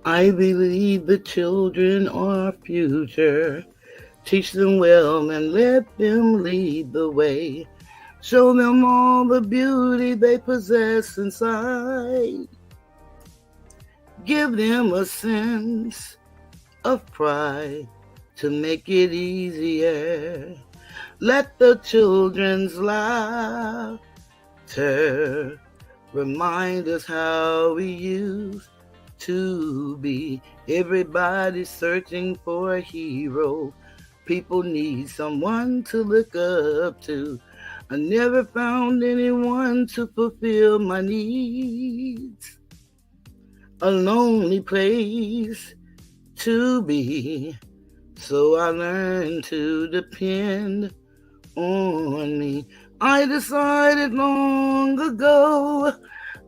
I believe the children are future. Teach them well and let them lead the way. Show them all the beauty they possess inside. Give them a sense of pride to make it easier. Let the children's laughter remind us how we used to be. Everybody's searching for a hero. People need someone to look up to. I never found anyone to fulfill my needs. A lonely place to be. So I learned to depend on me. I decided long ago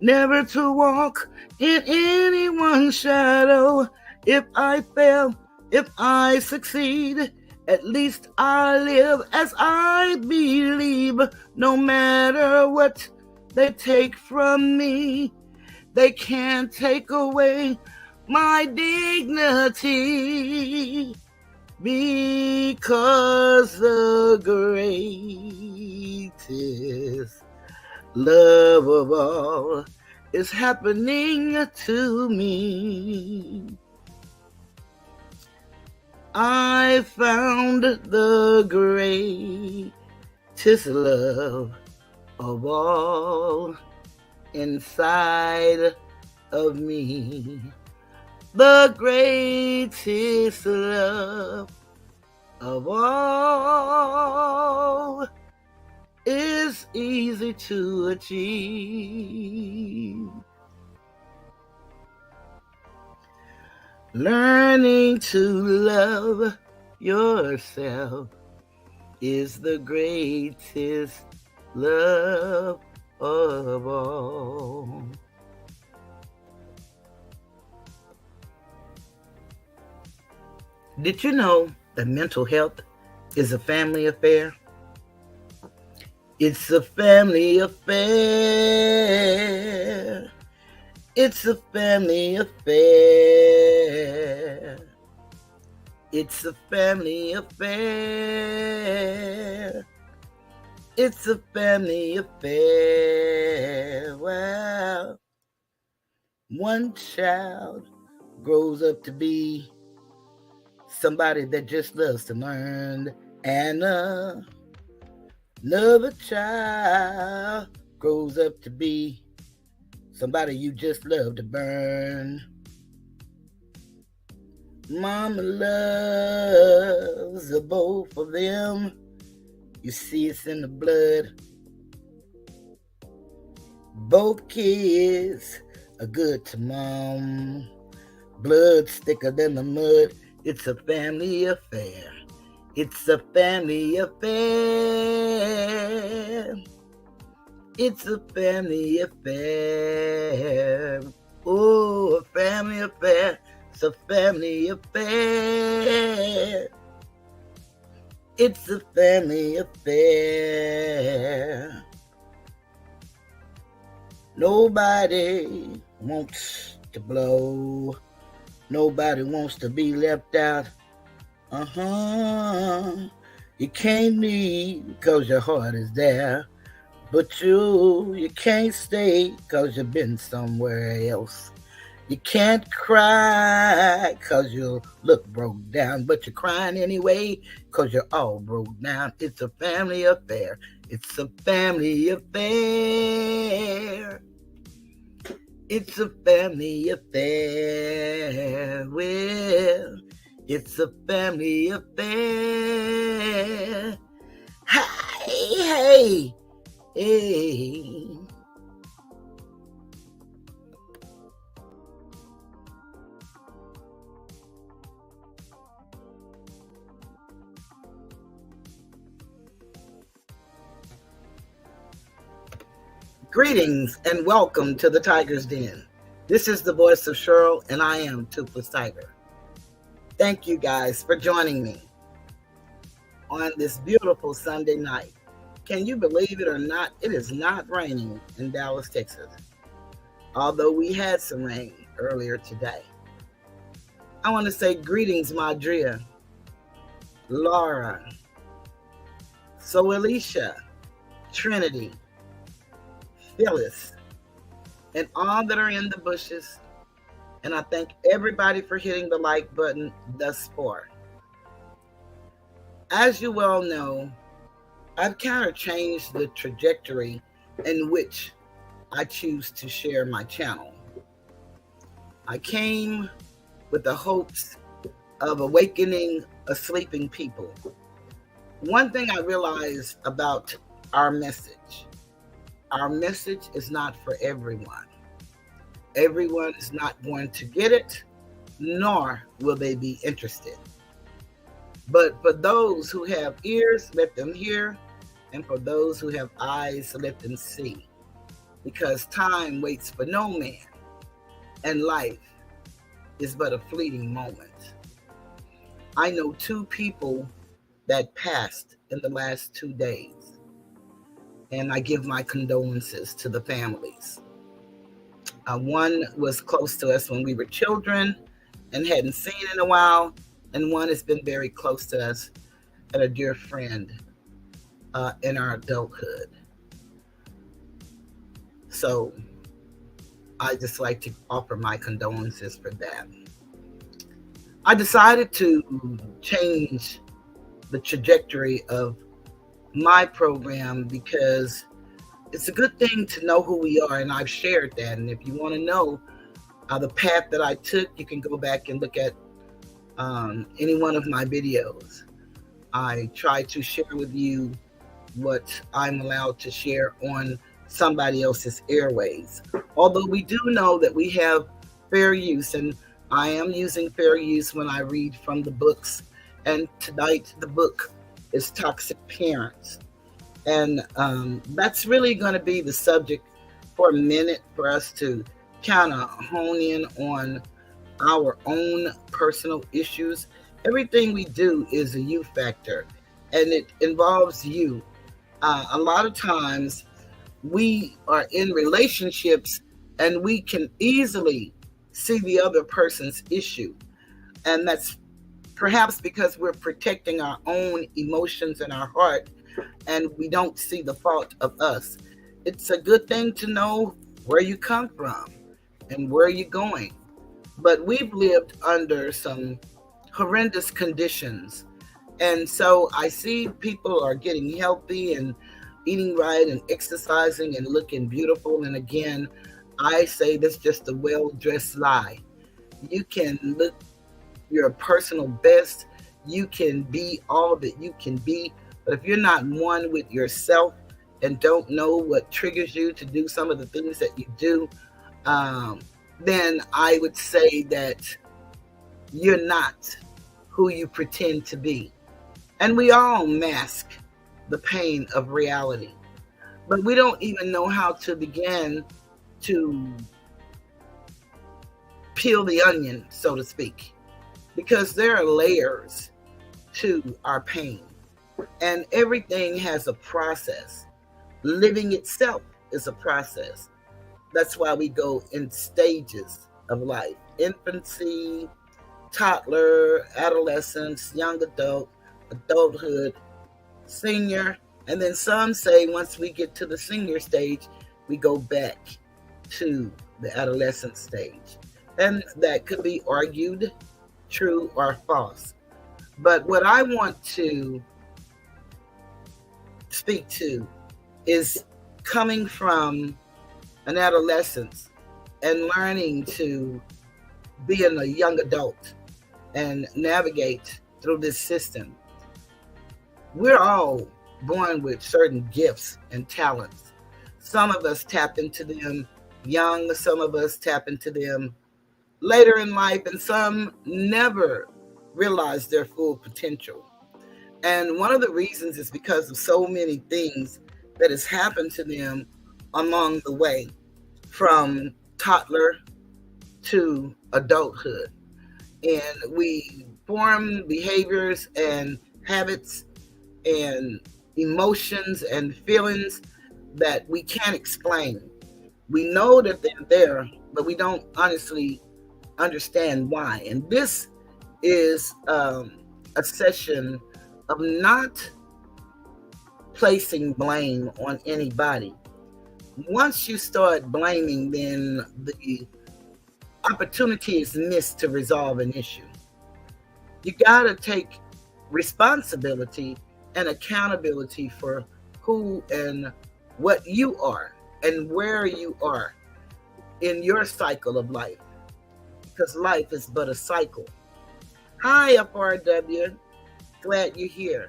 never to walk in anyone's shadow. If I fail, if I succeed, at least I live as I believe. No matter what they take from me, they can't take away my dignity. Because the greatest love of all is happening to me. I found the greatest love of all inside of me. The greatest love of all is easy to achieve. Learning to love yourself is the greatest love of all. Did you know that mental health is a family affair? It's a family affair. It's a family affair. It's a family affair. It's a family affair. Well, one child grows up to be somebody that just loves to learn, and another child grows up to be somebody you just love to burn. Mama loves the both of them. You see, it's in the blood. Both kids are good to mom. Blood thicker than the mud. It's a family affair. It's a family affair. It's a family affair. Oh, a family affair. It's a family affair. It's a family affair. Nobody wants to blow. Nobody wants to be left out. You can't leave because your heart is there. But you can't stay because you've been somewhere else. You can't cry because you look broke down, but you're crying anyway because you're all broke down. It's a family affair. It's a family affair. It's a family affair. Well, it's a family affair. Hey, hey. Greetings and welcome to the Tiger's Den. This is the voice of Cheryl, and I am Toothless Tiger. Thank you guys for joining me on this beautiful Sunday night. Can you believe it or not? It is not raining in Dallas, Texas, although we had some rain earlier today. I want to say greetings, Madria, Laura, So Alicia, Trinity, Phyllis, and all that are in the bushes. And I thank everybody for hitting the like button thus far. As you well know, I've kind of changed the trajectory in which I choose to share my channel. I came with the hopes of awakening a sleeping people. One thing I realized about our message is not for everyone. Everyone is not going to get it, nor will they be interested. But for those who have ears, let them hear, and for those who have eyes, let them see. Because time waits for no man, and life is but a fleeting moment. I know 2 people that passed in the last 2 days, and I give my condolences to the families. One was close to us when we were children and hadn't seen in a while, and one has been very close to us and a dear friend in our adulthood. So I just like to offer my condolences for that. I decided to change the trajectory of my program because it's a good thing to know who we are, and I've shared that. And if you want to know the path that I took, you can go back and look at any one of my videos. I try to share with you what I'm allowed to share on somebody else's airways. Although we do know that we have fair use, and I am using fair use when I read from the books. And tonight the book is Toxic Parents. And that's really going to be the subject for a minute for us to kind of hone in on our own personal issues. Everything we do is a you factor, and it involves you. A lot of times we are in relationships and we can easily see the other person's issue. And that's perhaps because we're protecting our own emotions in our heart and we don't see the fault of us. It's a good thing to know where you come from and where you're going. But we've lived under some horrendous conditions. And so I see people are getting healthy and eating right and exercising and looking beautiful. And again, I say this just a well-dressed lie. You can look your personal best. You can be all that you can be. But if you're not one with yourself and don't know what triggers you to do some of the things that you do, then I would say that you're not who you pretend to be. And we all mask the pain of reality. But we don't even know how to begin to peel the onion, so to speak, because there are layers to our pain. And everything has a process. Living itself is a process. That's why we go in stages of life: infancy, toddler, adolescence, young adult, adulthood, senior. And then some say once we get to the senior stage, we go back to the adolescent stage. And that could be argued true or false. But what I want to speak to is coming from an adolescence and learning to be a young adult and navigate through this system. We're all born with certain gifts and talents. Some of us tap into them young, some of us tap into them later in life, and some never realize their full potential. And one of the reasons is because of so many things that has happened to them along the way, from toddler to adulthood. And we form behaviors and habits and emotions and feelings that we can't explain. We know that they're there, but we don't honestly understand why. And this is a session of not placing blame on anybody. Once you start blaming, then the opportunity is missed to resolve an issue. You got to take responsibility and accountability for who and what you are and where you are in your cycle of life, because life is but a cycle. Hi, FRW. Glad you're here.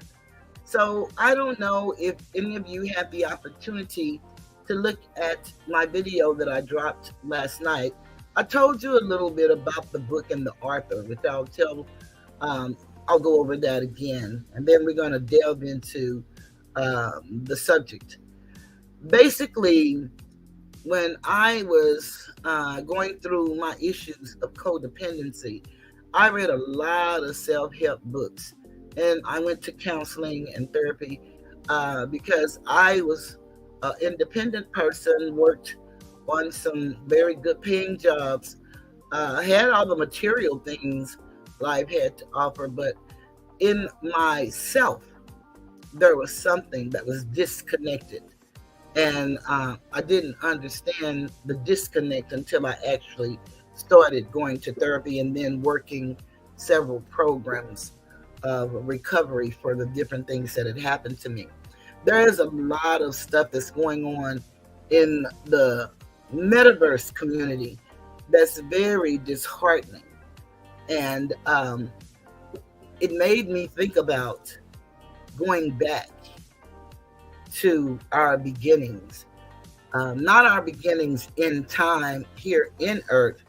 So I don't know if any of you had the opportunity to look at my video that I dropped last night. I told you a little bit about the book and the author, which I'll go over that again, and then we're going to delve into the subject. Basically, when I was going through my issues of codependency, I read a lot of self-help books, and I went to counseling and therapy because I was an independent person, worked on some very good paying jobs, had all the material things life had to offer, but in myself, there was something that was disconnected. And I didn't understand the disconnect until I actually started going to therapy and then working several programs of recovery for the different things that had happened to me. There is a lot of stuff that's going on in the metaverse community that's very disheartening. And it made me think about going back to our beginnings. Not our beginnings in time here in Earth,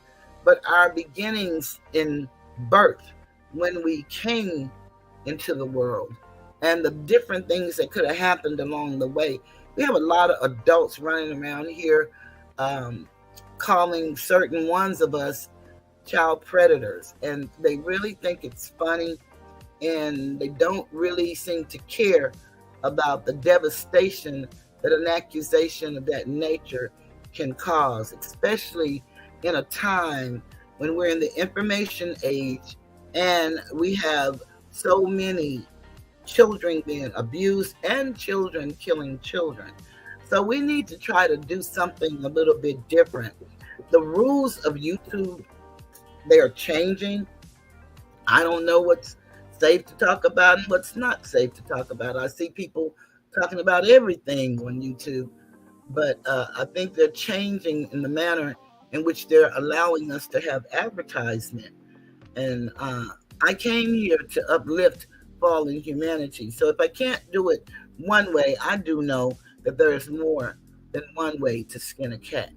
but our beginnings in birth, when we came into the world, and the different things that could have happened along the way. We have a lot of adults running around here calling certain ones of us child predators, and they really think it's funny, and they don't really seem to care about the devastation that an accusation of that nature can cause, especially in a time when we're in the information age and we have so many children being abused and children killing children. So we need to try to do something a little bit different. The rules of YouTube, they are changing. I don't know what's safe to talk about and what's not safe to talk about. I see people talking about everything on YouTube, but I think they're changing in the manner in which they're allowing us to have advertisement. And I came here to uplift fallen humanity. So if I can't do it one way, I do know that there is more than one way to skin a cat.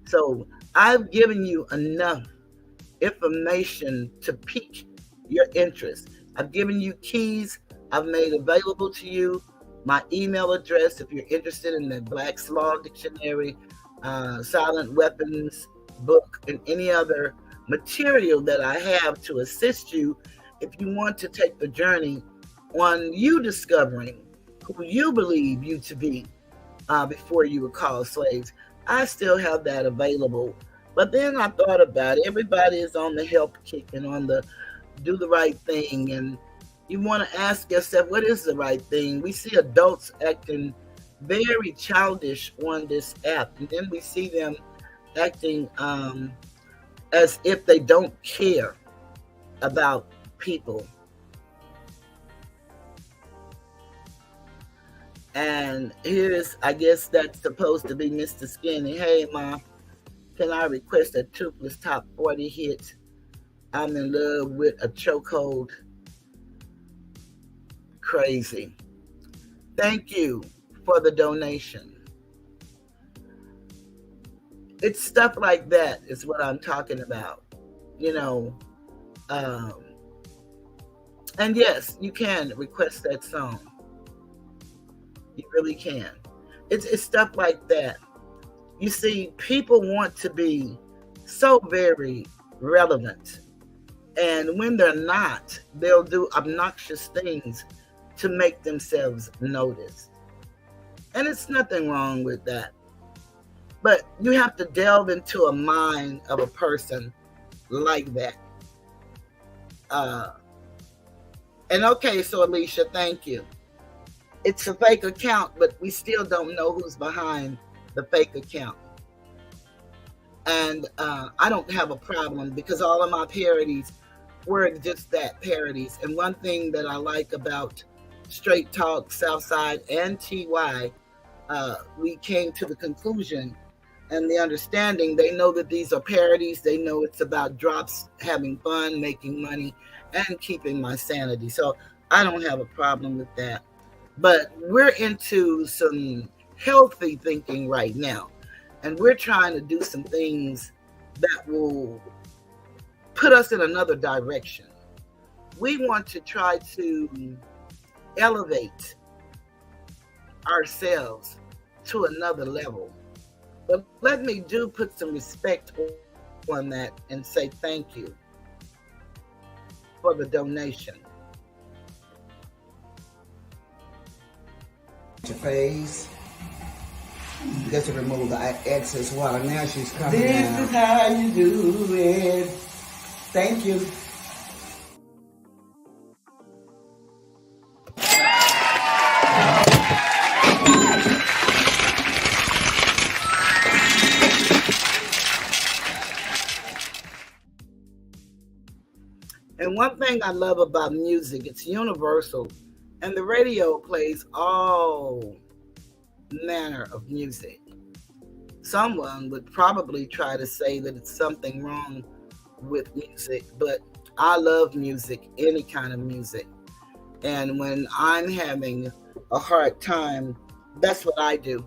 So I've given you enough information to pique your interest. I've given you keys. I've made available to you my email address if you're interested in the Black's Law Dictionary, Silent Weapons book, and any other material that I have to assist you if you want to take the journey on you discovering who you believe you to be before you were called slaves. I still have that available. But then I thought about it. Everybody is on the help kick and on the do the right thing. And you want to ask yourself, what is the right thing? We see adults acting very childish on this app. And then we see them acting as if they don't care about people. And here's, I guess that's supposed to be Mr. Skinny. Hey, Mom, can I request a Toothless Top 40 hit? I'm in love with a chokehold. Crazy. Thank you for the donation. It's stuff like that is what I'm talking about. You know, and yes, you can request that song. You really can. It's stuff like that. You see, people want to be so very relevant. And when they're not, they'll do obnoxious things to make themselves noticed. And it's nothing wrong with that. But you have to delve into a mind of a person like that. And okay, so Alicia, thank you. It's a fake account, but we still don't know who's behind the fake account. And I don't have a problem because all of my parodies were just that, parodies. And one thing that I like about Straight Talk, Southside, and TY, we came to the conclusion and the understanding, they know that these are parodies. They know it's about drops, having fun, making money, and keeping my sanity. So I don't have a problem with that. But we're into some healthy thinking right now. And we're trying to do some things that will put us in another direction. We want to try to elevate ourselves to another level. But let me put some respect on that and say thank you for the donation. Your face. Just to remove the excess water. Now she's coming This down. is how you do it. Thank you. And one thing I love about music, it's universal. And the radio plays all manner of music. Someone would probably try to say that it's something wrong with music, but I love music, any kind of music. And when I'm having a hard time, that's what I do.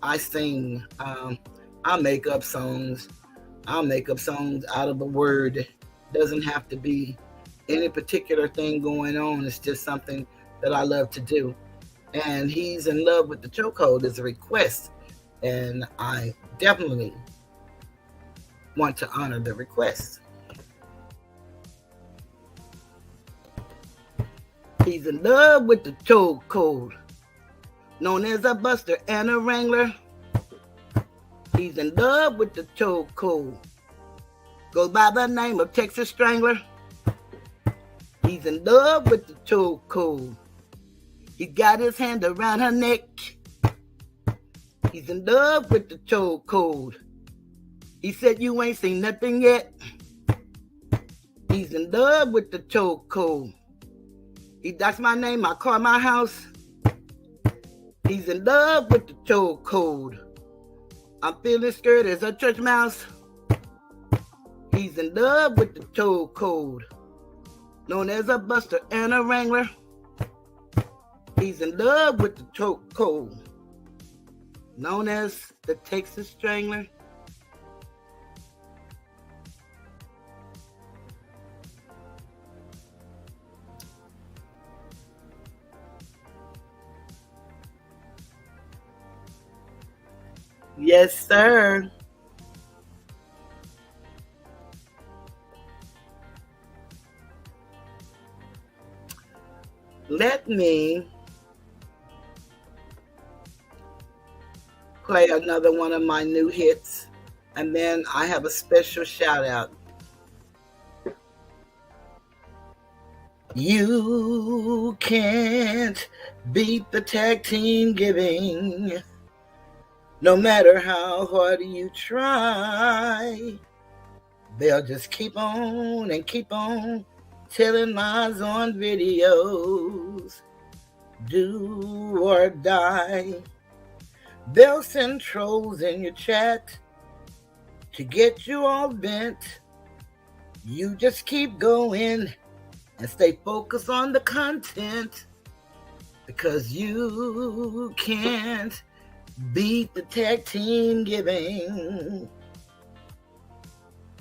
I sing. I make up songs. I'll make up songs out of a word. Doesn't have to be any particular thing going on. It's just something that I love to do. And He's in Love with the Chokehold is a request. And I definitely want to honor the request. He's in love with the chokehold, known as a buster and a wrangler. He's in love with the chokehold, goes by the name of Texas Strangler. He's in love with the chokehold. He got his hand around her neck. He's in love with the chokehold. He said you ain't seen nothing yet. He's in love with the chokehold. That's my name, my car, my house. He's in love with the chokehold. I'm feeling scared as a church mouse. He's in love with the chokehold, known as a buster and a wrangler. He's in love with the chokehold, known as the Texas Strangler. Yes, sir. Let me play another one of my new hits, and then I have a special shout out. You can't beat the tag team giving, no matter how hard you try. They'll just keep on and keep on telling lies on videos. Do or die. They'll send trolls in your chat to get you all bent. You just keep going and stay focused on the content, because you can't beat the tag team giving.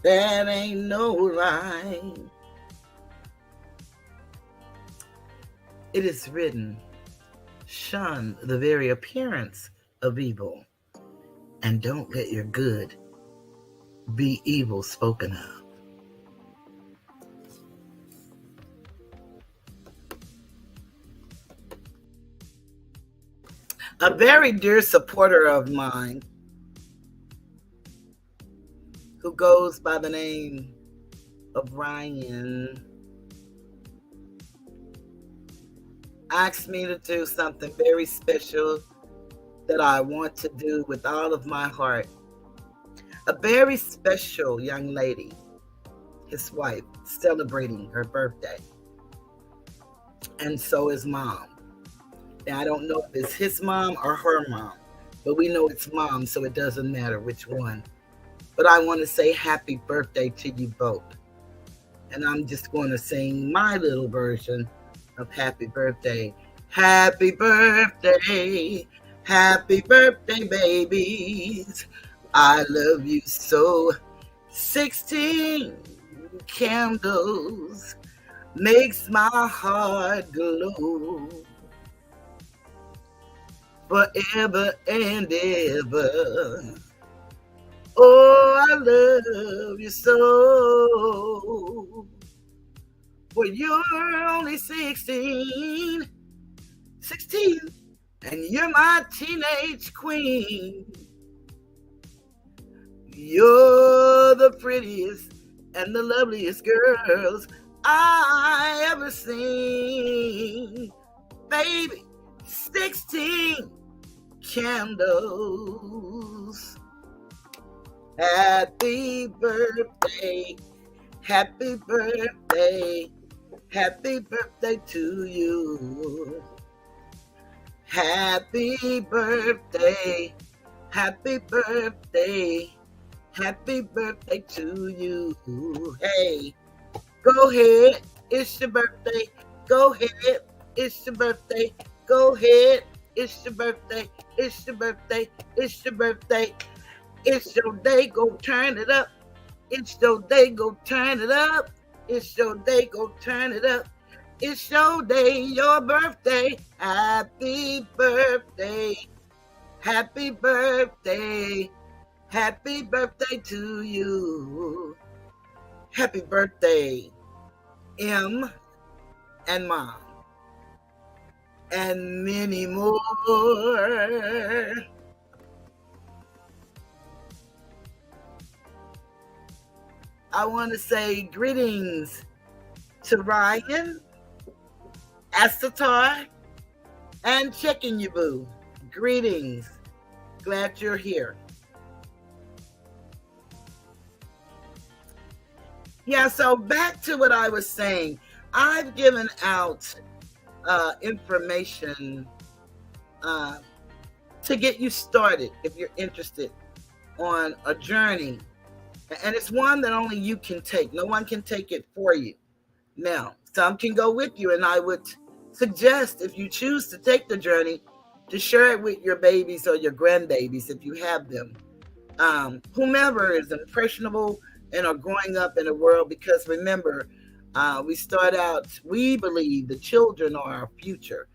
That ain't no lie. It is written, shun the very appearance of evil, and don't let your good be evil spoken of. A very dear supporter of mine, who goes by the name of Ryan, asked me to do something very special that I want to do with all of my heart. A very special young lady, his wife, celebrating her birthday. And so is mom. Now, I don't know if it's his mom or her mom, but we know it's mom, so it doesn't matter which one. But I want to say happy birthday to you both. And I'm just going to sing my little version of happy birthday. Happy birthday, happy birthday, babies. I love you so. 16 candles makes my heart glow forever and ever. Oh, I love you so. Well, you're only 16, and you're my teenage queen. You're the prettiest and the loveliest girls I ever seen. Baby, 16 candles. Happy birthday, happy birthday, happy birthday to you. Happy birthday, happy birthday, happy birthday to you. Hey, go ahead, it's your birthday. Go ahead, it's your birthday. Go ahead, it's your birthday. It's your birthday. It's your birthday. It's your day, go turn it up. It's your day, go turn it up. It's your day, go turn it up. It's your day, your birthday. Happy birthday. Happy birthday. Happy birthday to you. Happy birthday, M and Mom. And many more. I want to say greetings to Ryan, Astatar, and Checking You Boo. Greetings. Glad you're here. Yeah, so back to what I was saying. I've given out information to get you started if you're interested on a journey. And it's one that only you can take. No one can take it for you. Now, some can go with you, and I would suggest, if you choose to take the journey, to share it with your babies or your grandbabies if you have them. Whomever is impressionable and are growing up in the world, because remember, we believe the children are our future.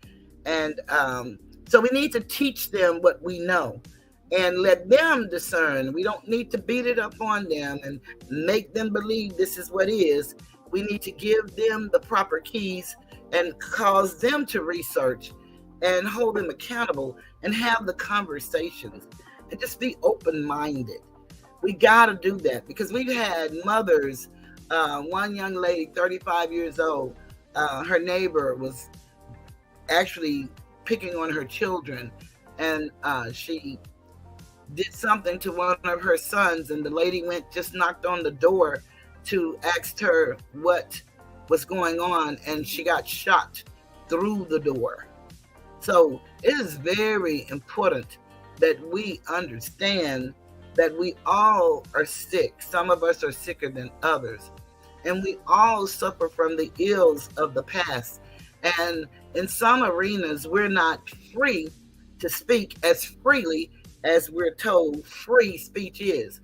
And so we need to teach them what we know and let them discern. We don't need to beat it up on them and make them believe this is what is. We need to give them the proper keys and cause them to research and hold them accountable and have the conversations and just be open-minded. We got to do that because we've had mothers, one young lady, 35 years old, her neighbor was actually picking on her children, and she did something to one of her sons, and the lady just knocked on the door to ask her what was going on, and she got shot through the door. So it is very important that we understand that we all are sick. Some of us are sicker than others, and we all suffer from the ills of the past. And in some arenas, we're not free to speak as freely as we're told free speech is.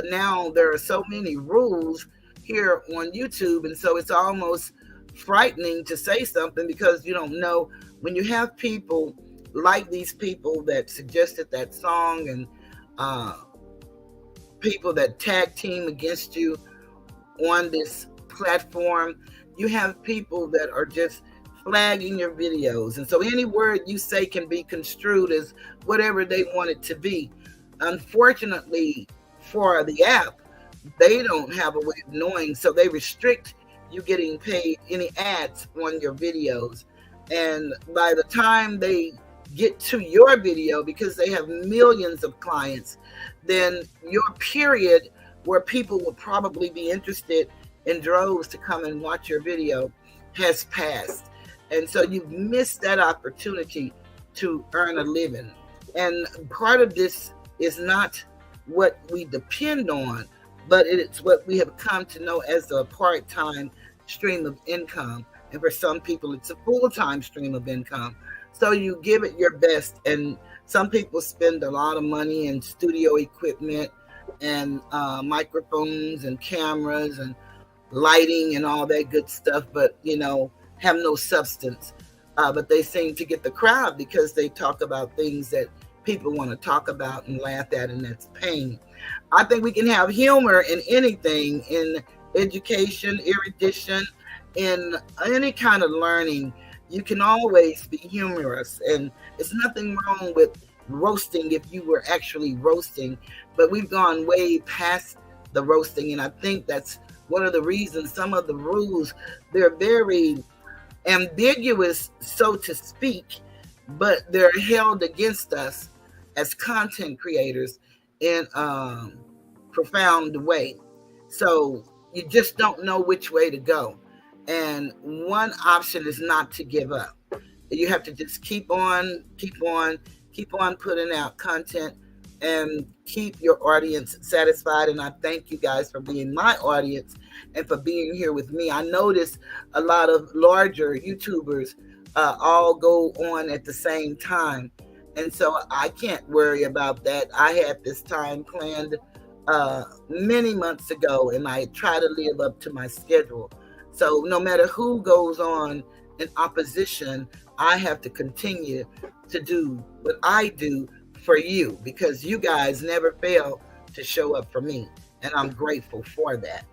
Now there are so many rules here on YouTube, and so it's almost frightening to say something because you don't know. When you have people like these people that suggested that song, and people that tag team against you on this platform, you have people that are just flagging your videos, and so any word you say can be construed as whatever they want it to be. Unfortunately for the app, they don't have a way of knowing, so they restrict you getting paid any ads on your videos. And by the time they get to your video, because they have millions of clients, then your period where people will probably be interested in droves to come and watch your video has passed. And so you've missed that opportunity to earn a living. And part of this is not what we depend on, but it's what we have come to know as a part time stream of income. And for some people, it's a full time stream of income. So you give it your best. And some people spend a lot of money in studio equipment and microphones and cameras and lighting and all that good stuff, but have no substance. But they seem to get the crowd because they talk about things that people want to talk about and laugh at, and that's pain. I think we can have humor in anything, in education, erudition, in any kind of learning. You can always be humorous, and it's nothing wrong with roasting if you were actually roasting, but we've gone way past the roasting, and I think that's one of the reasons. Some of the rules, they're very ambiguous, so to speak, but they're held against us as content creators in a profound way. So you just don't know which way to go. And one option is not to give up. You have to just keep on putting out content and keep your audience satisfied. And I thank you guys for being my audience and for being here with me. I notice a lot of larger YouTubers all go on at the same time. And so I can't worry about that. I had this time planned many months ago, and I try to live up to my schedule. So no matter who goes on in opposition, I have to continue to do what I do for you, because you guys never fail to show up for me, and I'm grateful for that.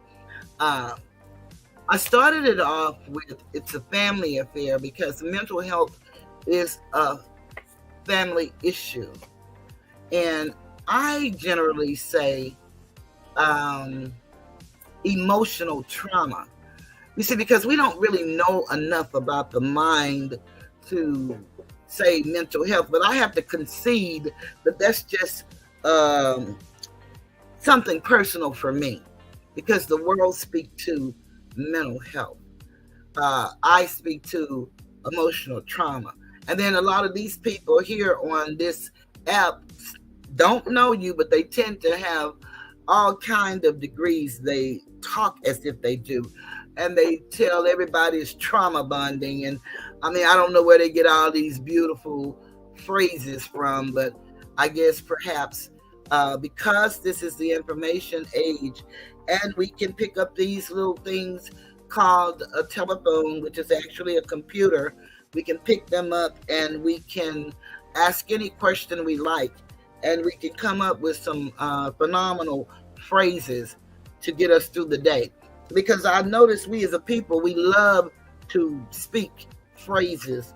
I started it off with it's a family affair because mental health is a family issue. And I generally say emotional trauma. You see, because we don't really know enough about the mind to say mental health, but I have to concede that that's just something personal for me, because the world speaks to mental health. I speak to emotional trauma. And then a lot of these people here on this app don't know you, but they tend to have all kind of degrees. They talk as if they do. And they tell everybody it's trauma bonding. And I mean, I don't know where they get all these beautiful phrases from, but I guess perhaps because this is the information age, and we can pick up these little things called a telephone, which is actually a computer. We can pick them up and we can ask any question we like, and we can come up with some phenomenal phrases to get us through the day. Because I noticed we as a people, we love to speak phrases.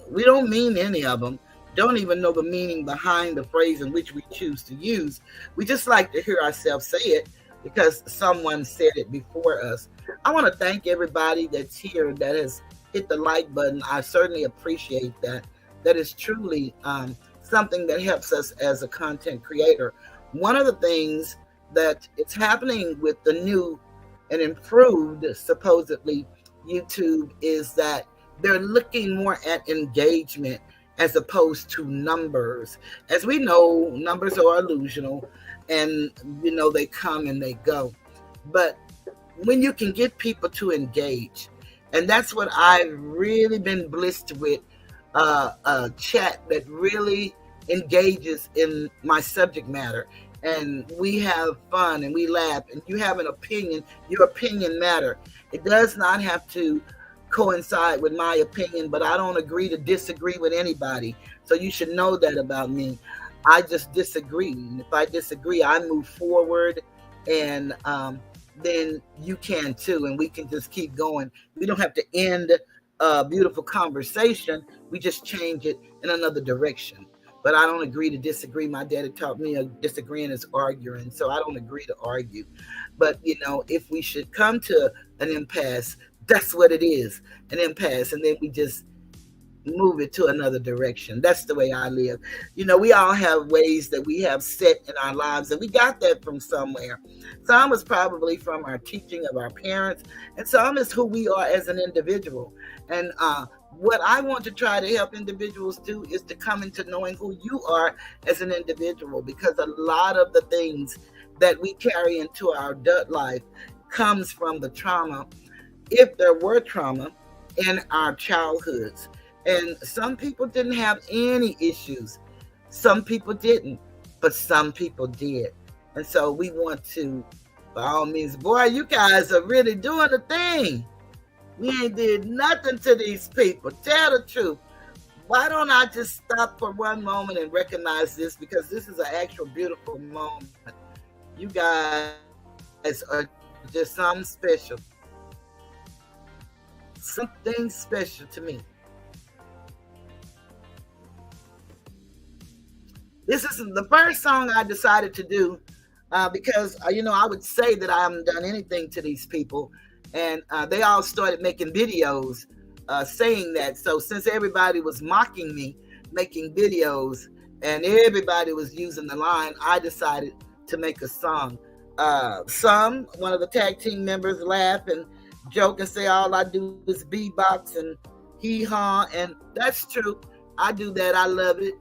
We don't mean any of them, don't even know the meaning behind the phrase in which we choose to use. We just like to hear ourselves say it because someone said it before us. I want to thank everybody that's here that has hit the like button. I certainly appreciate that. That is truly something that helps us as a content creator. One of the things that it's happening with the new and improved, supposedly, YouTube is that they're looking more at engagement as opposed to numbers. As we know, numbers are illusional, and they come and they go. But when you can get people to engage, and that's what I've really been blessed with, a chat that really engages in my subject matter, and we have fun and we laugh, and you have an opinion. Your opinion matter. It does not have to coincide with my opinion, but I don't agree to disagree with anybody. So you should know that about me. I just disagree. And if I disagree, I move forward, and then you can too, and we can just keep going. We don't have to end a beautiful conversation. We just change it in another direction. But I don't agree to disagree. My daddy taught me disagreeing is arguing, so I don't agree to argue. But if we should come to an impasse, that's what it is, an impasse, and then we just move it to another direction. That's the way I live. We all have ways that we have set in our lives, and we got that from somewhere. Some is probably from our teaching of our parents, and some is who we are as an individual. And what I want to try to help individuals do is to come into knowing who you are as an individual, because a lot of the things that we carry into our adult life comes from the trauma, if there were trauma, in our childhoods. And some people didn't have any issues. Some people didn't, but some people did. And so we want to, by all means, boy, you guys are really doing the thing. We ain't did nothing to these people. Tell the truth. Why don't I just stop for one moment and recognize this? Because this is an actual beautiful moment. You guys are just something special. Something special to me. This is the first song I decided to do because, I would say that I haven't done anything to these people. And they all started making videos saying that. So since everybody was mocking me, making videos, and everybody was using the line, I decided to make a song. One of the tag team members laugh and joke and say all I do is beatbox and hee-haw, and that's true. I do that. I love it.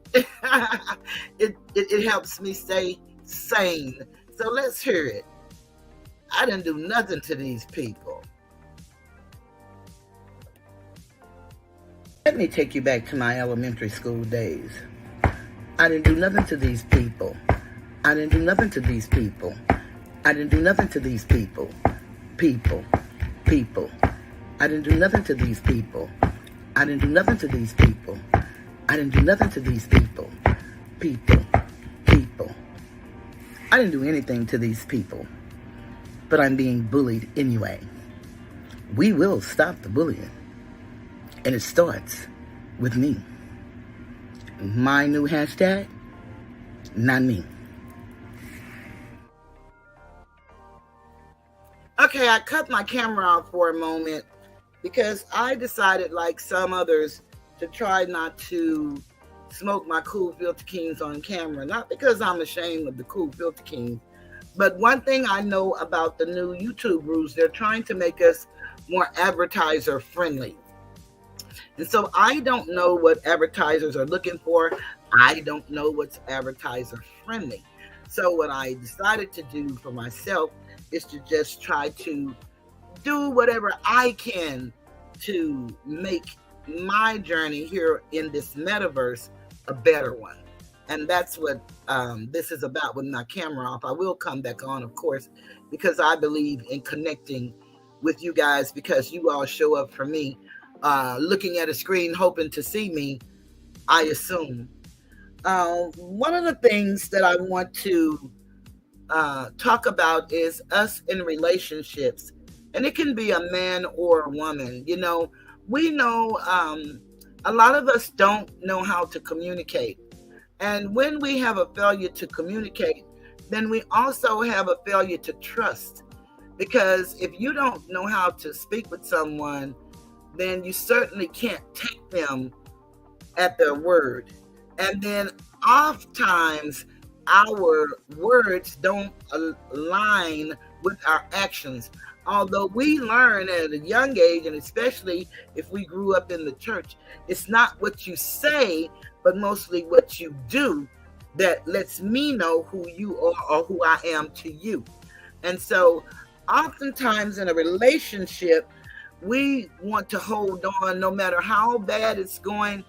It helps me stay sane. So let's hear it. I didn't do nothing to these people. Let me take you back to my elementary school days. I didn't do nothing to these people. I didn't do nothing to these people. I didn't do nothing to these people. People. I didn't do nothing to these people. I didn't do nothing to these people. I didn't do nothing to these people. People. I didn't do anything to these people. But I'm being bullied anyway. We will stop the bullying. And it starts with me. My new hashtag, not me. Okay, I cut my camera off for a moment because I decided, like some others, to try not to smoke my Cool Filter Kings on camera. Not because I'm ashamed of the Cool Filter Kings, but one thing I know about the new YouTube rules, they're trying to make us more advertiser friendly. And so I don't know what advertisers are looking for. I don't know what's advertiser friendly. So what I decided to do for myself is to just try to do whatever I can to make my journey here in this metaverse a better one. And that's what this is about with my camera off. I will come back on, of course, because I believe in connecting with you guys, because you all show up for me, looking at a screen, hoping to see me, I assume. One of the things that I want to talk about is us in relationships. And it can be a man or a woman. We know a lot of us don't know how to communicate. And when we have a failure to communicate, then we also have a failure to trust. Because if you don't know how to speak with someone, then you certainly can't take them at their word. And then oftentimes our words don't align with our actions. Although we learn at a young age, and especially if we grew up in the church, it's not what you say, but mostly what you do that lets me know who you are or who I am to you. And so oftentimes in a relationship, we want to hold on no matter how bad it's going,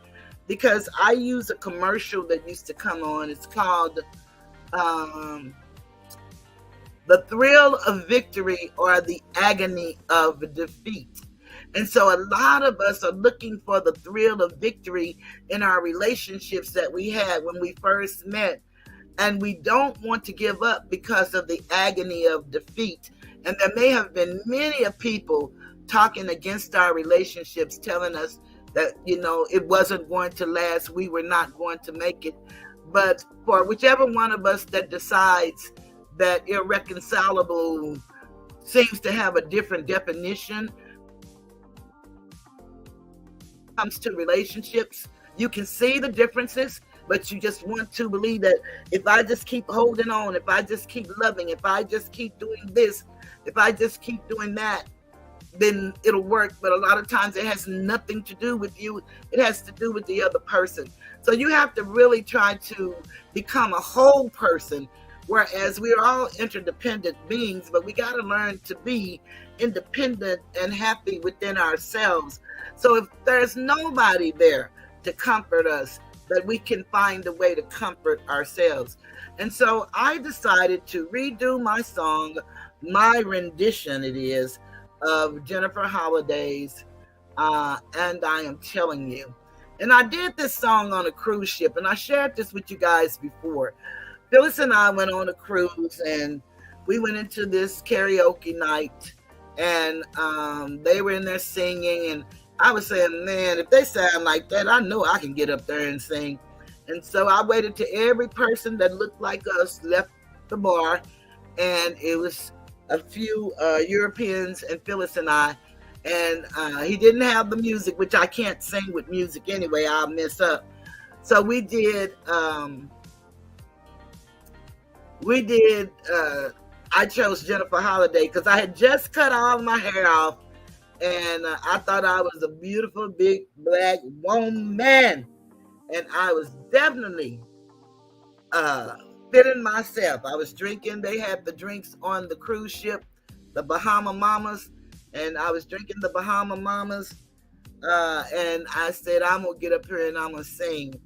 because I use a commercial that used to come on. It's called The Thrill of Victory or the Agony of Defeat. And so a lot of us are looking for the thrill of victory in our relationships that we had when we first met. And we don't want to give up because of the agony of defeat. And there may have been many of people talking against our relationships, telling us that, it wasn't going to last. We were not going to make it. But for whichever one of us that decides that irreconcilable seems to have a different definition, comes to relationships. You can see the differences, but you just want to believe that if I just keep holding on, if I just keep loving, if I just keep doing this, if I just keep doing that, then it'll work. But a lot of times it has nothing to do with you. It has to do with the other person. So you have to really try to become a whole person, whereas we're all interdependent beings, but we got to learn to be independent and happy within ourselves. So if there's nobody there to comfort us, that we can find a way to comfort ourselves. And so I decided to redo my song, my rendition it is, of Jennifer Holliday's And I Am Telling You. And I did this song on a cruise ship, and I shared this with you guys before. Phyllis and I went on a cruise, and we went into this karaoke night, and they were in there singing, and I was saying, man, if they sound like that, I know I can get up there and sing. And so I waited till every person that looked like us left the bar, and it was a few Europeans and Phyllis and I, and he didn't have the music, which I can't sing with music anyway, I'll mess up. So we did I chose Jennifer Holliday because I had just cut all my hair off, and I thought I was a beautiful big black woman, and I was definitely feeling myself. I was drinking. They had the drinks on the cruise ship, the Bahama Mamas, and I was drinking the Bahama Mamas, and I said, I'm going to get up here and I'm going to sing.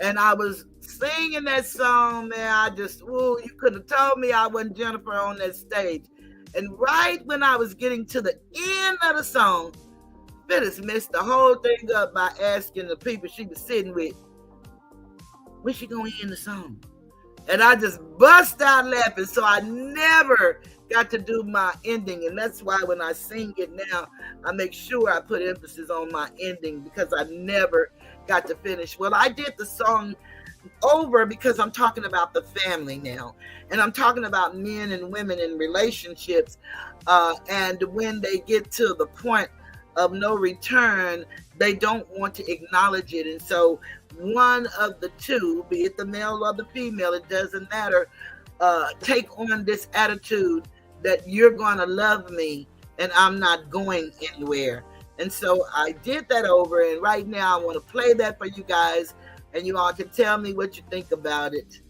And I was singing that song, man. I just, ooh, you could have told me I wasn't Jennifer on that stage. And right when I was getting to the end of the song, Phyllis messed the whole thing up by asking the people she was sitting with, when she going to end the song? And I just bust out laughing. So I never got to do my ending. And that's why when I sing it now, I make sure I put emphasis on my ending, because I never got to finish. Well, I did the song over because I'm talking about the family now. And I'm talking about men and women in relationships. And when they get to the point of no return, they don't want to acknowledge it. And so one of the two, be it the male or the female, it doesn't matter, take on this attitude that you're going to love me and I'm not going anywhere. And so I did that over, and right now I want to play that for you guys, and you all can tell me what you think about it.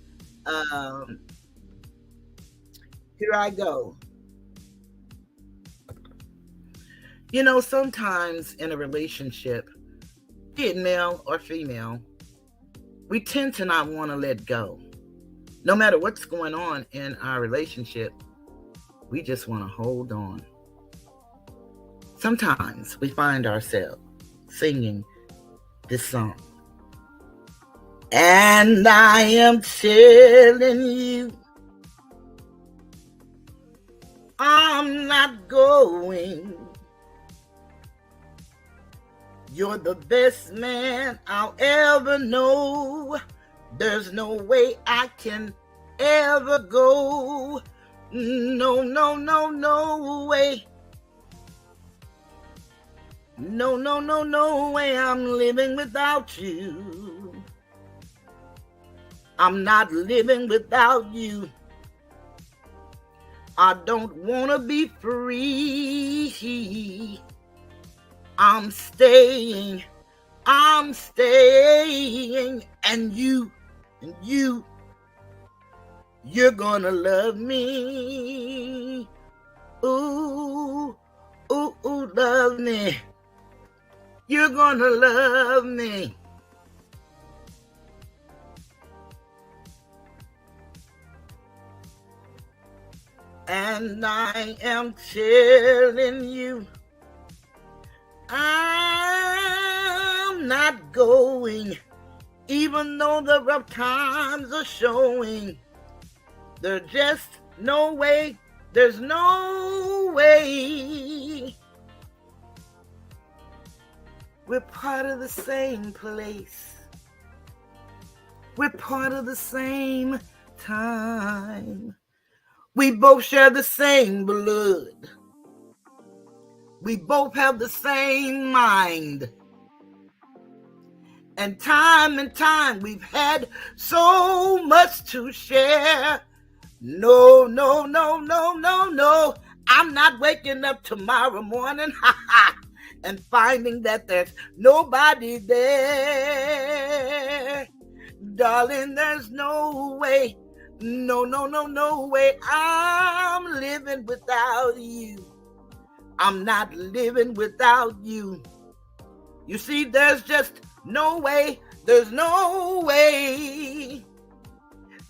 Here I go. You know, sometimes in a relationship, be it male or female, we tend to not want to let go. No matter what's going on in our relationship, we just want to hold on. Sometimes we find ourselves singing this song. And I am telling you, I'm not going. You're the best man I'll ever know. There's no way I can ever go. No, no, no, no way. No, no, no, no way I'm living without you. I'm not living without you. I don't want to be free. I'm staying, and you're gonna love me. Ooh, ooh, ooh, love me. You're gonna love me. And I am telling you, I'm not going, even though the rough times are showing. There's just no way, there's no way. We're part of the same place. We're part of the same time. We both share the same blood. We both have the same mind. And time we've had so much to share. No, no, no, no, no, no. I'm not waking up tomorrow morning, and finding that there's nobody there. Darling, there's no way. No, no, no, no way. I'm living without you. I'm not living without you. You see, there's just no way. There's no way.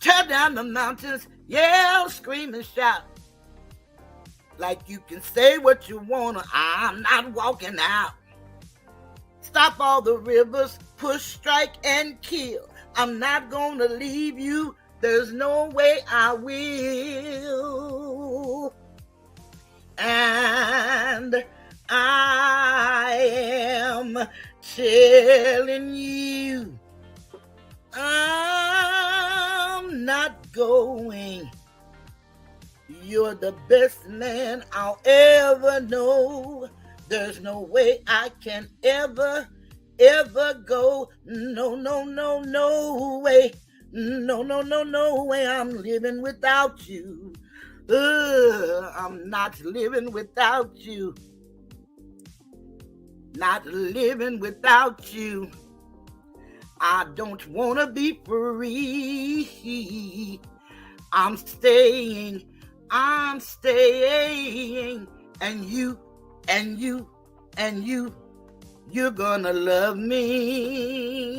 Tear down the mountains, yell, scream, and shout. Like you can say what you wanna, I'm not walking out. Stop all the rivers, push, strike, and kill. I'm not gonna leave you. There's no way I will. And I am telling you, I'm not going. You're the best man I'll ever know. There's no way I can ever go. No, no, no, no way. No, no, no, no way. I'm living without you. I'm not living without you. Not living without you. I don't want to be free. I'm staying. And you're gonna love me.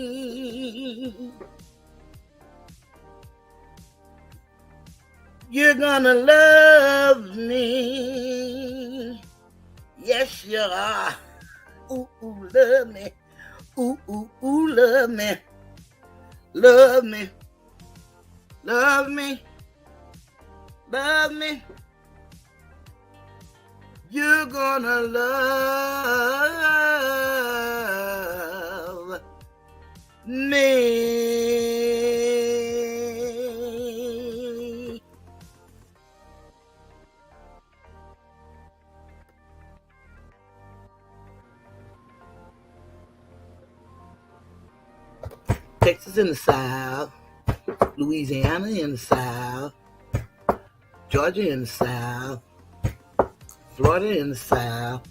You're gonna love me. Yes, you are. Ooh, ooh, love me. Ooh, ooh, ooh, love me. Love me. Love me. Love me. You're gonna love me. Texas in the South, Louisiana in the South, Georgia in the South, Florida in the South.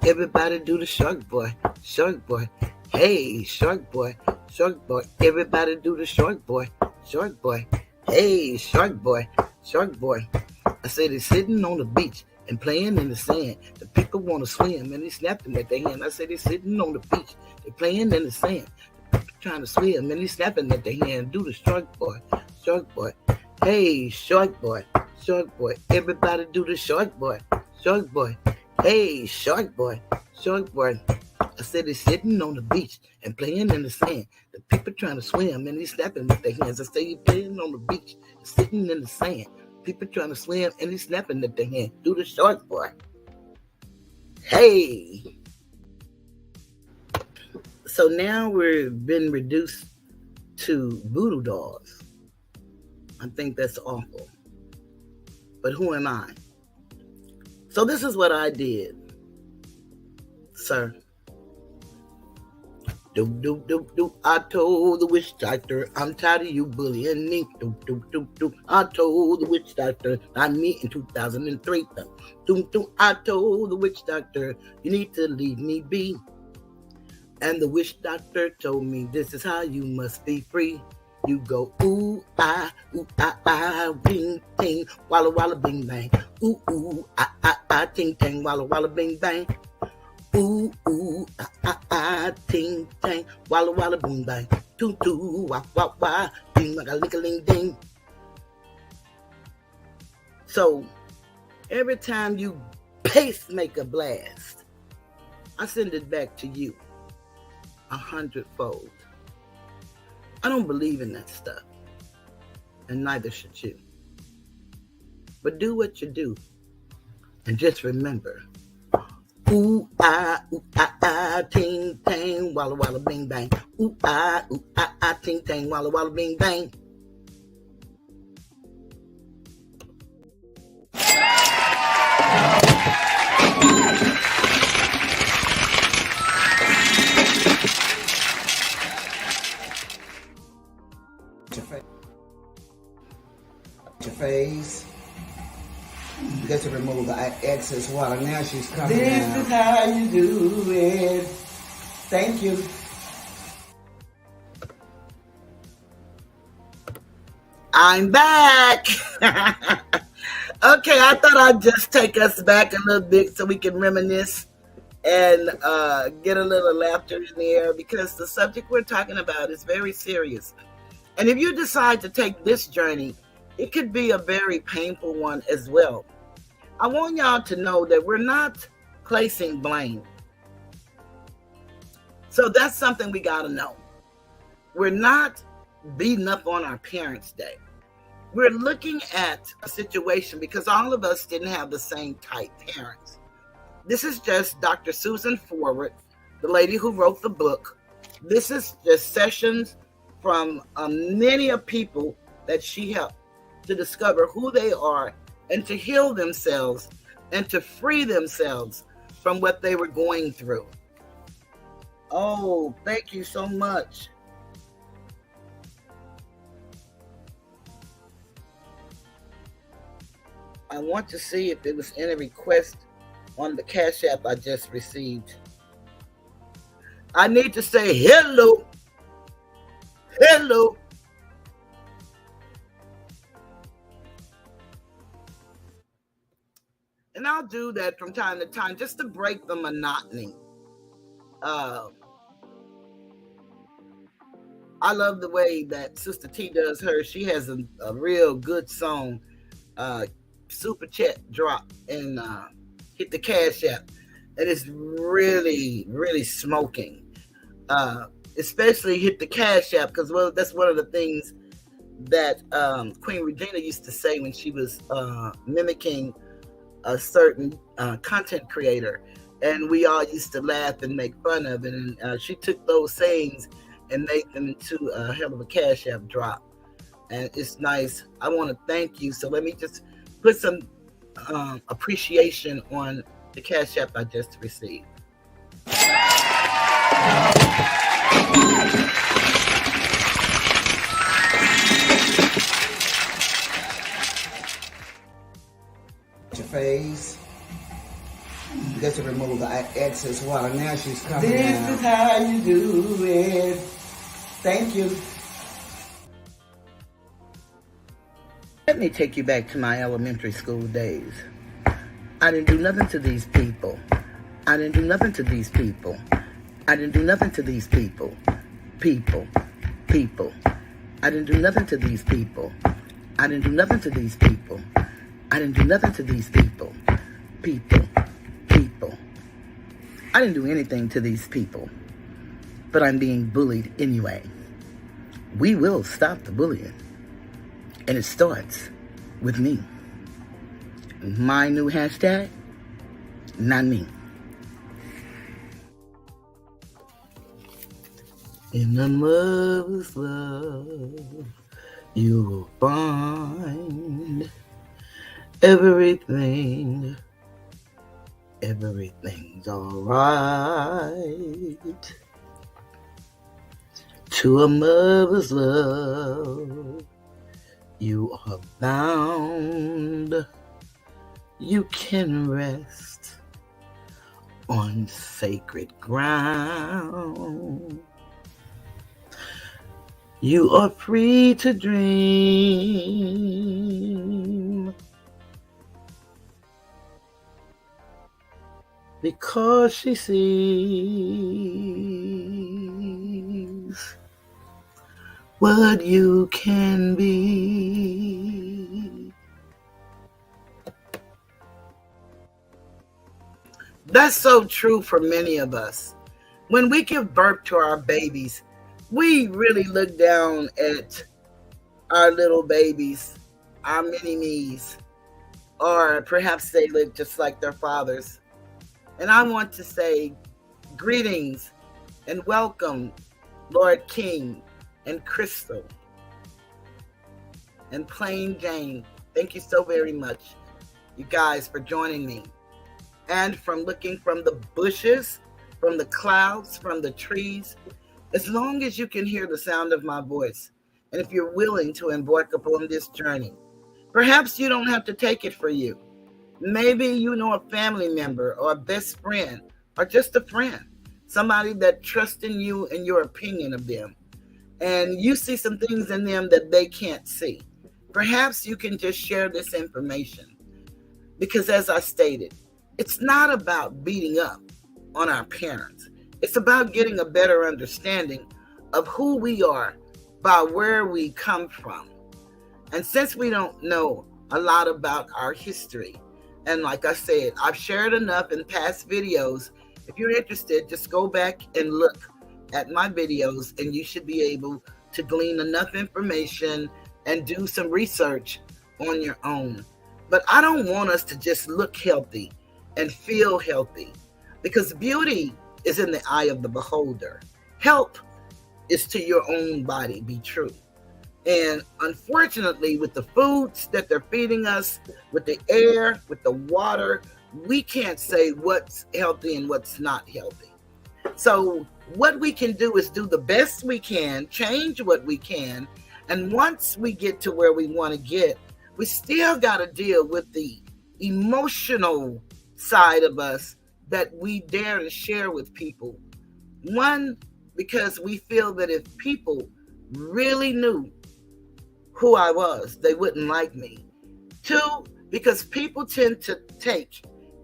Everybody do the shark boy, shark boy. Hey, shark boy, shark boy. Everybody do the shark boy, shark boy. Hey, shark boy, shark boy. I said he's sitting on the beach and playing in the sand. The people want to swim and he's snapping at their hand. I said he's sitting on the beach, they're playing in the sand. The people trying to swim and he's snapping at their hand. Do the shark boy, shark boy. Hey, shark boy, shark boy. Everybody do the shark boy, shark boy. Hey, shark boy, shark boy. I said he's sitting on the beach and playing in the sand. The people trying to swim and he's snapping with their hands. I said he's playing on the beach, sitting in the sand. People trying to swim and he's snapping at their hand. Do the shark boy. Hey. So now we've been reduced to voodoo dolls. I think that's awful. But who am I? So this is what I did, sir. Doop, doop, doop, doop. I told the witch doctor, I'm tired of you bullying me. Doop, doop, doop, doop. I told the witch doctor, not me in 2003. Doop, doop. I told the witch doctor, you need to leave me be. And the witch doctor told me, this is how you must be free. You go ooh ah, bing ting, walla walla bing bang. Ooh ting tang, walla walla bing bang. Ooh ting tang, walla walla bing bang. Toot toot wah wah wah, ding like a ling ding. So every time you pacemaker blast, I send it back to you 100-fold. I don't believe in that stuff, and neither should you. But do what you do, and just remember, ooh ah, ting tang, walla walla bing bang. Ooh ah, ting tang, walla walla bing bang. Just to remove the excess water. Now she's coming This out. is how you do it. Thank you. I'm back. Okay, I thought I'd just take us back a little bit so we can reminisce and get a little laughter in the air, because the subject we're talking about is very serious. And if you decide to take this journey, it could be a very painful one as well. I want y'all to know that we're not placing blame. So that's something we got to know. We're not beating up on our Parents' Day. We're looking at a situation because all of us didn't have the same type parents. This is just Dr. Susan Forward, the lady who wrote the book. This is just sessions from many of people that she helped to discover who they are and to heal themselves and to free themselves from what they were going through. Oh, thank you so much. I want to see if there was any request on the Cash App I just received. I need to say hello. Hello. And I'll do that from time to time just to break the monotony. I love the way that Sister T does her. She has a real good song. Super chat drop and hit the Cash App. And it's really, really smoking. Especially hit the Cash App, because that's one of the things that Queen Regina used to say when she was mimicking a certain content creator, and we all used to laugh and make fun of it. And she took those sayings and made them into a hell of a Cash App drop, and it's nice. I want to thank you. So let me just put some appreciation on the Cash App I just received. Your face. Just to remove the excess water. Now she's coming This out. is how you do it. Thank you. Let me take you back to my elementary school days. I didn't do nothing to these people. I didn't do nothing to these people. I didn't do nothing to these people. People. I didn't do nothing to these people. I didn't do nothing to these people. I didn't do nothing to these people. People. I didn't do anything to these people. But I'm being bullied anyway. We will stop the bullying. And it starts with me. My new hashtag, not me. In a mother's love, you will find everything. Everything's alright. To a mother's love, you are bound. You can rest on sacred ground. You are free to dream, because she sees what you can be. That's so true for many of us. When we give birth to our babies, we really look down at our little babies, our mini-me's, or perhaps they look just like their fathers. And I want to say greetings and welcome, Lord King and Crystal and Plain Jane. Thank you so very much, you guys, for joining me. And from looking from the bushes, from the clouds, from the trees, as long as you can hear the sound of my voice, and if you're willing to embark upon this journey, perhaps you don't have to take it for you. Maybe you know a family member or a best friend or just a friend, somebody that trusts in you and your opinion of them. And you see some things in them that they can't see. Perhaps you can just share this information because, as I stated, it's not about beating up on our parents, it's about getting a better understanding of who we are by where we come from. And since we don't know a lot about our history, and like I said, I've shared enough in past videos. If you're interested, just go back and look at my videos, and you should be able to glean enough information and do some research on your own. But I don't want us to just look healthy and feel healthy, because beauty is in the eye of the beholder. Health is to your own body, be true. And unfortunately, with the foods that they're feeding us, with the air, with the water, we can't say what's healthy and what's not healthy. So what we can do is do the best we can, change what we can. And once we get to where we want to get, we still got to deal with the emotional side of us that we dare to share with people. One, because we feel that if people really knew who I was, they wouldn't like me. Two, because people tend to take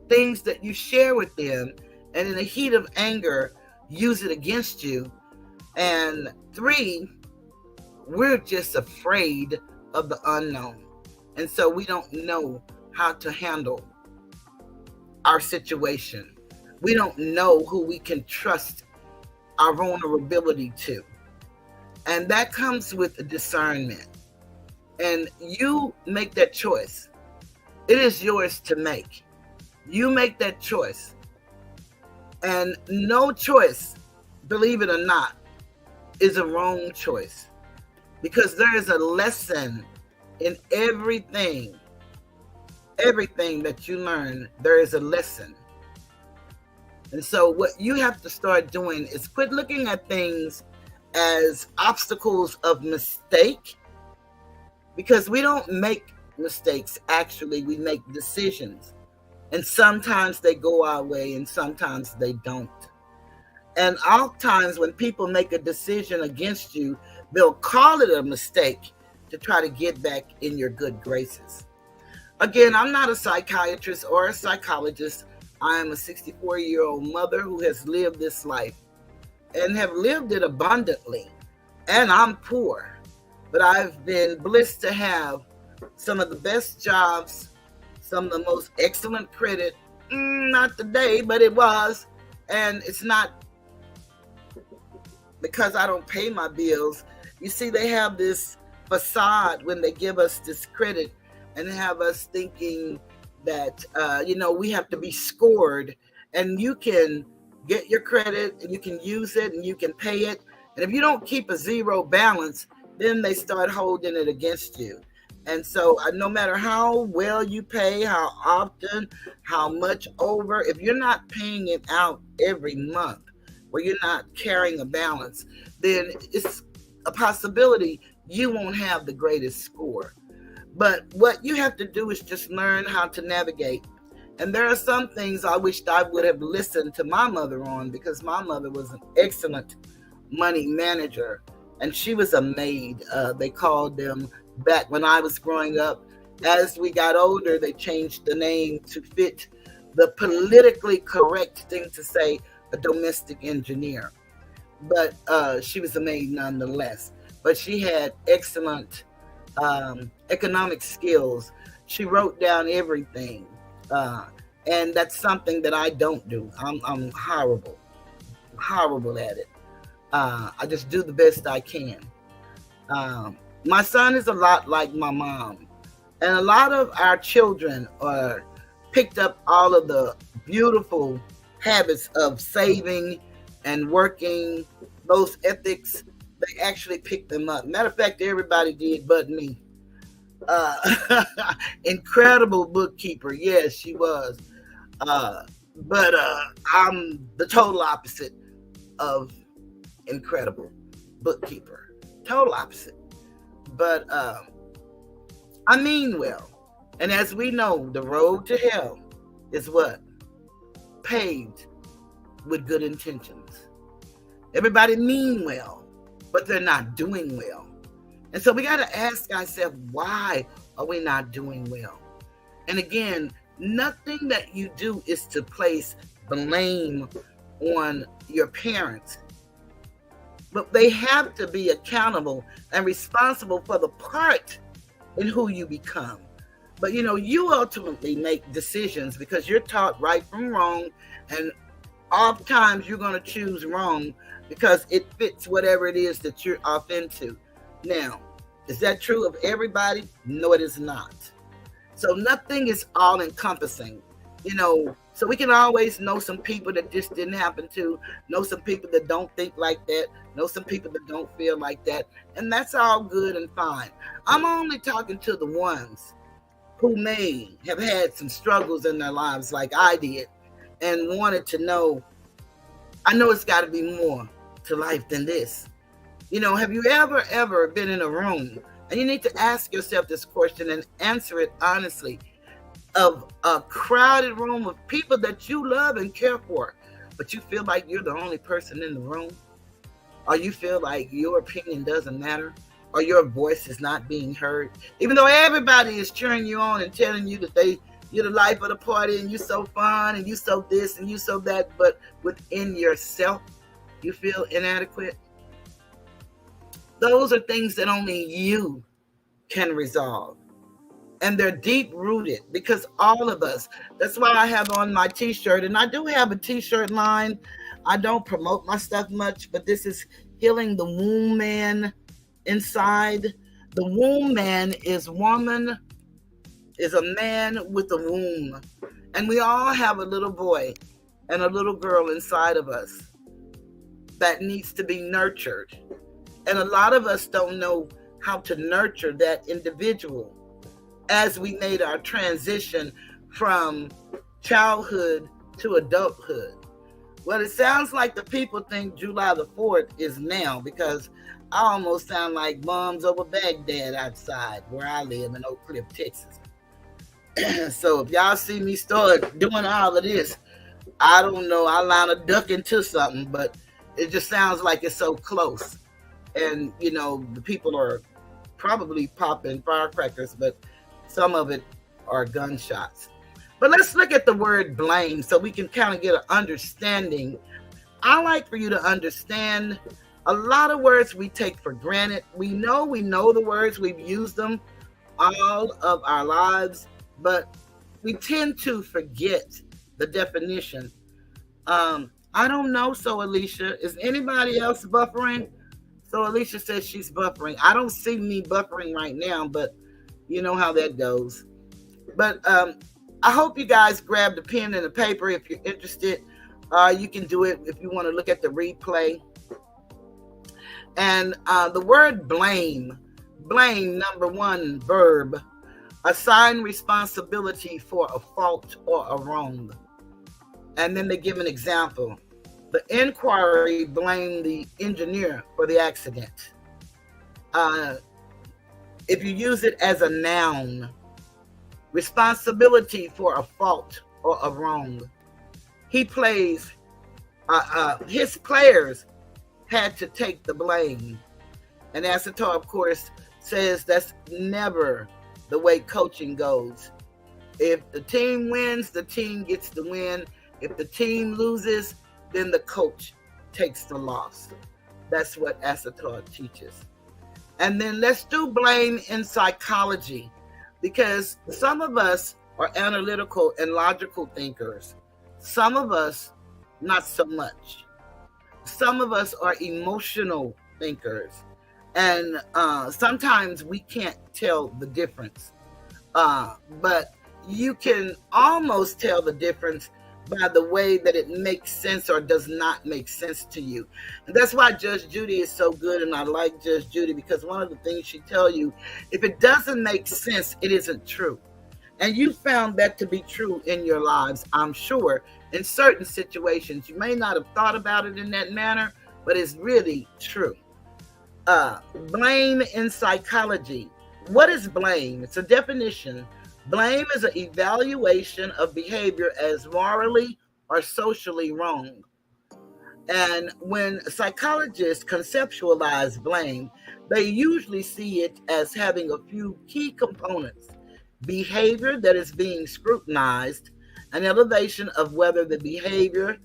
things that you share with them and in the heat of anger use it against you. And three, we're just afraid of the unknown. And so we don't know how to handle our situation. We don't know who we can trust our vulnerability to. And that comes with discernment. And you make that choice. It is yours to make. You make that choice. And no choice, believe it or not, is a wrong choice. Because there is a lesson in everything. Everything that you learn, there is a lesson. And so what you have to start doing is quit looking at things as obstacles of mistake, because we don't make mistakes. Actually, we make decisions. And sometimes they go our way and sometimes they don't. And oftentimes when people make a decision against you, they'll call it a mistake to try to get back in your good graces. Again, I'm not a psychiatrist or a psychologist. I am a 64-year-old mother who has lived this life and have lived it abundantly. And I'm poor, but I've been blessed to have some of the best jobs, some of the most excellent credit. Not today, but it was. And it's not because I don't pay my bills. You see, they have this facade when they give us this credit and have us thinking that, we have to be scored, and you can get your credit and you can use it and you can pay it. And if you don't keep a zero balance, then they start holding it against you. And so no matter how well you pay, how often, how much over, if you're not paying it out every month, where you're not carrying a balance, then it's a possibility you won't have the greatest score. But what you have to do is just learn how to navigate. And there are some things I wished I would have listened to my mother on, because my mother was an excellent money manager, and she was a maid. They called them back when I was growing up. As we got older, they changed the name to fit the politically correct thing to say, a domestic engineer. But she was a maid nonetheless. But she had excellent economic skills. She wrote down everything. And that's something that I don't do. I'm horrible at it. I just do the best I can. My son is a lot like my mom. And a lot of our children are picked up all of the beautiful habits of saving and working, those ethics. They actually picked them up. Matter of fact, everybody did but me. Incredible bookkeeper. Yes, she was. But I'm the total opposite of incredible bookkeeper. Total opposite. But I mean well. And as we know, the road to hell is what? Paved with good intentions. Everybody mean well, but they're not doing well. And so we got to ask ourselves, why are we not doing well? And again, nothing that you do is to place blame on your parents, but they have to be accountable and responsible for the part in who you become. But you ultimately make decisions because you're taught right from wrong, and oftentimes you're going to choose wrong because it fits whatever it is that you're off into. Now, is that true of everybody? No, it is not. So nothing is all encompassing, so we can always know some people that this didn't happen to, know some people that don't think like that, know some people that don't feel like that, and that's all good and fine. I'm only talking to the ones who may have had some struggles in their lives like I did and wanted to know, I know it's got to be more to life than this. Have you ever been in a room, and you need to ask yourself this question and answer it honestly, of a crowded room of people that you love and care for, but you feel like you're the only person in the room, or you feel like your opinion doesn't matter, or your voice is not being heard, even though everybody is cheering you on and telling you that you're the life of the party and you're so fun and you so this and you so that, but within yourself you feel inadequate. Those are things that only you can resolve. And they're deep rooted because all of us, that's why I have on my t-shirt, and I do have a t-shirt line. I don't promote my stuff much, but this is Healing the Womb Man Inside. The womb man is a man with a womb. And we all have a little boy and a little girl inside of us that needs to be nurtured. And a lot of us don't know how to nurture that individual as we made our transition from childhood to adulthood. Well, it sounds like the people think July the 4th is now, because I almost sound like bombs over Baghdad outside where I live in Oak Cliff, Texas. So if y'all see me start doing all of this, I don't know, I line a duck into something, but it just sounds like it's so close. And, the people are probably popping firecrackers, but some of it are gunshots. But let's look at the word blame so we can kind of get an understanding. I like for you to understand a lot of words we take for granted. We know the words, we've used them all of our lives, but we tend to forget the definition. I don't know. So Alicia, is anybody else buffering? So Alicia says she's buffering. I don't see me buffering right now, but you know how that goes. But I hope you guys grabbed a pen and a paper if you're interested. You can do it if you want to look at the replay. And the word blame, number one, verb, assign responsibility for a fault or a wrong. And then they give an example. The inquiry blamed the engineer for the accident. If you use it as a noun, responsibility for a fault or a wrong. His players had to take the blame. And Asatar, of course, says that's never the way coaching goes. If the team wins, the team gets the win. If the team loses, then the coach takes the loss. That's what Asatar teaches. And then let's do blame in psychology, because some of us are analytical and logical thinkers. Some of us, not so much. Some of us are emotional thinkers. And sometimes we can't tell the difference. But you can almost tell the difference by the way that it makes sense or does not make sense to you. And that's why Judge Judy is so good, and I like Judge Judy, because one of the things she tells you, if it doesn't make sense, it isn't true. And you found that to be true in your lives, I'm sure, in certain situations. You may not have thought about it in that manner, but it's really true. Blame in psychology. What is blame? It's a definition Blame is an evaluation of behavior as morally or socially wrong. And when psychologists conceptualize blame, they usually see it as having a few key components: behavior that is being scrutinized, an elevation of whether the behavior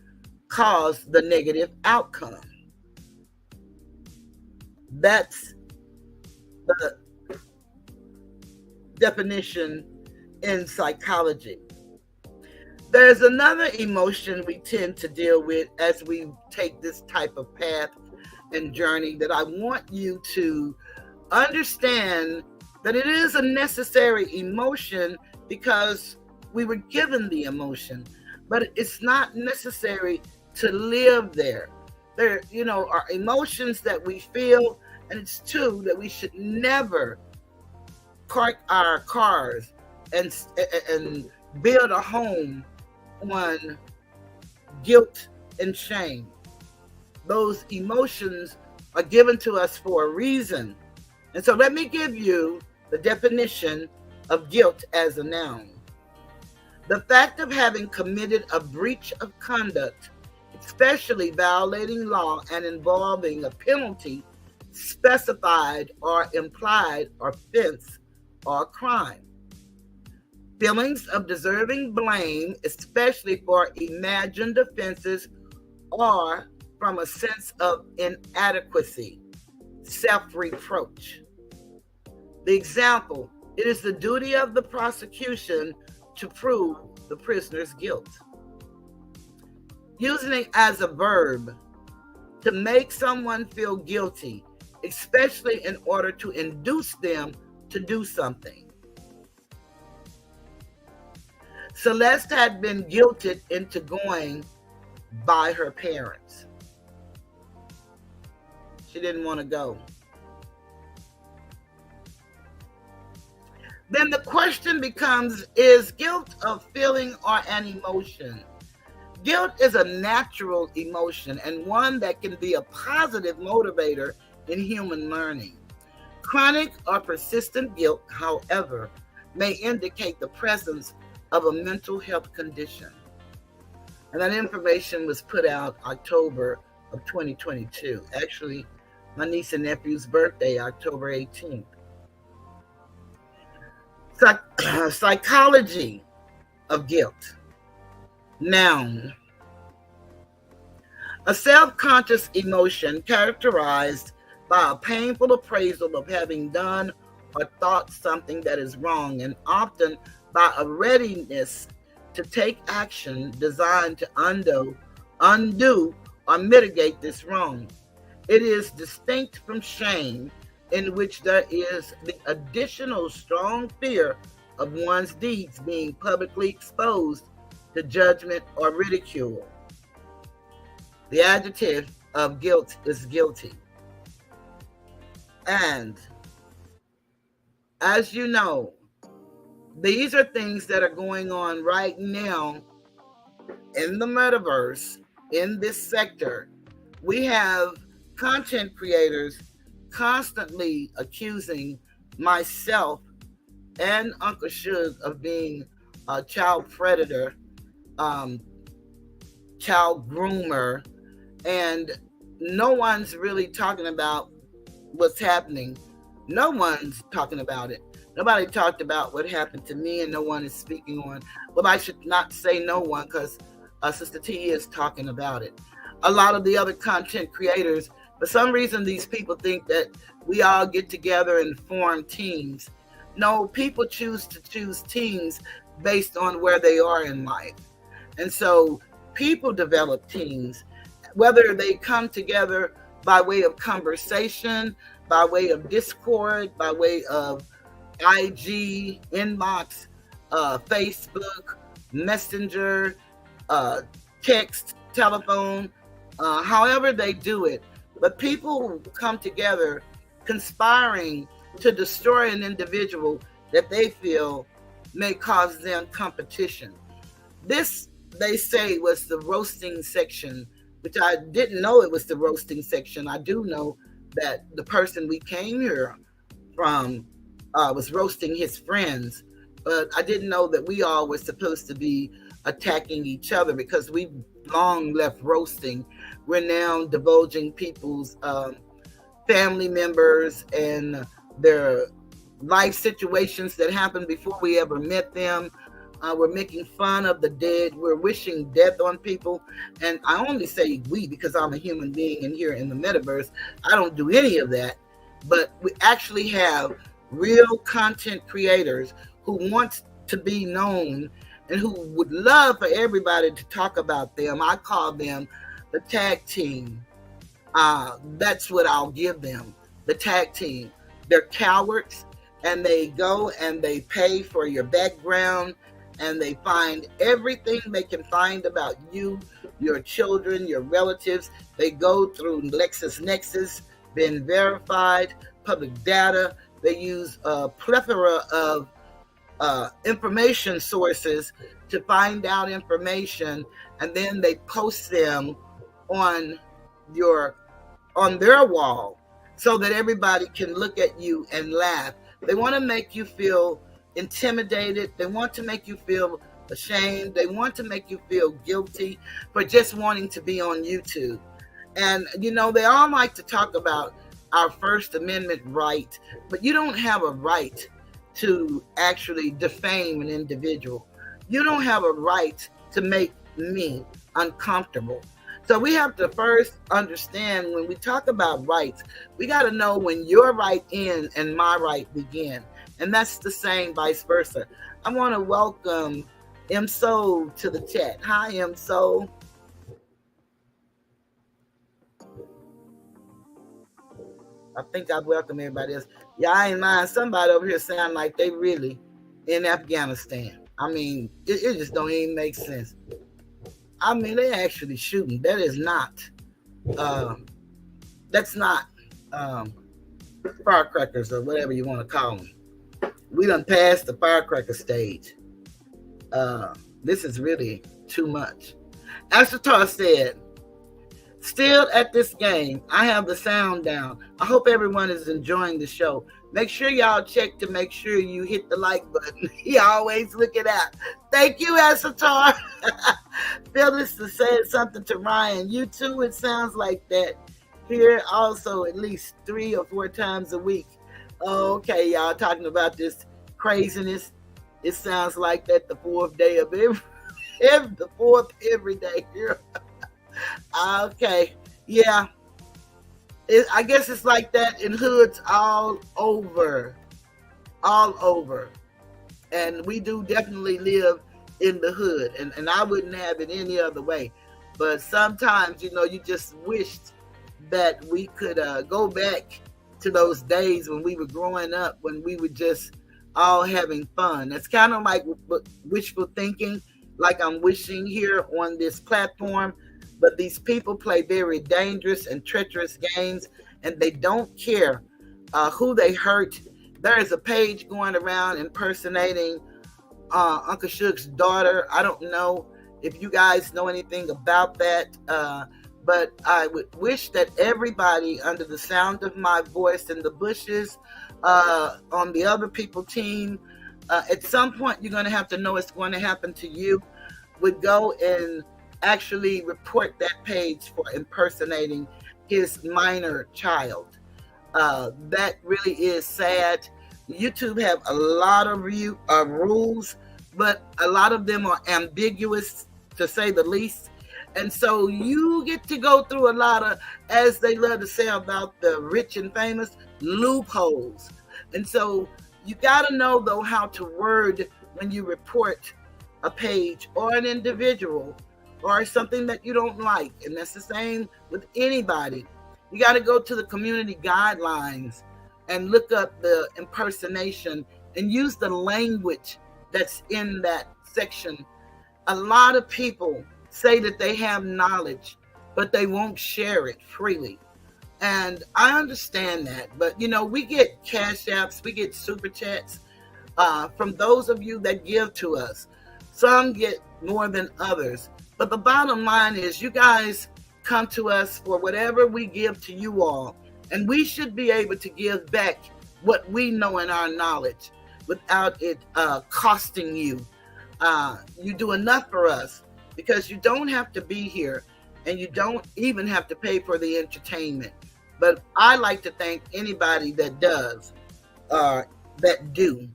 caused the negative outcome. That's the definition in psychology. There's another emotion we tend to deal with as we take this type of path and journey that I want you to understand that it is a necessary emotion because we were given the emotion, but it's not necessary to live there. There, are emotions that we feel, and it's true that we should never park our cars and build a home on guilt and shame. Those emotions are given to us for a reason. And so let me give you the definition of guilt as a noun. The fact of having committed a breach of conduct, especially violating law and involving a penalty, specified or implied offense or crime. Feelings of deserving blame, especially for imagined offenses or from a sense of inadequacy, self-reproach. The example: it is the duty of the prosecution to prove the prisoner's guilt. Using it as a verb, to make someone feel guilty, especially in order to induce them to do something. Celeste had been guilted into going by her parents. She didn't want to go. Then the question becomes, is guilt a feeling or an emotion? Guilt is a natural emotion and one that can be a positive motivator in human learning. Chronic or persistent guilt, however, may indicate the presence of a mental health condition. And that information was put out October of 2022. Actually, my niece and nephew's birthday, October 18th. Psychology of guilt. Noun: a self-conscious emotion characterized by a painful appraisal of having done or thought something that is wrong, and often by a readiness to take action designed to undo or mitigate this wrong. It is distinct from shame, in which there is the additional strong fear of one's deeds being publicly exposed to judgment or ridicule. The adjective of guilt is guilty. And as you know, these are things that are going on right now in the metaverse, in this sector. We have content creators constantly accusing myself and Uncle Suge of being a child predator, child groomer, and no one's really talking about what's happening. No one's talking about it. Nobody talked about what happened to me, and no one is speaking on. Well, I should not say no one, because Sister T is talking about it. A lot of the other content creators, for some reason, these people think that we all get together and form teams. No, people choose teams based on where they are in life. And so people develop teams, whether they come together by way of conversation, by way of Discord, by way of IG, inbox, Facebook, Messenger, text, telephone, however they do it. But people come together conspiring to destroy an individual that they feel may cause them competition. This, they say, was the roasting section, which I didn't know it was the roasting section. I do know that the person we came here from was roasting his friends but I didn't know that we all were supposed to be attacking each other because we've long left roasting. We're now divulging people's family members and their life situations that happened before we ever met them. We're making fun of the dead. We're wishing death on people. And I only say we because I'm a human being and here in the metaverse, I don't do any of that. But we actually have real content creators who want to be known and who would love for everybody to talk about them. I call them the tag team. That's what I'll give them, the tag team. They're cowards, and they go and they pay for your background, and they find everything they can find about you, your children, your relatives. They go through LexisNexis, been verified, public data. They use a plethora of information sources to find out information, and then they post them on their wall so that everybody can look at you and laugh. They want to make you feel intimidated. They want to make you feel ashamed. They want to make you feel guilty for just wanting to be on YouTube. And, they all like to talk about our First Amendment right, but you don't have a right to actually defame an individual. You don't have a right to make me uncomfortable. So we have to first understand when we talk about rights, we got to know when your right ends and my right begin. And that's the same vice versa. I want to welcome M Soul to the chat. Hi, M Soul. I think I welcome everybody else. Yeah, I ain't mind. Somebody over here sound like they really in Afghanistan. I mean, it just don't even make sense. I mean, they actually shooting. That is not, that's not firecrackers or whatever you want to call them. We done passed the firecracker stage. This is really too much. As Tar said, still at this game, I have the sound down. I hope everyone is enjoying the show. Make sure y'all check to make sure you hit the like button. He always looking out. Thank you, Esatar. Phyllis said something to Ryan. You too, it sounds like that. Here also at least 3 or 4 times a week. Okay, y'all talking about this craziness. It sounds like that the 4th day of the 4th every day here. Okay, yeah. I guess it's like that in hoods all over. And we do definitely live in the hood, and I wouldn't have it any other way. But sometimes, you just wished that we could go back to those days when we were growing up, when we were just all having fun. It's kind of like wishful thinking, like I'm wishing here on this platform. But these people play very dangerous and treacherous games, and they don't care who they hurt. There is a page going around impersonating Uncle Suge's daughter. I don't know if you guys know anything about that, but I would wish that everybody under the sound of my voice in the bushes, on the other people team, at some point you're going to have to know it's going to happen to you, would go and actually report that page for impersonating his minor child. That really is sad. YouTube have a lot of rules, but a lot of them are ambiguous, to say the least. And so you get to go through a lot of, as they love to say about the rich and famous, loopholes. And so you got to know, though, how to word when you report a page or an individual or something that you don't like. And that's the same with anybody. You got to go to the community guidelines and look up the impersonation and use the language that's in that section. A lot of people say that they have knowledge, but they won't share it freely. And I understand that. But, we get cash apps, we get super chats from those of you that give to us. Some get more than others. But the bottom line is you guys come to us for whatever we give to you all. And we should be able to give back what we know in our knowledge. without it costing you. You do enough for us because you don't have to be here and you don't even have to pay for the entertainment. But I like to thank anybody that does, that do.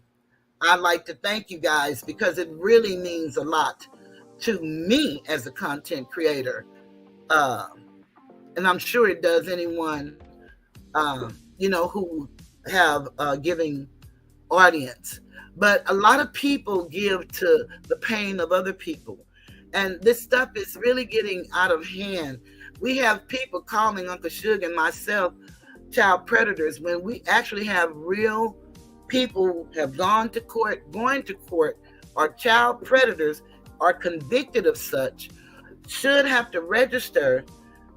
I'd like to thank you guys because it really means a lot to me as a content creator. Uh, and I'm sure it does anyone, who have a giving audience. But a lot of people give to the pain of other people. And this stuff is really getting out of hand. We have people calling Uncle Suge and myself child predators when we actually have real people who have going to court, are child predators, are convicted of such, should have to register,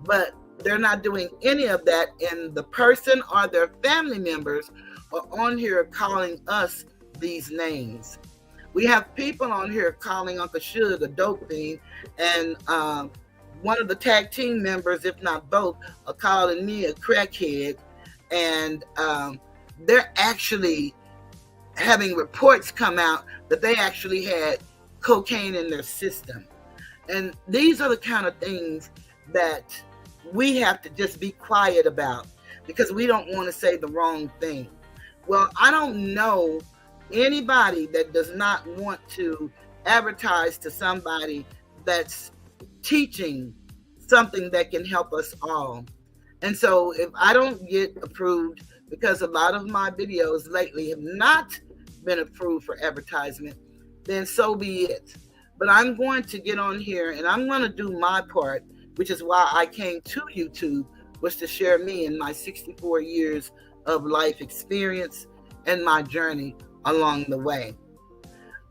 but they're not doing any of that. And the person or their family members are on here calling us these names. We have people on here calling Uncle Suge a dope fiend, and one of the tag team members, if not both, are calling me a crackhead. And they're actually having reports come out that they actually had cocaine in their system. And these are the kind of things that we have to just be quiet about because we don't want to say the wrong thing. Well, I don't know anybody that does not want to advertise to somebody that's teaching something that can help us all. And so if I don't get approved, because a lot of my videos lately have not been approved for advertisement, then so be it. But I'm going to get on here and I'm going to do my part, which is why I came to YouTube, was to share me and my 64 years of life experience and my journey along the way.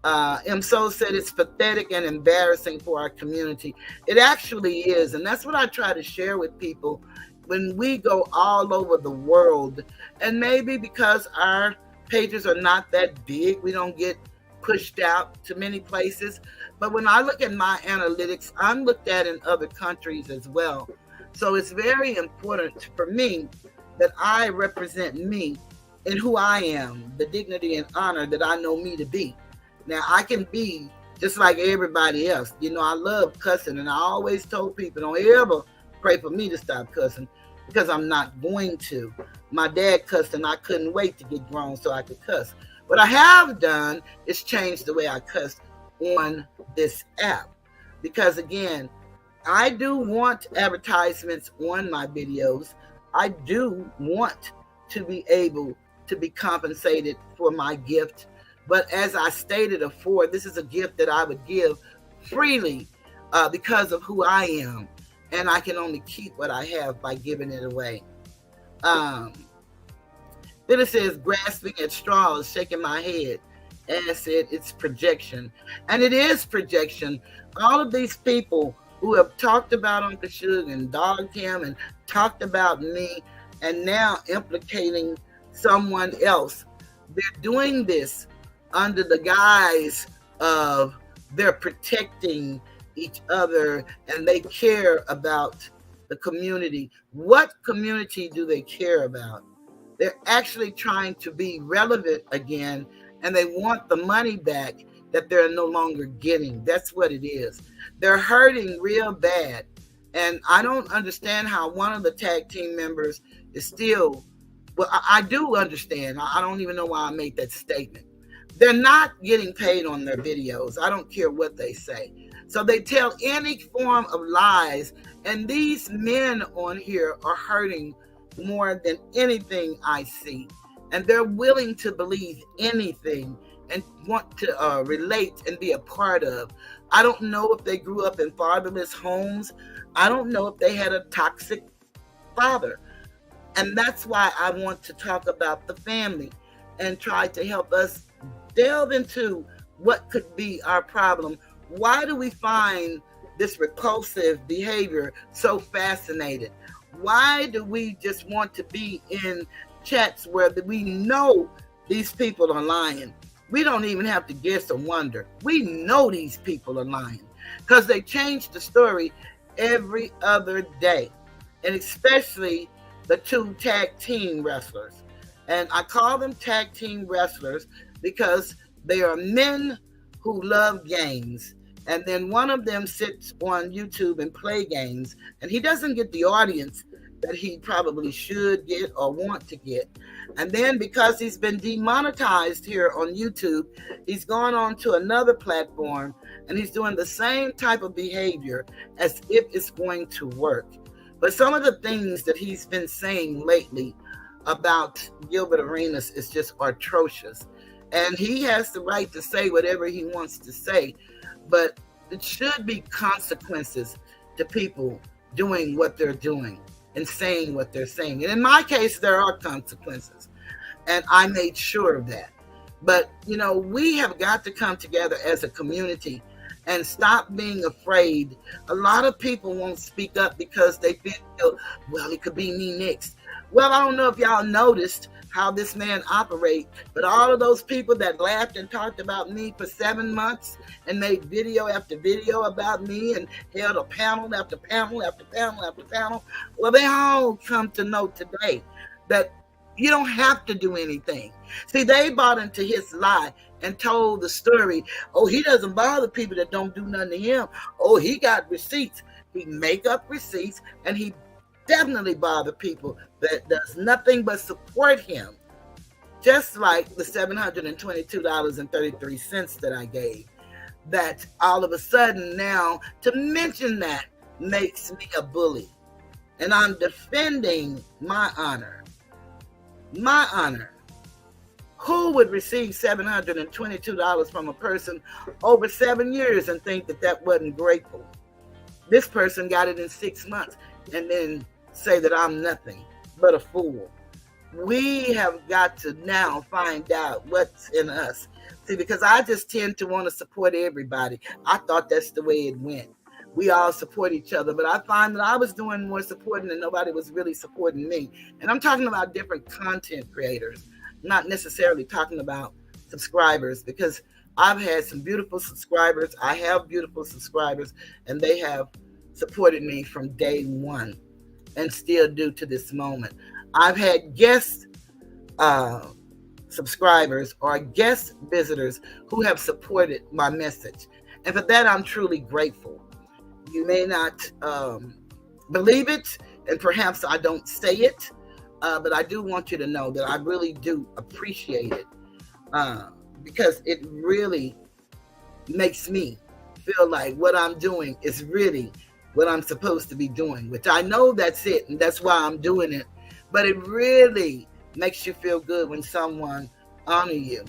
M. Soul said it's pathetic and embarrassing for our community. It actually is. And that's what I try to share with people when we go all over the world. And maybe because our pages are not that big, we don't get pushed out to many places. But when I look at my analytics, I'm looked at in other countries as well. So it's very important for me that I represent me and who I am, the dignity and honor that I know me to be. Now, I can be just like everybody else. I love cussing, and I always told people, don't ever pray for me to stop cussing, because I'm not going to. My dad cussed, and I couldn't wait to get grown so I could cuss. What I have done is change the way I cuss on this app. Because, again, I do want advertisements on my videos. I do want to be able to be compensated for my gift. But as I stated before, this is a gift that I would give freely because of who I am. And I can only keep what I have by giving it away. Then it says, grasping at straws, shaking my head. And I said, it's projection. And it is projection. All of these people who have talked about Uncle Suge and dogged him and talked about me and now implicating someone else, they're doing this under the guise of they're protecting each other and they care about the community. What community do they care about? They're actually trying to be relevant again, and they want the money back that they're no longer getting. That's what it is. They're hurting real bad. And I don't understand how one of the tag team members is still, well, I do understand. I don't even know why I made that statement. They're not getting paid on their videos. I don't care what they say. So they tell any form of lies. And these men on here are hurting more than anything I see. And they're willing to believe anything and want to relate and be a part of. I don't know if they grew up in fatherless homes. I don't know if they had a toxic father. And that's why I want to talk about the family and try to help us delve into what could be our problem. Why do we find this repulsive behavior so fascinating? Why do we just want to be in chats where we know these people are lying? We don't even have to guess or wonder. We know these people are lying because they change the story every other day. And especially the two tag team wrestlers. And I call them tag team wrestlers because they are men who love games. And then one of them sits on YouTube and play games, and he doesn't get the audience that he probably should get or want to get. And then because he's been demonetized here on YouTube, he's gone on to another platform and he's doing the same type of behavior as if it's going to work. But some of the things that he's been saying lately about Gilbert Arenas is just atrocious. And he has the right to say whatever he wants to say, but it should be consequences to people doing what they're doing and saying what they're saying. And in my case, there are consequences, and I made sure of that. But, we have got to come together as a community and stop being afraid. A lot of people won't speak up because they feel, well, it could be me next. Well, I don't know if y'all noticed how this man operates, but all of those people that laughed and talked about me for 7 months and made video after video about me and held a panel after panel after panel after panel, well, they all come to know today that you don't have to do anything. See, they bought into his lie and told the story, oh, he doesn't bother people that don't do nothing to him. Oh, he got receipts. He make up receipts, and he definitely bother people that does nothing but support him. Just like the $722.33 that I gave. That all of a sudden now, to mention that makes me a bully. And I'm defending my honor. My honor. Who would receive $722 from a person over 7 years and think that that wasn't grateful? This person got it in 6 months and then say that I'm nothing but a fool. We have got to now find out what's in us. See, because I just tend to want to support everybody. I thought that's the way it went. We all support each other, but I find that I was doing more supporting and nobody was really supporting me. And I'm talking about different content creators, not necessarily talking about subscribers, because I've had some beautiful subscribers. I have beautiful subscribers, and they have supported me from day one and still do to this moment. I've had guest subscribers or guest visitors who have supported my message. And for that, I'm truly grateful. You may not believe it, and perhaps I don't say it, but I do want you to know that I really do appreciate it because it really makes me feel like what I'm doing is really what I'm supposed to be doing, which I know that's it, and that's why I'm doing it. But it really makes you feel good when someone honor you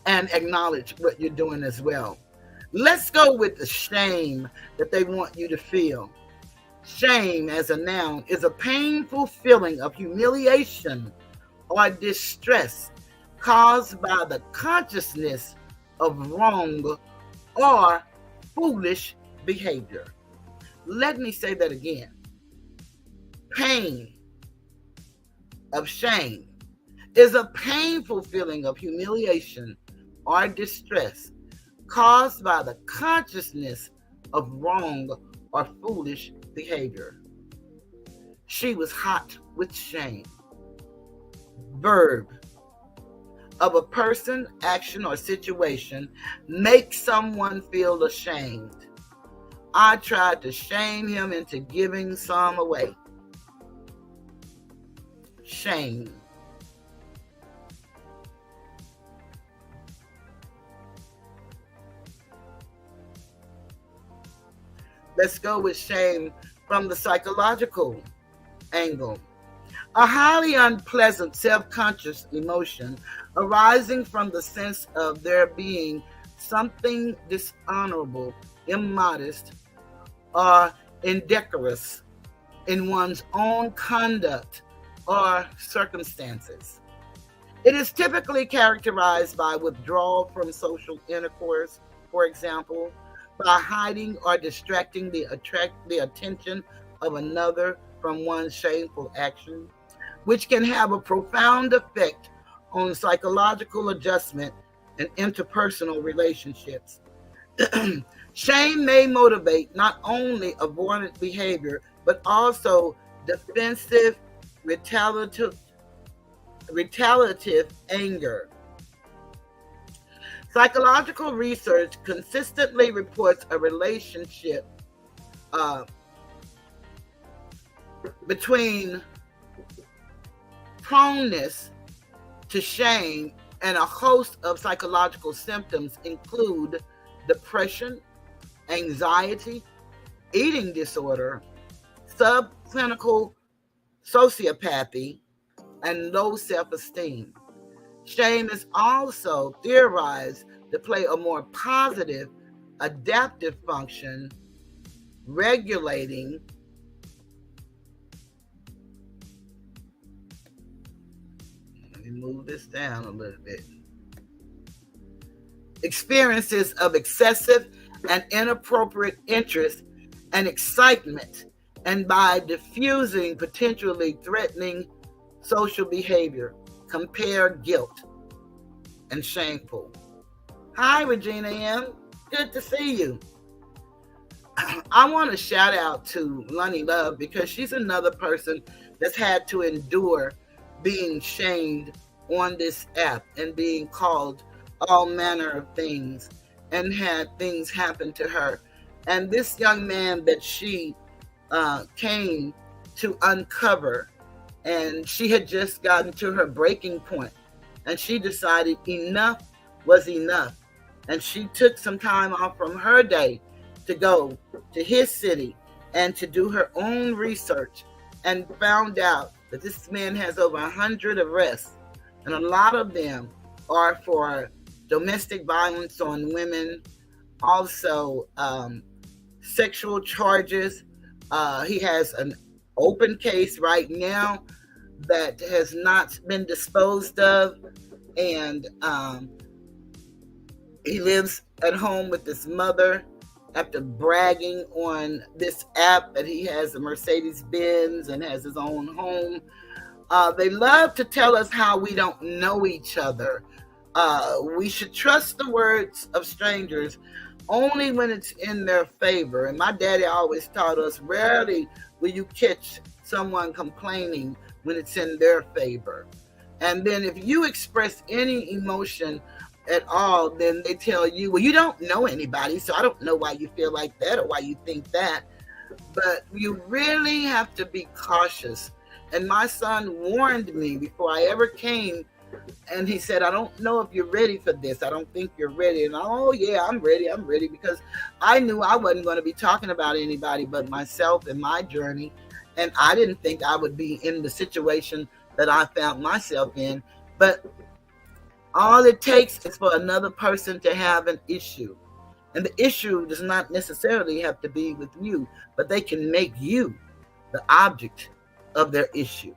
and acknowledge what you're doing as well. Let's go with the shame that they want you to feel. Shame as a noun is a painful feeling of humiliation or distress caused by the consciousness of wrong or foolish behavior. Let me say that again. Pain of shame is a painful feeling of humiliation or distress caused by the consciousness of wrong or foolish behavior. She was hot with shame. Verb of a person, action, or situation makes someone feel ashamed. I tried to shame him into giving some away. Shame. Let's go with shame from the psychological angle. A highly unpleasant self-conscious emotion arising from the sense of there being something dishonorable, immodest, or indecorous in one's own conduct or circumstances. It is typically characterized by withdrawal from social intercourse, for example, by hiding or distracting the attention of another from one's shameful action, which can have a profound effect on psychological adjustment and interpersonal relationships. Shame may motivate not only avoidant behavior, but also defensive, retaliative anger. Psychological research consistently reports a relationship uh, between proneness to shame and a host of psychological symptoms include depression, anxiety, eating disorder, subclinical sociopathy, and low self-esteem. Shame is also theorized to play a more positive adaptive function, regulating let me move this down a little bit. Experiences of excessive and inappropriate interest and excitement, and by diffusing potentially threatening social behavior. Compare guilt and shameful. Hi, Regina M. Good to see you. I want to shout out to Lonnie Love because she's another person that's had to endure being shamed on this app and being called all manner of things and had things happen to her. And this young man that she came to uncover, and she had just gotten to her breaking point, and she decided enough was enough. And she took some time off from her day to go to his city and to do her own research, and found out that this man has over 100 arrests, and a lot of them are for domestic violence on women, also sexual charges. He has an open case right now that has not been disposed of, and he lives at home with his mother after bragging on this app that he has a Mercedes Benz and has his own home. They love to tell us how we don't know each other. We should trust the words of strangers only when it's in their favor. And my daddy always taught us, rarely will you catch someone complaining when it's in their favor. And then if you express any emotion at all, then they tell you, well, you don't know anybody, so I don't know why you feel like that or why you think that. But you really have to be cautious. And my son warned me before I ever came, and he said, I don't know if you're ready for this. I don't think you're ready. And oh yeah, I'm ready, because I knew I wasn't going to be talking about anybody but myself and my journey. And I didn't think I would be in the situation that I found myself in. But all it takes is for another person to have an issue. And the issue does not necessarily have to be with you, but they can make you the object of their issue.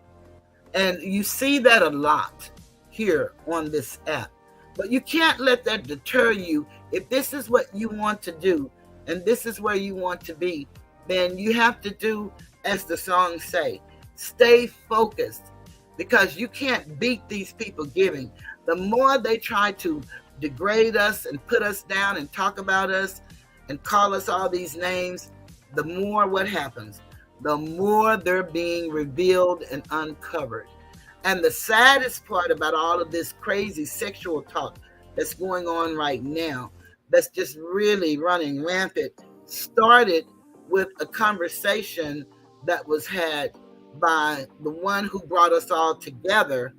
And you see that a lot here on this app. But you can't let that deter you. If this is what you want to do and this is where you want to be, then you have to do as the songs say, stay focused, because you can't beat these people giving. The more they try to degrade us and put us down and talk about us and call us all these names, the more what happens? The more they're being revealed and uncovered. And the saddest part about all of this crazy sexual talk that's going on right now, that's just really running rampant, started with a conversation that was had by the one who brought us all together,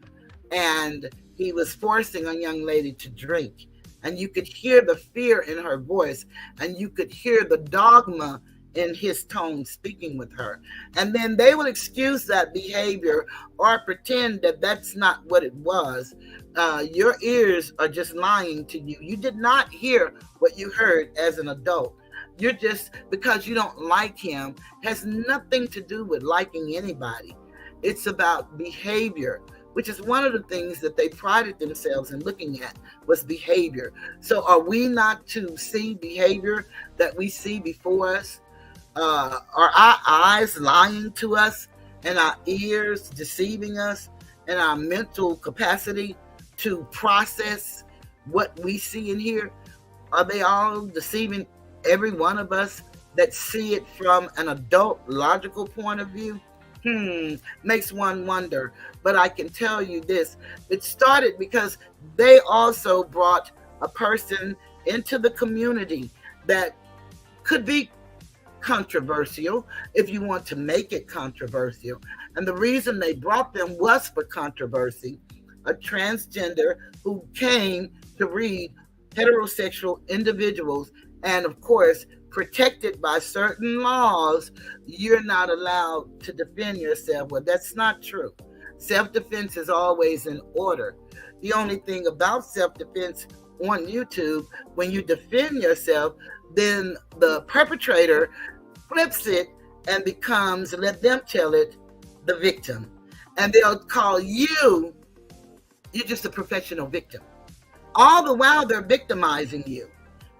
and he was forcing a young lady to drink. And you could hear the fear in her voice, and you could hear the dogma in his tone speaking with her. And then they would excuse that behavior or pretend that that's not what it was. Your ears are just lying to you. You did not hear what you heard as an adult. You're just, because you don't like him, has nothing to do with liking anybody. It's about behavior, which is one of the things that they prided themselves in looking at, was behavior. So are we not to see behavior that we see before us? Are our eyes lying to us, and our ears deceiving us, and our mental capacity to process what we see and hear? Are they all deceiving every one of us that see it from an adult logical point of view? Makes one wonder. But I can tell you this, it started because they also brought a person into the community that could be controversial if you want to make it controversial. And the reason they brought them was for controversy. A transgender who came to read heterosexual individuals, and of course, protected by certain laws, you're not allowed to defend yourself. Well, that's not true. Self-defense is always in order. The only thing about self-defense on YouTube, when you defend yourself, then the perpetrator flips it and becomes, let them tell it, the victim. And they'll call you're just a professional victim. All the while they're victimizing you,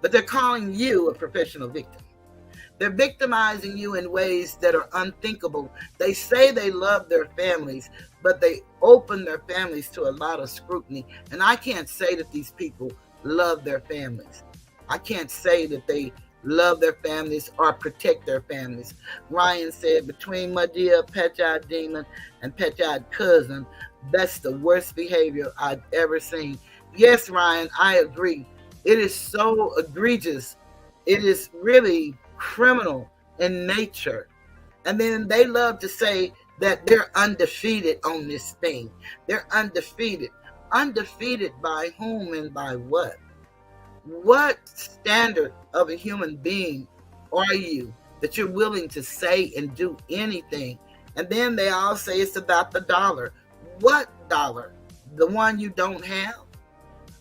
but they're calling you a professional victim. They're victimizing you in ways that are unthinkable. They say they love their families, but they open their families to a lot of scrutiny. And I can't say that these people love their families. I can't say that they love their families or protect their families. Ryan said, between my dear pet-eyed demon and pet-eyed cousin, that's the worst behavior I've ever seen. Yes, Ryan, I agree. It is so egregious. It is really criminal in nature. And then they love to say that they're undefeated on this thing. They're undefeated. Undefeated by whom and by what? What standard of a human being are you that you're willing to say and do anything? And then they all say it's about the dollar. What dollar? The one you don't have?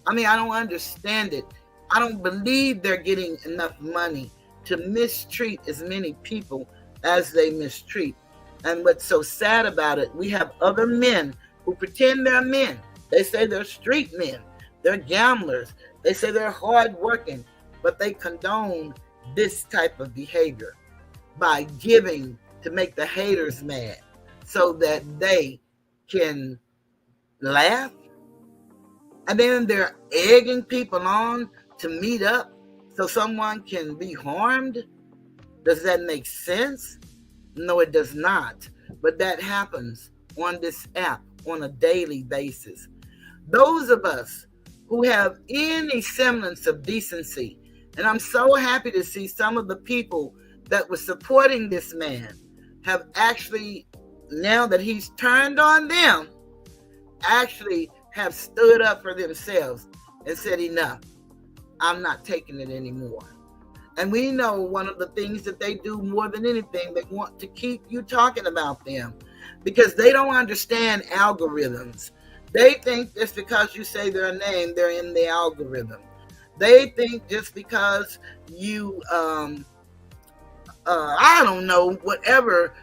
I mean, I don't understand it. I don't believe they're getting enough money to mistreat as many people as they mistreat. And what's so sad about it, we have other men who pretend they're men. They say they're street men. They're gamblers. They say they're hardworking, but they condone this type of behavior by giving to make the haters mad so that they can laugh. And then they're egging people on to meet up so someone can be harmed. Does that make sense? No, it does not. But that happens on this app on a daily basis. Those of us who have any semblance of decency, and I'm so happy to see some of the people that were supporting this man have actually, now that he's turned on them, actually have stood up for themselves and said, enough, I'm not taking it anymore. And we know one of the things that they do more than anything, they want to keep you talking about them because they don't understand algorithms. They think just because you say their name, they're in the algorithm. They think just because you, I don't know, whatever,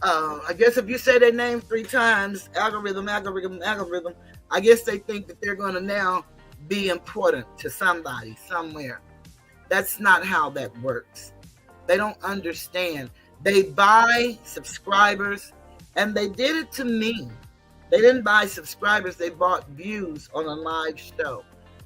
I guess if you say their name 3 times, algorithm, I guess they think that they're going to now be important to somebody somewhere. That's not how that works. They don't understand. They buy subscribers, and they did it to me. They didn't buy subscribers. They bought views on a live show.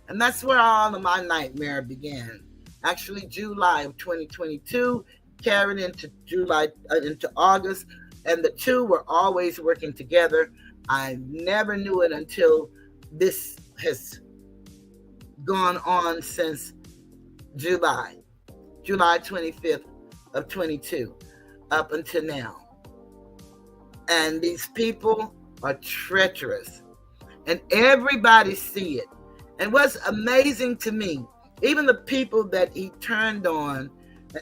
And that's where all of my nightmare began. Actually, July of 2022, carried into into August, and the two were always working together. I never knew it until this has gone on since July 25th of 22 up until now. And these people are treacherous, and everybody see it. And what's amazing to me, even the people that he turned on,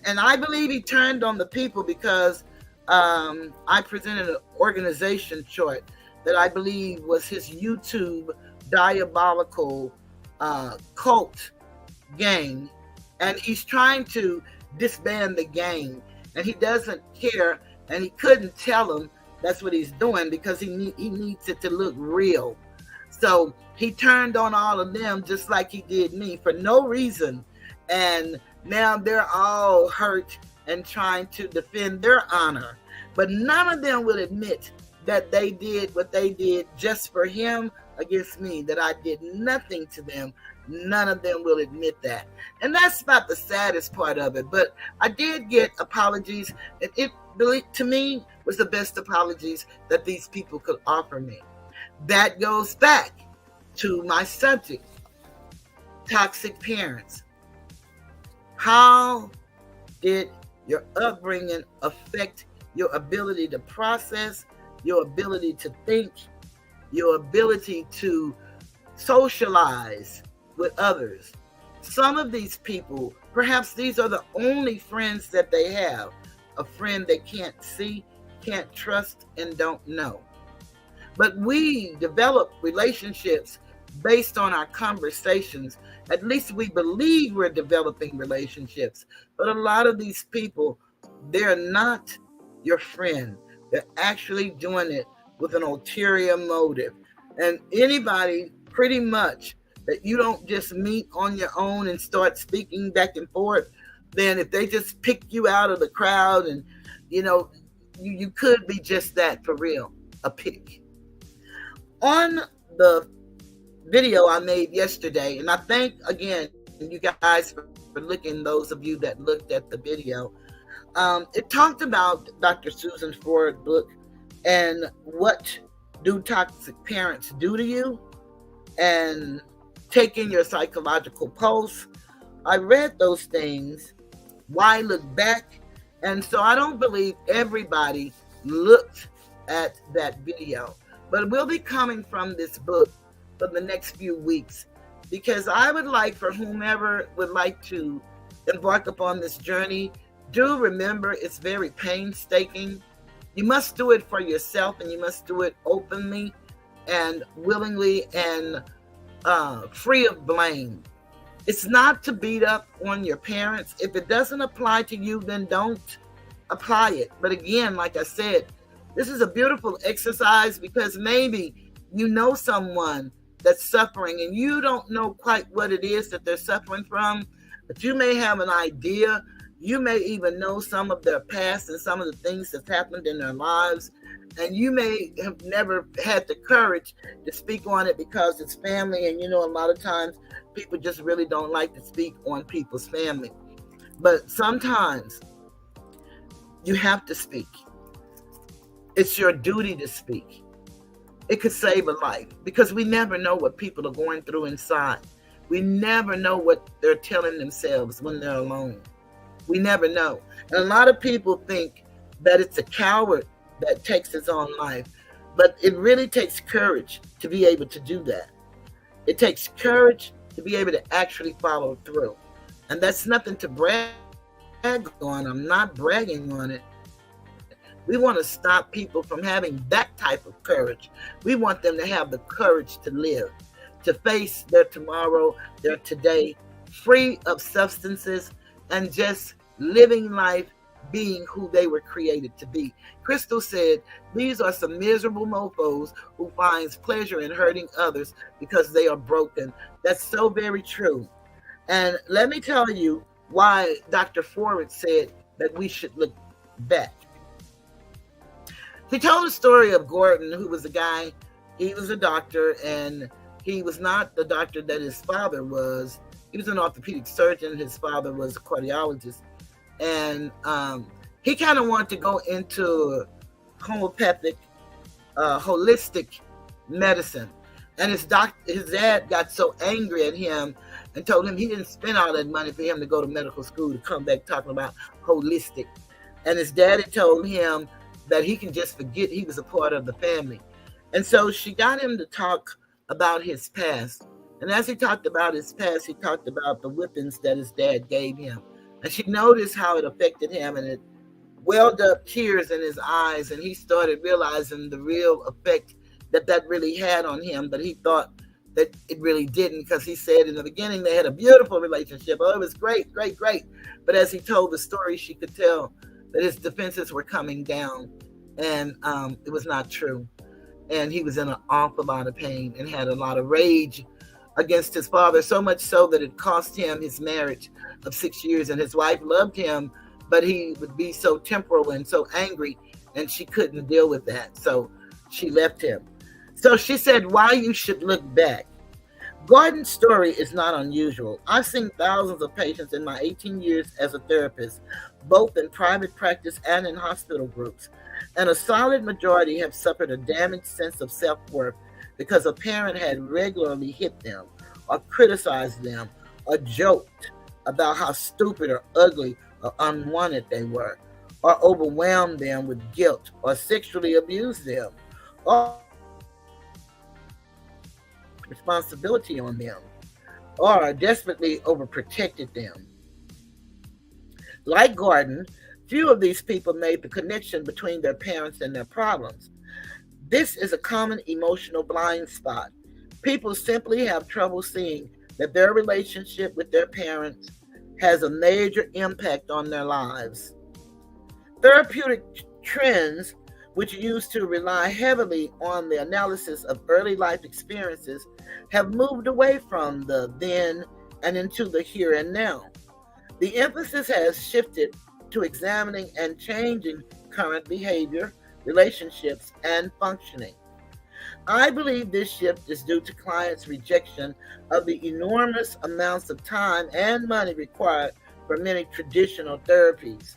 and I believe he turned on the people because I presented an organization chart that I believe was his YouTube diabolical cult gang, and he's trying to disband the gang, and he doesn't care, and he couldn't tell them that's what he's doing because he needs it to look real. So he turned on all of them just like he did me for no reason, and now they're all hurt and trying to defend their honor, but none of them will admit that they did what they did just for him against me, that I did nothing to them. None of them will admit that. And that's not the saddest part of it. But I did get apologies. And it really, to me, was the best apologies that these people could offer me. That goes back to my subject toxic parents. How did your upbringing affect your ability to process, your ability to think, your ability to socialize with others? Some of these people, perhaps these are the only friends that they have, a friend they can't see, can't trust, and don't know. But we develop relationships based on our conversations. At least we believe we're developing relationships. But a lot of these people, they're not your friend. They're actually doing it with an ulterior motive. And anybody, pretty much, that you don't just meet on your own and start speaking back and forth, then if they just pick you out of the crowd and, you know, you could be just that for real, a pick. On the video I made yesterday, and I thank again you guys for looking, those of you that looked at the video. It talked about Dr. Susan Ford book and what do toxic parents do to you, and taking your psychological pulse. I read those things. Why look back? And so I don't believe everybody looked at that video, but we'll be coming from this book for the next few weeks, because I would like for whomever would like to embark upon this journey, do remember it's very painstaking. You must do it for yourself, and you must do it openly and willingly and free of blame. It's not to beat up on your parents. If it doesn't apply to you, then don't apply it. But again, like I said, this is a beautiful exercise, because maybe you know someone that's suffering and you don't know quite what it is that they're suffering from, but you may have an idea. You may even know some of their past and some of the things that's happened in their lives, and you may have never had the courage to speak on it because it's family, and you know, a lot of times people just really don't like to speak on people's family. But sometimes you have to speak. It's your duty to speak. It could save a life, because we never know what people are going through inside. We never know what they're telling themselves when they're alone. We never know. And a lot of people think that it's a coward that takes his own life, but it really takes courage to be able to do that. It takes courage to be able to actually follow through. And that's nothing to brag on. I'm not bragging on it. We want to stop people from having that type of courage. We want them to have the courage to live, to face their tomorrow, their today, free of substances, and just living life being who they were created to be. Crystal said, these are some miserable mofos who finds pleasure in hurting others because they are broken. That's so very true. And let me tell you why Dr. Ford said that we should look back. He told a story of Gordon, who was a guy, he was a doctor, and he was not the doctor that his father was. He was an orthopedic surgeon. His father was a cardiologist. And he kind of wanted to go into homeopathic, holistic medicine. And his dad got so angry at him and told him he didn't spend all that money for him to go to medical school to come back talking about holistic. And his daddy told him that he can just forget he was a part of the family. And so she got him to talk about his past. And as he talked about his past, he talked about the whippings that his dad gave him. And she noticed how it affected him, and it welled up tears in his eyes, and he started realizing the real effect that really had on him, but he thought that it really didn't, because he said in the beginning they had a beautiful relationship. Oh, it was great, great, great. But as he told the story, she could tell that his defenses were coming down, and it was not true. And he was in an awful lot of pain and had a lot of rage against his father, so much so that it cost him his marriage of 6 years. And his wife loved him, but he would be so temporal and so angry, and she couldn't deal with that. So she left him. So she said, why you should look back. Gordon's story is not unusual. I've seen thousands of patients in my 18 years as a therapist, both in private practice and in hospital groups. And a solid majority have suffered a damaged sense of self-worth because a parent had regularly hit them or criticized them or joked about how stupid or ugly or unwanted they were, or overwhelmed them with guilt, or sexually abused them, or responsibility on them, or desperately overprotected them. Like Gordon, few of these people made the connection between their parents and their problems. This is a common emotional blind spot. People simply have trouble seeing that their relationship with their parents has a major impact on their lives. Therapeutic trends, which used to rely heavily on the analysis of early life experiences, have moved away from the then and into the here and now. The emphasis has shifted to examining and changing current behavior, relationships, and functioning. I believe this shift is due to clients' rejection of the enormous amounts of time and money required for many traditional therapies,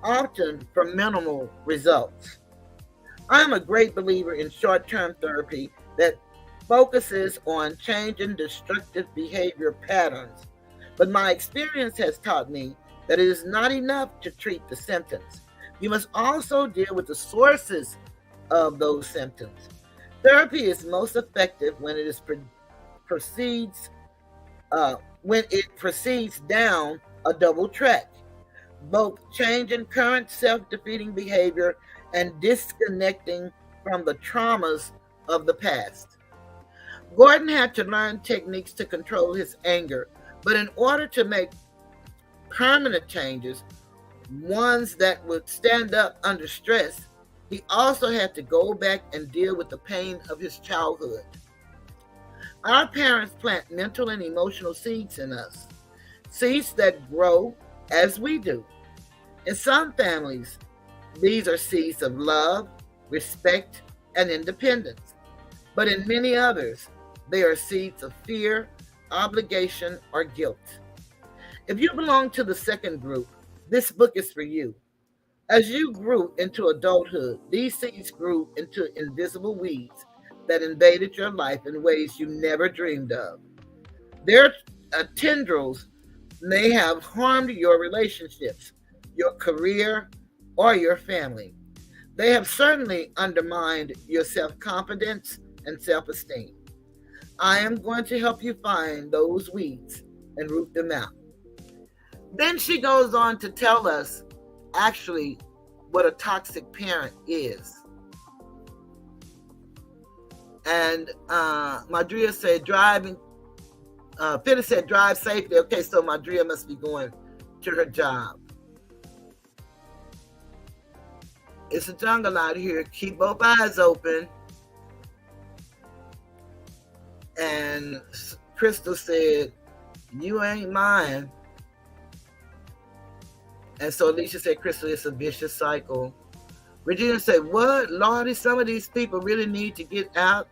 often for minimal results. I am a great believer in short term therapy that focuses on changing destructive behavior patterns, but my experience has taught me that it is not enough to treat the symptoms. You must also deal with the sources of those symptoms. Therapy is most effective when proceeds when it proceeds down a double track, both changing current self-defeating behavior and disconnecting from the traumas of the past. Gordon had to learn techniques to control his anger, but in order to make permanent changes, ones that would stand up under stress, he also had to go back and deal with the pain of his childhood. Our parents plant mental and emotional seeds in us, seeds that grow as we do. In some families, these are seeds of love, respect, and independence. But in many others, they are seeds of fear, obligation, or guilt. If you belong to the second group, this book is for you. As you grew into adulthood, these seeds grew into invisible weeds that invaded your life in ways you never dreamed of. Their tendrils may have harmed your relationships, your career, or your family. They have certainly undermined your self confidence and self esteem. I am going to help you find those weeds and root them out. Then she goes on to tell us actually what a toxic parent is. And Madria said driving, Phyllis said drive safely. Okay, so Madria must be going to her job. It's a jungle out here. Keep both eyes open. And Crystal said, you ain't mine. And so Alicia said, Crystal, it's a vicious cycle. Regina said, what? Lordy, some of these people really need to get out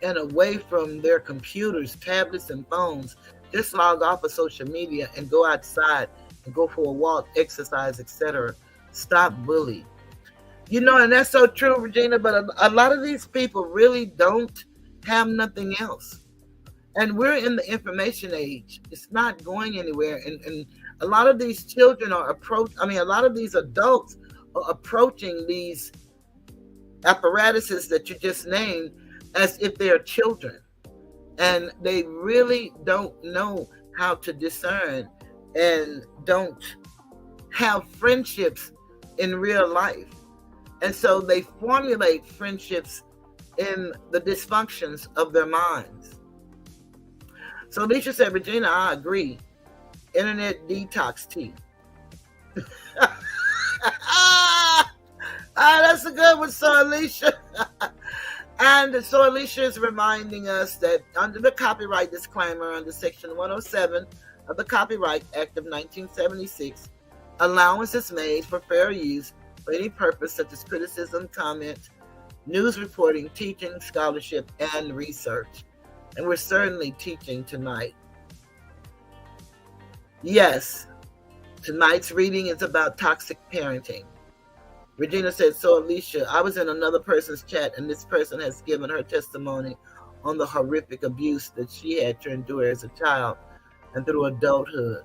and away from their computers, tablets, and phones. Just log off of social media and go outside and go for a walk, exercise, etc. Stop bullying. You know, and that's so true, Regina, but a lot of these people really don't have nothing else. And we're in the information age. It's not going anywhere. And a lot of these children are a lot of these adults are approaching these apparatuses that you just named as if they're children. And they really don't know how to discern and don't have friendships in real life. And so they formulate friendships in the dysfunctions of their minds. So Alicia said, Regina, I agree. Internet detox tea. That's a good one, so Alicia. And so Alicia is reminding us that under the copyright disclaimer under Section 107 of the Copyright Act of 1976, allowance is made for fair use for any purpose such as criticism, comment, news reporting, teaching, scholarship, and research. And we're certainly teaching tonight. Yes, tonight's reading is about toxic parenting. Regina said, so Alicia, I was in another person's chat and this person has given her testimony on the horrific abuse that she had to endure as a child. and through adulthood.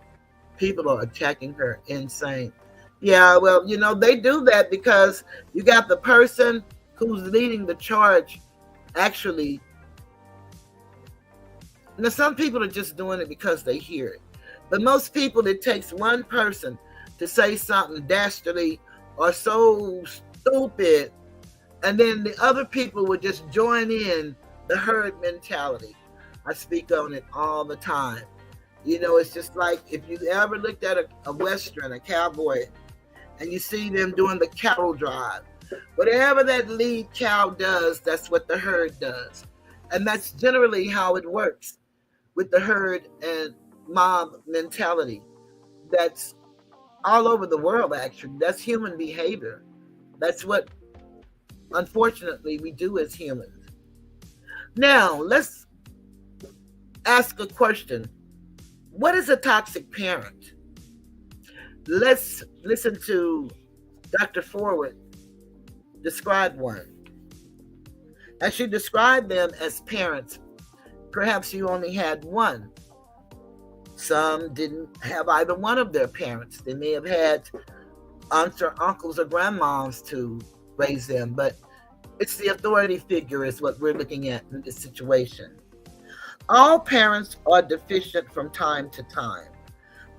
People are attacking her insane. Yeah, well, they do that because you got the person who's leading the charge actually. Now, some people are just doing it because they hear it. But most people, it takes one person to say something dastardly or so stupid, and then the other people would just join in the herd mentality. I speak on it all the time. It's just like if you ever looked at a Western, a cowboy, and you see them doing the cattle drive. Whatever that lead cow does, that's what the herd does. And that's generally how it works with the herd and mob mentality. That's all over the world, actually. That's human behavior. That's what, unfortunately, we do as humans. Now, let's ask a question. What is a toxic parent? Let's listen to Dr. Forward describe one. As she described them as parents, perhaps you only had one. Some didn't have either one of their parents. They may have had aunts or uncles or grandmoms to raise them, but it's the authority figure is what we're looking at in this situation. All parents are deficient from time to time.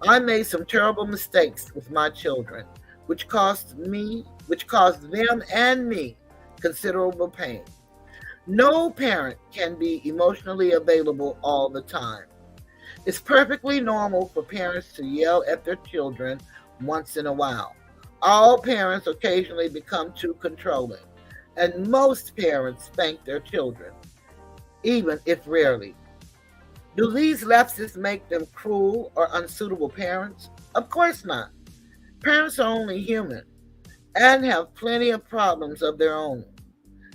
I made some terrible mistakes with my children, which caused them and me considerable pain. No parent can be emotionally available all the time. It's perfectly normal for parents to yell at their children once in a while. All parents occasionally become too controlling, and most parents spank their children, even if rarely. Do these lapses make them cruel or unsuitable parents? Of course not. Parents are only human and have plenty of problems of their own.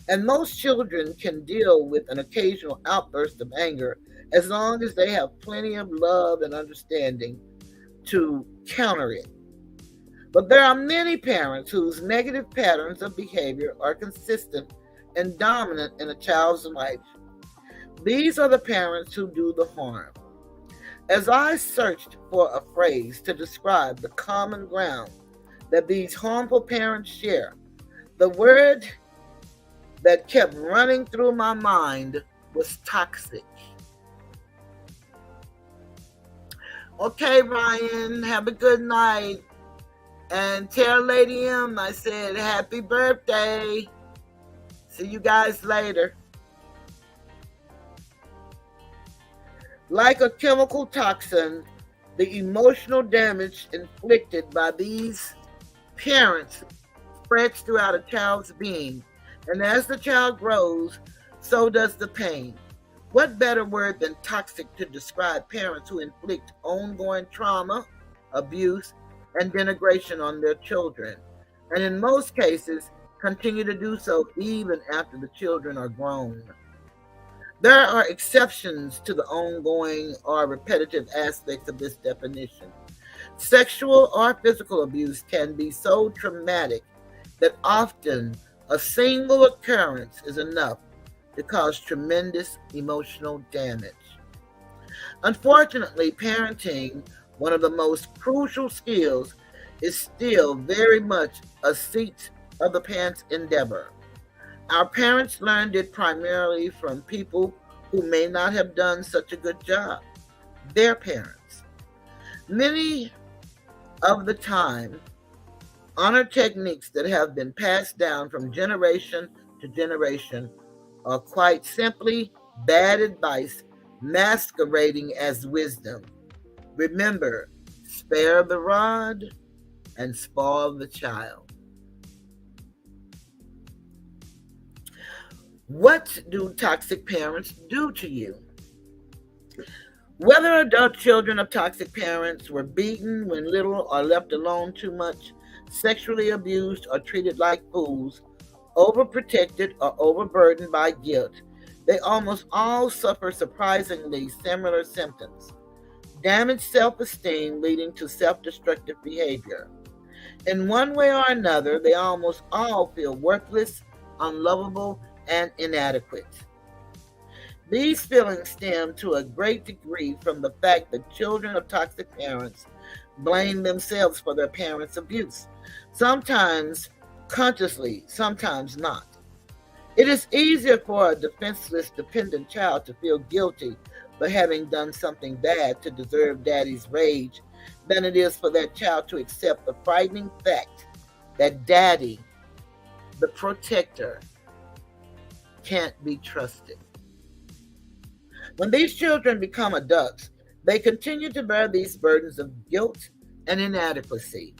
And most children can deal with an occasional outburst of anger as long as they have plenty of love and understanding to counter it. But there are many parents whose negative patterns of behavior are consistent and dominant in a child's life. These are the parents who do the harm. As I searched for a phrase to describe the common ground that these harmful parents share, the word that kept running through my mind was toxic. Okay, Ryan, have a good night. And tell Lady M I said happy birthday. See you guys later. Like a chemical toxin, the emotional damage inflicted by these parents spreads throughout a child's being. And as the child grows, so does the pain. What better word than toxic to describe parents who inflict ongoing trauma, abuse, and denigration on their children, and in most cases, continue to do so even after the children are grown. There are exceptions to the ongoing or repetitive aspects of this definition. Sexual or physical abuse can be so traumatic that often a single occurrence is enough to cause tremendous emotional damage. Unfortunately, parenting, one of the most crucial skills, is still very much a seat of the pants endeavor. Our parents learned it primarily from people who may not have done such a good job, their parents. Many of the time, honor techniques that have been passed down from generation to generation are quite simply bad advice masquerading as wisdom. Remember, spare the rod and spoil the child. What do toxic parents do to you? Whether adult children of toxic parents were beaten when little or left alone too much, sexually abused or treated like fools, overprotected or overburdened by guilt, they almost all suffer surprisingly similar symptoms. Damaged self-esteem leading to self-destructive behavior. In one way or another, they almost all feel worthless, unlovable, and inadequate. These feelings stem to a great degree from the fact that children of toxic parents blame themselves for their parents' abuse, sometimes consciously, sometimes not. It is easier for a defenseless, dependent child to feel guilty for having done something bad to deserve daddy's rage than it is for that child to accept the frightening fact that daddy, the protector, can't be trusted. When these children become adults, they continue to bear these burdens of guilt and inadequacy,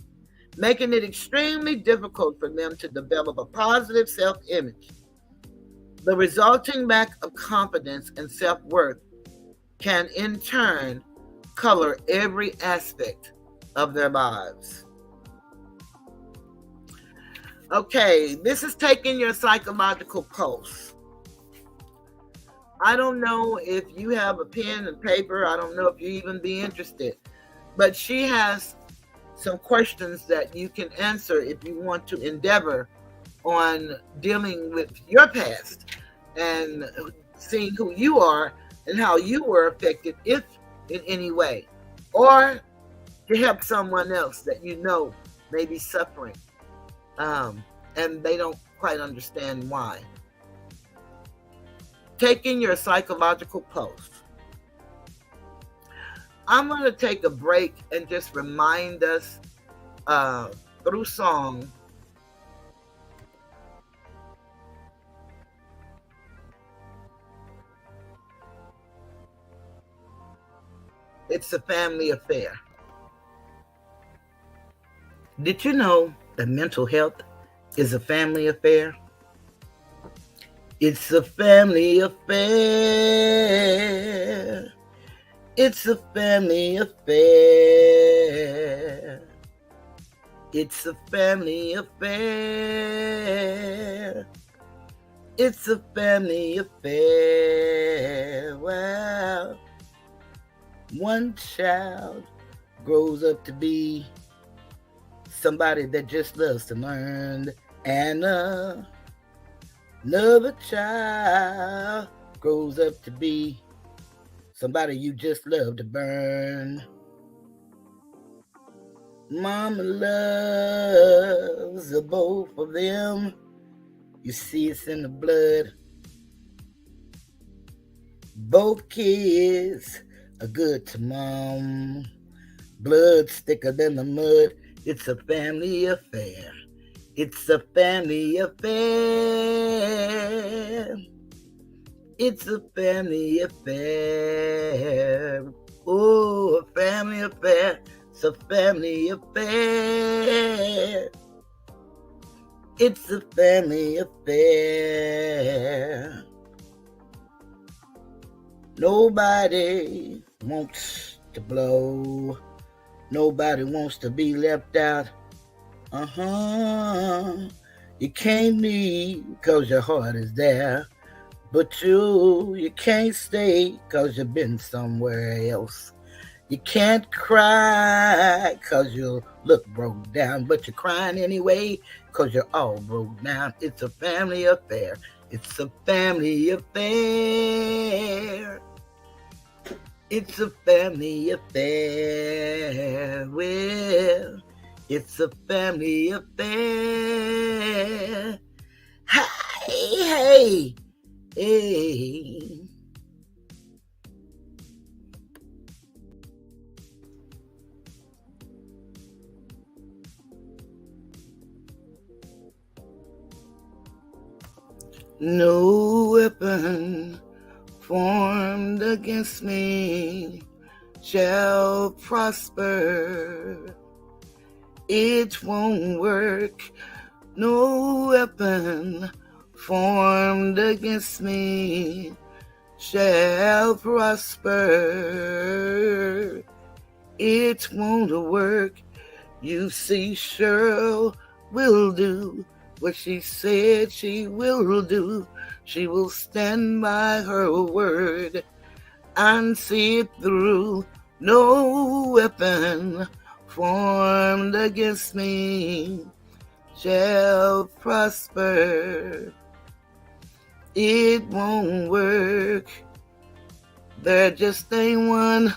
making it extremely difficult for them to develop a positive self image. The resulting lack of confidence and self worth can, in turn, color every aspect of their lives. Okay, this is taking your psychological pulse. I don't know if you have a pen and paper. I don't know if you even be interested. But she has some questions that you can answer if you want to endeavor on dealing with your past and seeing who you are and how you were affected, if in any way, or to help someone else that you know may be suffering and they don't quite understand why. Taking your psychological pulse. I'm going to take a break and just remind us through song it's a family affair. Did you know that mental health is a family affair? It's a family affair. It's a family affair. It's a family affair. It's a family affair. Wow. One child grows up to be somebody that just loves to learn, and another child grows up to be somebody you just love to burn. Mama loves the both of them. You see, it's in the blood. Both kids are good to mom. Blood thicker than the mud. It's a family affair. It's a family affair. It's a family affair. Oh, a family affair. It's a family affair. It's a family affair. Nobody wants to blow. Nobody wants to be left out. You can't leave because your heart is there. But you can't stay because you've been somewhere else. You can't cry because you look broke down, but you're crying anyway because you're all broke down. It's a family affair. It's a family affair. It's a family affair. Well, it's a family affair. Hey, hey. No weapon formed against me shall prosper. It won't work. No weapon formed against me shall prosper. It won't work. You see, Cheryl will do what she said she will do. She will stand by her word and see it through. No weapon formed against me shall prosper. It won't work. There just ain't one.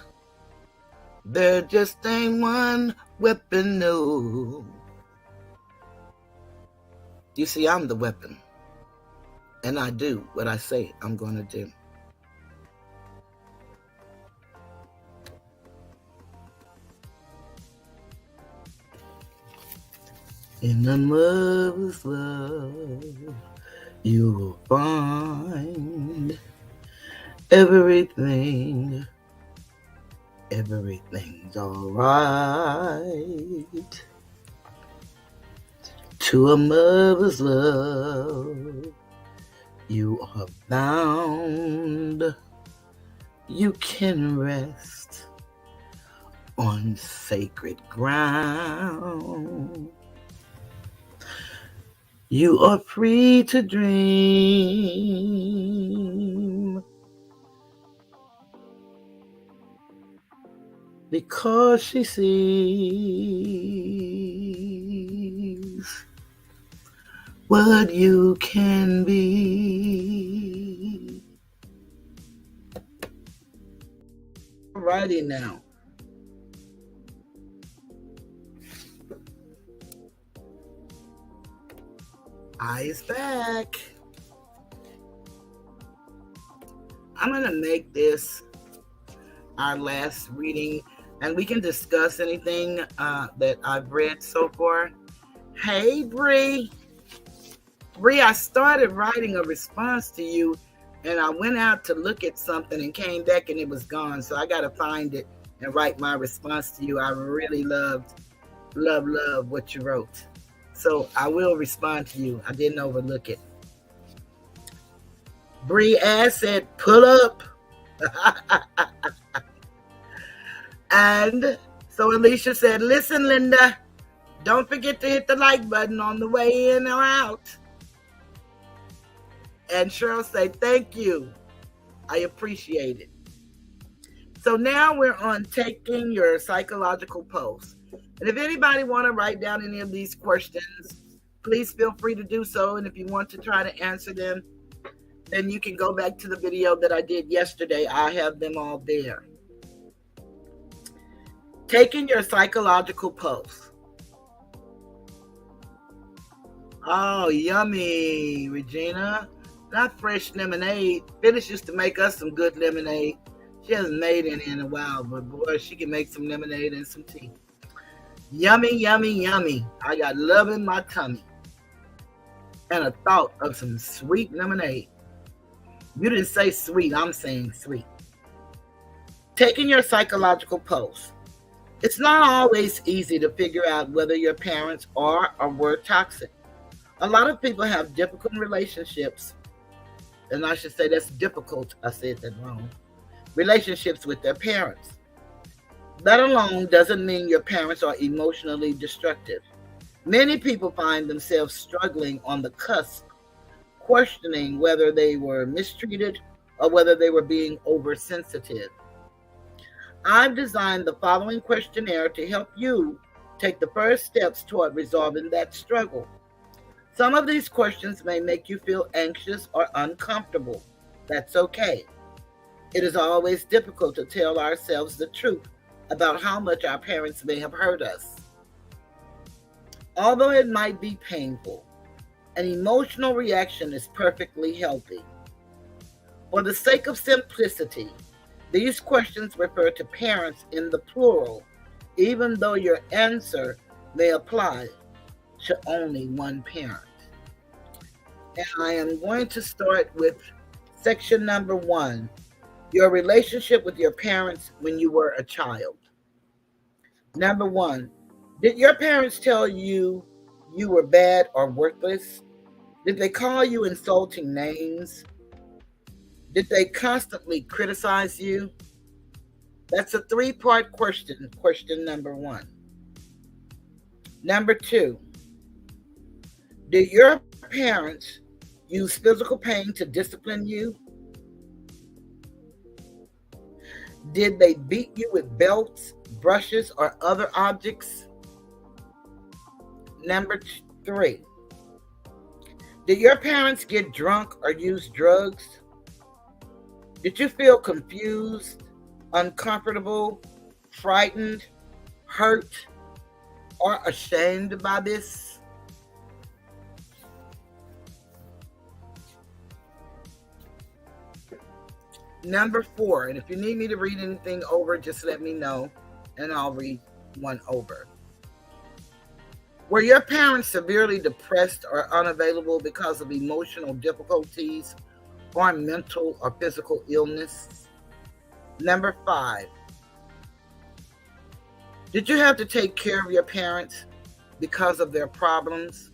There just ain't one weapon, no. You see, I'm the weapon. And I do what I say I'm going to do. In a mother's love, you will find everything. Everything's alright. To a mother's love, you are bound. You can rest on sacred ground. You are free to dream, because she sees what you can be. Alrighty now. I is back. I'm going to make this our last reading, and we can discuss anything that I've read so far. Hey, Bree. Bree, I started writing a response to you, and I went out to look at something and came back and it was gone. So I got to find it and write my response to you. I really love what you wrote. So I will respond to you. I didn't overlook it. Bree ass said, pull up. And so Alicia said, listen, Linda, don't forget to hit the like button on the way in or out. And Cheryl said, thank you. I appreciate it. So now we're on taking your psychological pulse. And if anybody want to write down any of these questions, please feel free to do so. And if you want to try to answer them, then you can go back to the video that I did yesterday. I have them all there. Taking your psychological pulse. Oh, yummy, Regina. Not fresh lemonade. Phyllis used to make us some good lemonade. She hasn't made any in a while, but boy, she can make some lemonade and some tea. Yummy, yummy, yummy. I got love in my tummy. And a thought of some sweet lemonade. You didn't say sweet, I'm saying sweet. Taking your psychological pulse. It's not always easy to figure out whether your parents are or were toxic. A lot of people have difficult relationships, and I should say that's difficult, I said that wrong, relationships with their parents. That alone doesn't mean your parents are emotionally destructive. Many people find themselves struggling on the cusp, questioning whether they were mistreated or whether they were being oversensitive. I've designed the following questionnaire to help you take the first steps toward resolving that struggle. Some of these questions may make you feel anxious or uncomfortable. That's okay. It is always difficult to tell ourselves the truth about how much our parents may have hurt us. Although it might be painful, an emotional reaction is perfectly healthy. For the sake of simplicity, these questions refer to parents in the plural, even though your answer may apply to only one parent. And I am going to start with section number 1, your relationship with your parents when you were a child. Number 1, did your parents tell you you were bad or worthless? Did they call you insulting names? Did they constantly criticize you? That's a 3-part question, question number 1. Number 2, did your parents use physical pain to discipline you? Did they beat you with belts, brushes, or other objects? Number 3, did your parents get drunk or use drugs? Did you feel confused, uncomfortable, frightened, hurt, or ashamed by this? Number 4, and if you need me to read anything over, just let me know and I'll read one over. Were your parents severely depressed or unavailable because of emotional difficulties or mental or physical illness? Number 5, did you have to take care of your parents because of their problems?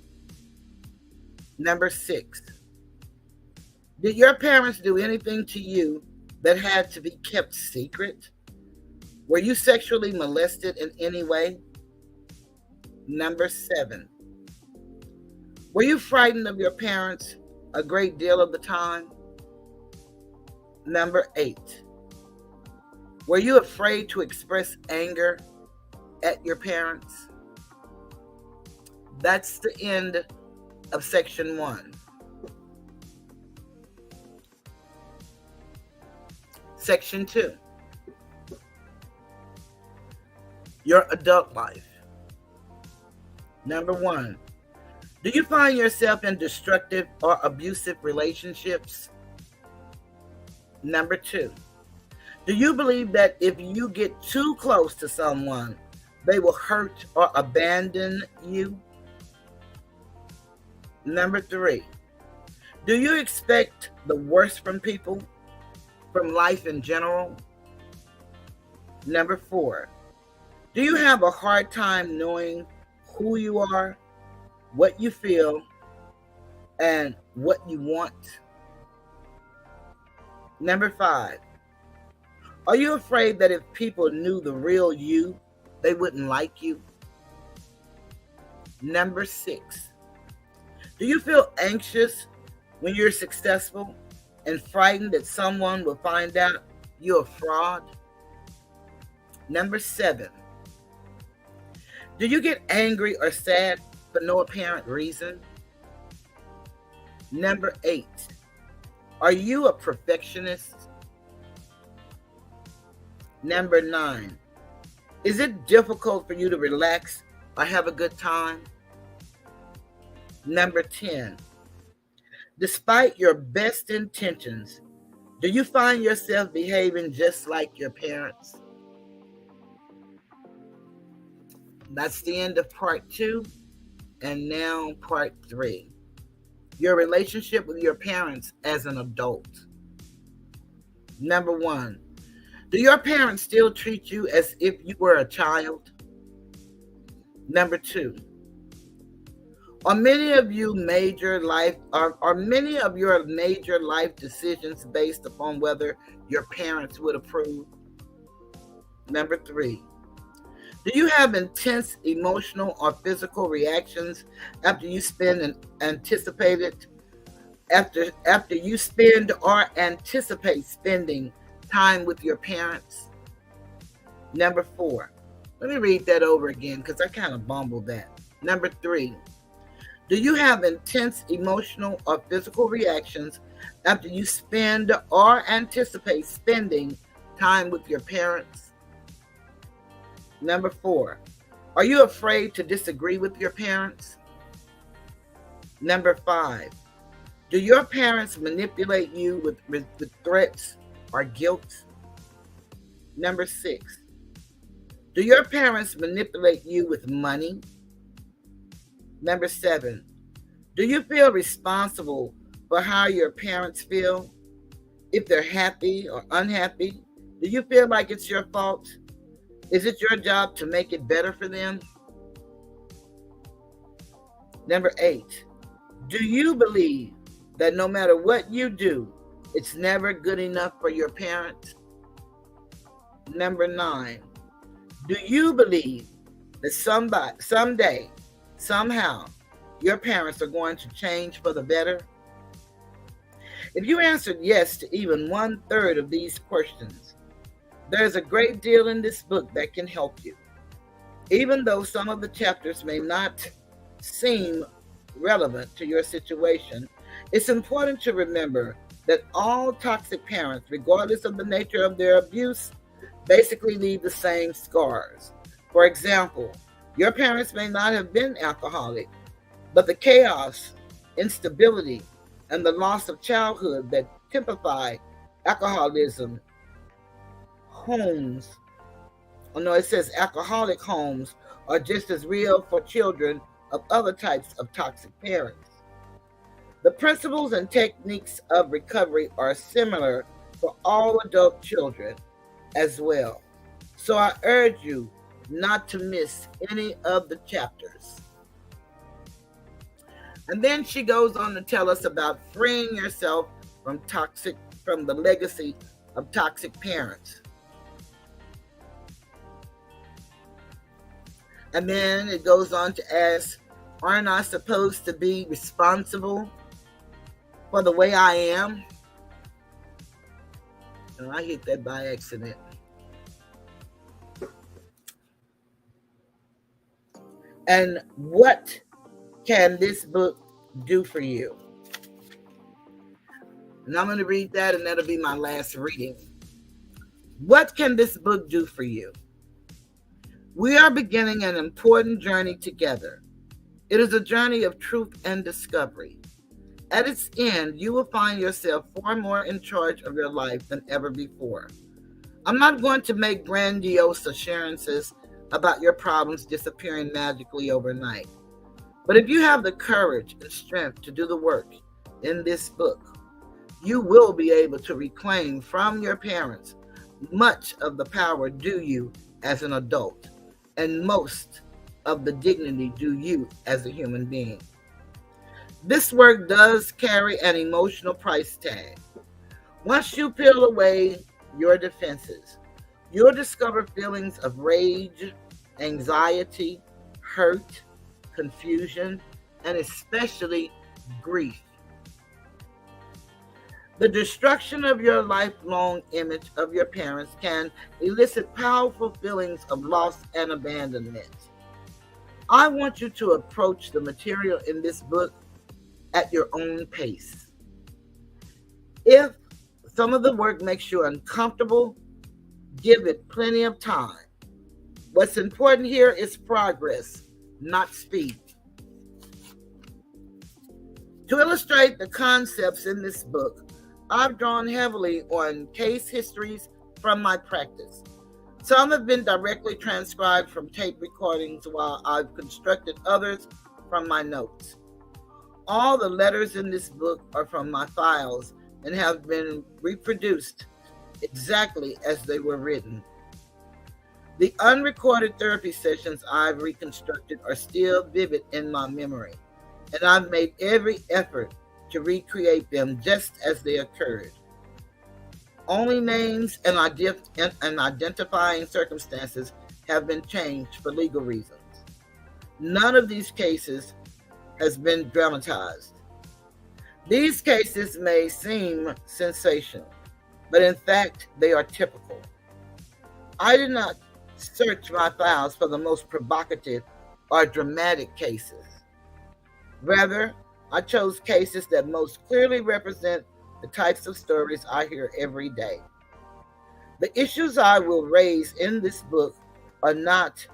Number 6, did your parents do anything to you that had to be kept secret? Were you sexually molested in any way? Number 7, were you frightened of your parents a great deal of the time? Number 8, were you afraid to express anger at your parents? That's the end of section 1. Section 2, your adult life. Number 1, do you find yourself in destructive or abusive relationships? Number 2, do you believe that if you get too close to someone, they will hurt or abandon you? Number 3, do you expect the worst from people, from life in general? Number 4, do you have a hard time knowing who you are, what you feel, and what you want? Number 5, are you afraid that if people knew the real you, they wouldn't like you? Number 6, do you feel anxious when you're successful and frightened that someone will find out you're a fraud? Number 7, do you get angry or sad for no apparent reason? Number 8, are you a perfectionist? Number 9, is it difficult for you to relax or have a good time? Number 10, despite your best intentions, do you find yourself behaving just like your parents? That's the end of part 2. And now part 3, your relationship with your parents as an adult. Number 1, do your parents still treat you as if you were a child? Number 2, are many of your major life decisions based upon whether your parents would approve? Number 3, do you have intense emotional or physical reactions after you spend or anticipate spending time with your parents? Number 4, let me read that over again because I kind of bumbled that. Number 3, do you have intense emotional or physical reactions after you spend or anticipate spending time with your parents? Number 4, are you afraid to disagree with your parents? Number 5, do your parents manipulate you with threats or guilt? Number 6, do your parents manipulate you with money? Number 7, do you feel responsible for how your parents feel? If they're happy or unhappy, do you feel like it's your fault? Is it your job to make it better for them? Number 8, do you believe that no matter what you do, it's never good enough for your parents? Number 9, do you believe that someday, somehow, your parents are going to change for the better? If you answered yes to even 1/3 of these questions, there's a great deal in this book that can help you. Even though some of the chapters may not seem relevant to your situation, it's important to remember that all toxic parents, regardless of the nature of their abuse, basically leave the same scars. For example, your parents may not have been alcoholic, but the chaos, instability, and the loss of childhood that typify alcoholism homes, oh no, it says alcoholic homes are just as real for children of other types of toxic parents. The principles and techniques of recovery are similar for all adult children as well. So I urge you not to miss any of the chapters. And then she goes on to tell us about freeing yourself from the legacy of toxic parents. And then it goes on to ask, aren't I supposed to be responsible for the way I am? And I hit that by accident. And what can this book do for you? And I'm going to read that, and that'll be my last reading. What can this book do for you? We are beginning an important journey together. It is a journey of truth and discovery. At its end, you will find yourself far more in charge of your life than ever before. I'm not going to make grandiose assurances about your problems disappearing magically overnight. But if you have the courage and strength to do the work in this book, you will be able to reclaim from your parents much of the power due you as an adult, and most of the dignity due you as a human being. This work does carry an emotional price tag. Once you peel away your defenses, you'll discover feelings of rage, anxiety, hurt, confusion, and especially grief. The destruction of your lifelong image of your parents can elicit powerful feelings of loss and abandonment. I want you to approach the material in this book at your own pace. If some of the work makes you uncomfortable, give it plenty of time. What's important here is progress, not speed. To illustrate the concepts in this book, I've drawn heavily on case histories from my practice. Some have been directly transcribed from tape recordings, while I've constructed others from my notes. All the letters in this book are from my files and have been reproduced exactly as they were written. The unrecorded therapy sessions I've reconstructed are still vivid in my memory, and I've made every effort to recreate them just as they occurred. Only names and identifying circumstances have been changed for legal reasons. None of these cases has been dramatized. These cases may seem sensational, but in fact, they are typical. I did not search my files for the most provocative or dramatic cases. Rather, I chose cases that most clearly represent the types of stories I hear every day. The issues I will raise in this book are not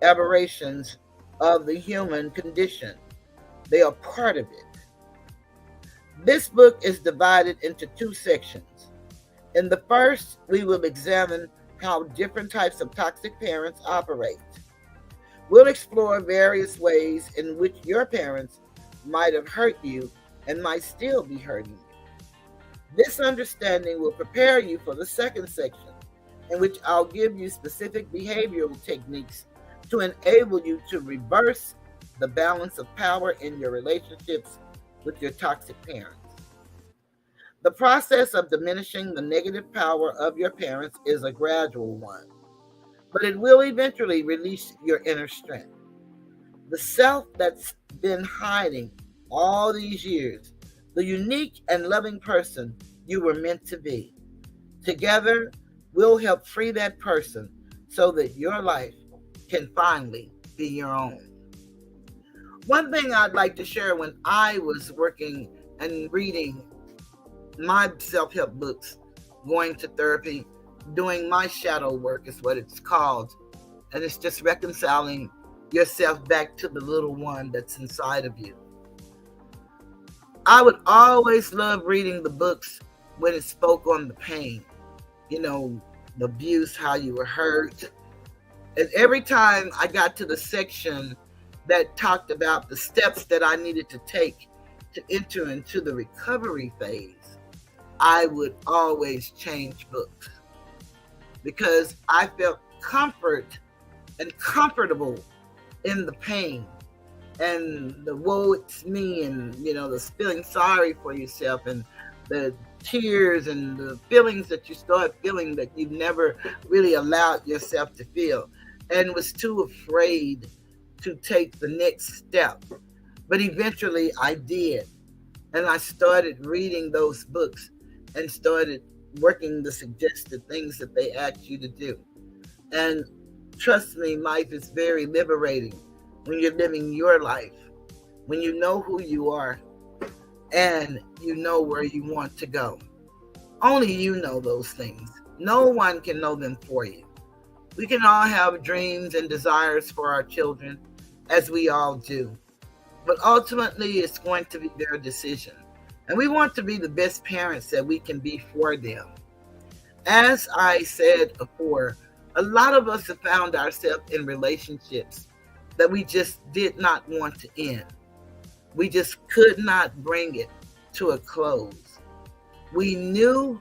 aberrations of the human condition. They are part of it. This book is divided into two sections. In the first, we will examine how different types of toxic parents operate. We'll explore various ways in which your parents might have hurt you and might still be hurting you. This understanding will prepare you for the second section, in which I'll give you specific behavioral techniques to enable you to reverse the balance of power in your relationships with your toxic parents. The process of diminishing the negative power of your parents is a gradual one, but it will eventually release your inner strength. The self that's been hiding all these years, the unique and loving person you were meant to be. Together, we'll help free that person so that your life can finally be your own. One thing I'd like to share: when I was working and reading my self-help books, going to therapy, doing my shadow work is what it's called. And it's just reconciling yourself back to the little one that's inside of you. I would always love reading the books when it spoke on the pain, the abuse, how you were hurt. And every time I got to the section that talked about the steps that I needed to take to enter into the recovery phase, I would always change books because I felt comfort and comfortable in the pain and the woe it's me, and the feeling sorry for yourself, and the tears and the feelings that you start feeling that you've never really allowed yourself to feel, and was too afraid to take the next step. But eventually I did, and I started reading those books and started working the suggested things that they ask you to do. And trust me, life is very liberating when you're living your life, when you know who you are and you know where you want to go. Only you know those things. No one can know them for you. We can all have dreams and desires for our children, as we all do. But ultimately, it's going to be their decision. And we want to be the best parents that we can be for them. As I said before, a lot of us have found ourselves in relationships that we just did not want to end. We just could not bring it to a close. We knew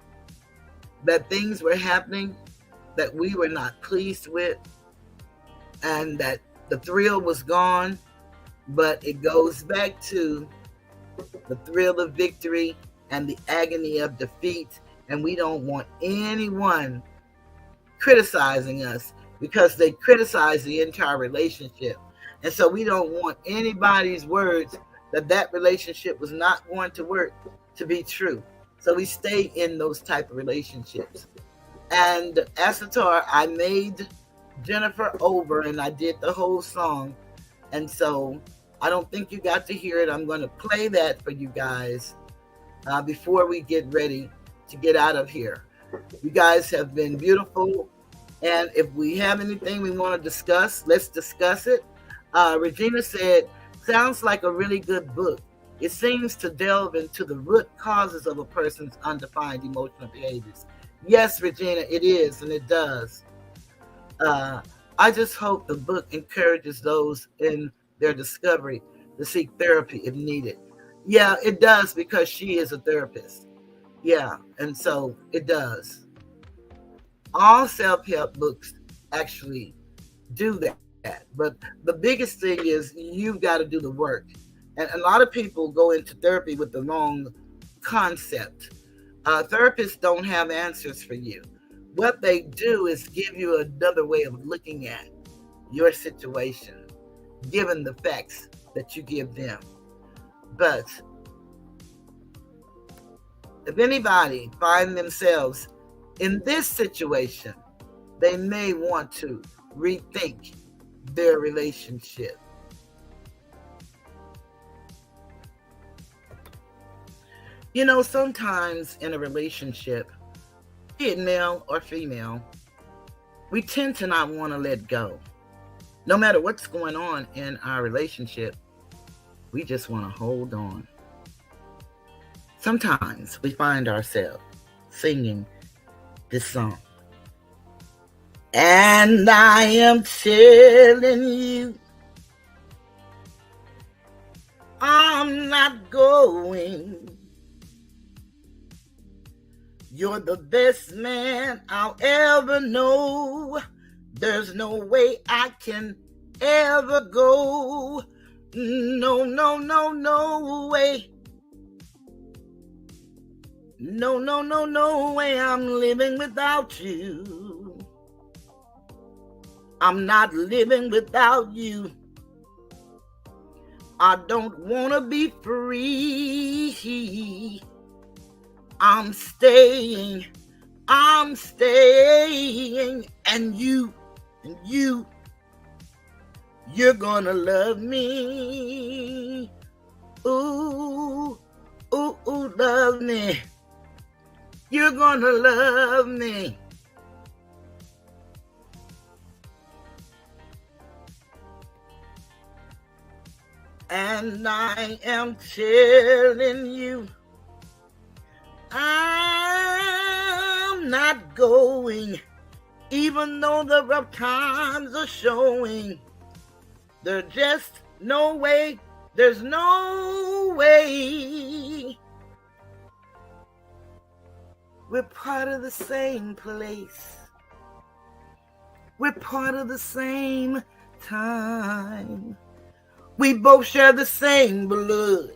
that things were happening that we were not pleased with, and that the thrill was gone, but it goes back to the thrill of victory and the agony of defeat, and we don't want anyone criticizing us because they criticize the entire relationship. And so we don't want anybody's words that relationship was not going to work to be true. So we stay in those type of relationships. And Asatar, I made Jennifer over and I did the whole song. And so I don't think you got to hear it. I'm going to play that for you guys before we get ready to get out of here. You guys have been beautiful. And if we have anything we want to discuss, let's discuss it. Regina said, sounds like a really good book. It seems to delve into the root causes of a person's undefined emotional behaviors. Yes, Regina, it is, and it does. I just hope the book encourages those in their discovery to seek therapy if needed. Yeah, it does, because she is a therapist. Yeah, and so it does. All self-help books actually do that. But the biggest thing is you've got to do the work. And a lot of people go into therapy with the wrong concept. Therapists don't have answers for you. What they do is give you another way of looking at your situation, given the facts that you give them. But if anybody find themselves in this situation, they may want to rethink their relationship. Sometimes in a relationship, be it male or female, we tend to not want to let go. No matter what's going on in our relationship, we just want to hold on. Sometimes we find ourselves singing this song. And I am telling you, I'm not going. You're the best man I'll ever know. There's no way I can ever go. No, no, no, no way. No, no, no, no way I'm living without you. I'm not living without you. I don't want to be free. I'm staying, and you're gonna love me. Ooh, ooh, ooh, love me. You're gonna love me. And I am telling you, I'm not going, even though the rough times are showing. There's just no way, there's no way. We're part of the same place. We're part of the same time. We both share the same blood.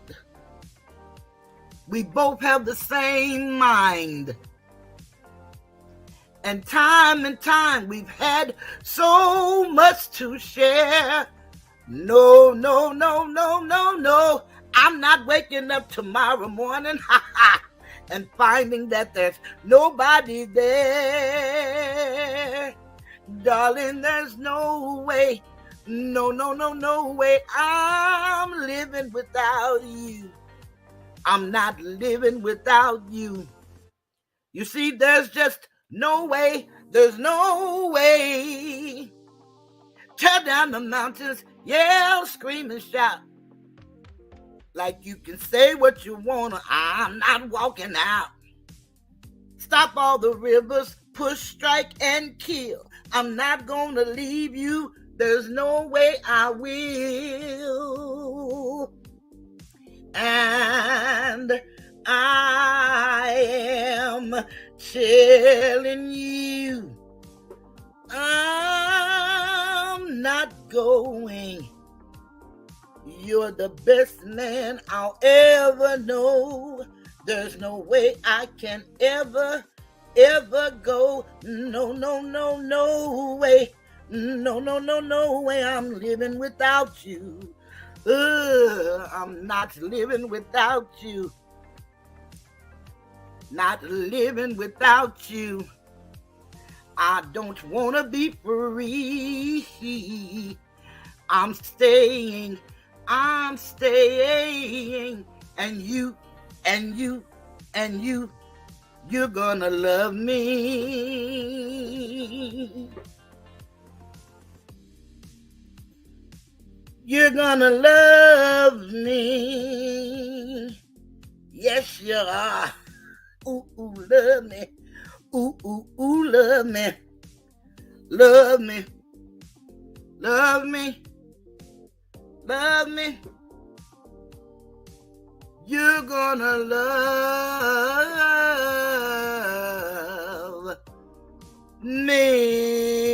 We both have the same mind. And time we've had so much to share. No, no, no, no, no, no. I'm not waking up tomorrow morning, and finding that there's nobody there. Darling, there's no way. No, no, no, no way. I'm living without you. I'm not living without you. You see, there's just no way. There's no way. Tear down the mountains, yell, scream, and shout. Like you can say what you wanna, I'm not walking out. Stop all the rivers, push, strike, and kill. I'm not gonna leave you. There's no way I will. And I am telling you, I'm not going. You're the best man I'll ever know. There's no way I can ever go. No, no, no, no way. No, no, no, no way. I'm living without you. I'm not living without you. Not living without you. I don't want to be free. I'm staying. And you, you're gonna love me. You're gonna love me. Yes, you are. Ooh, ooh, love me. Ooh, ooh, ooh, love me. Love me. Love me. Love me. You're gonna love me.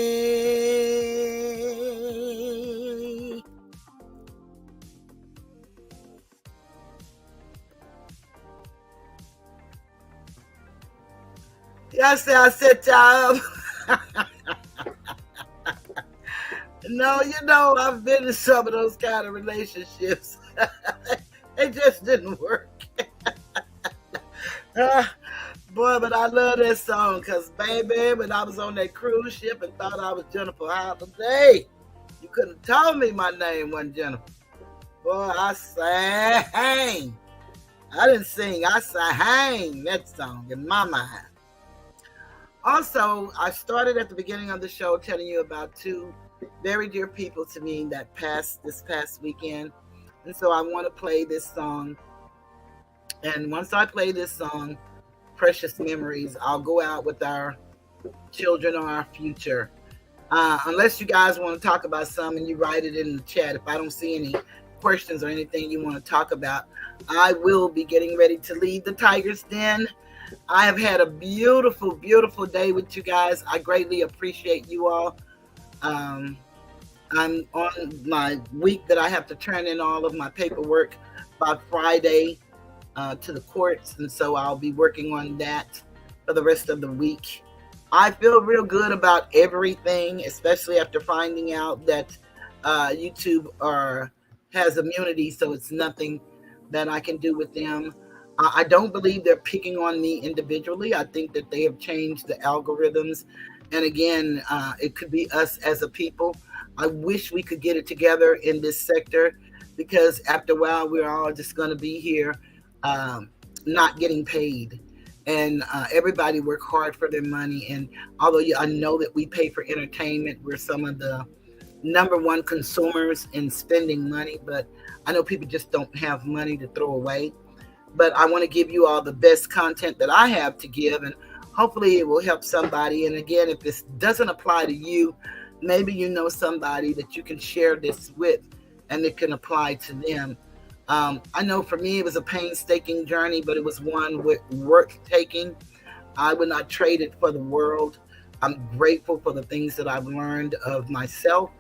I said y'all. No, I've been in some of those kind of relationships. It just didn't work. Boy, but I love that song because, baby, when I was on that cruise ship and thought I was Jennifer Holiday, you couldn't have told me my name wasn't Jennifer. Boy, I sang. I didn't sing. I sang that song in my mind. Also, I started at the beginning of the show telling you about two very dear people to me that passed this past weekend. And so I want to play this song. And once I play this song, Precious Memories, I'll go out with our children or our future. Unless you guys want to talk about some and you write it in the chat. If I don't see any questions or anything you want to talk about, I will be getting ready to leave the Tiger's Den. I have had a beautiful, beautiful day with you guys. I greatly appreciate you all. I'm on my week that I have to turn in all of my paperwork by Friday to the courts, and so I'll be working on that for the rest of the week. I feel real good about everything, especially after finding out that YouTube has immunity, so it's nothing that I can do with them. I don't believe they're picking on me individually. I think that they have changed the algorithms. And again, it could be us as a people. I wish we could get it together in this sector, because after a while, we're all just going to be here not getting paid. And everybody work hard for their money. And although I know that we pay for entertainment, we're some of the number one consumers in spending money, but I know people just don't have money to throw away. But I want to give you all the best content that I have to give, and hopefully it will help somebody. And again, if this doesn't apply to you, maybe you know somebody that you can share this with and it can apply to them. I know for me it was a painstaking journey, but it was one worth taking. I would not trade it for the world. I'm grateful for the things that I've learned of myself,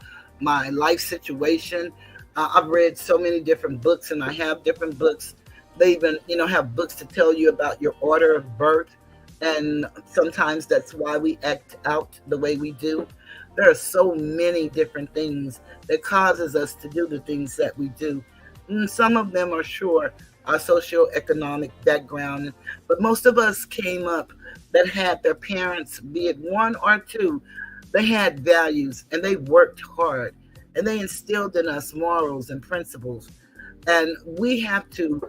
my life situation. I've read so many different books, and I have different books. They even, have books to tell you about your order of birth, and sometimes that's why we act out the way we do. There are so many different things that causes us to do the things that we do. And some of them are sure our socioeconomic background, but most of us came up that had their parents, be it one or two, they had values and they worked hard and they instilled in us morals and principles. And we have to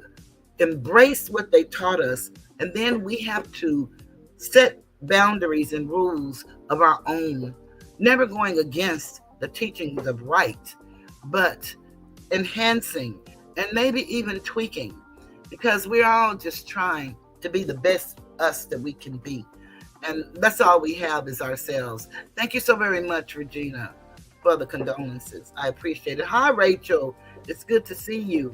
embrace what they taught us, and then we have to set boundaries and rules of our own, never going against the teachings of right, but enhancing and maybe even tweaking, because we're all just trying to be the best us that we can be. And that's all we have is ourselves. Thank you so very much, Regina, for the condolences. I appreciate it. Hi, Rachel. It's good to see you.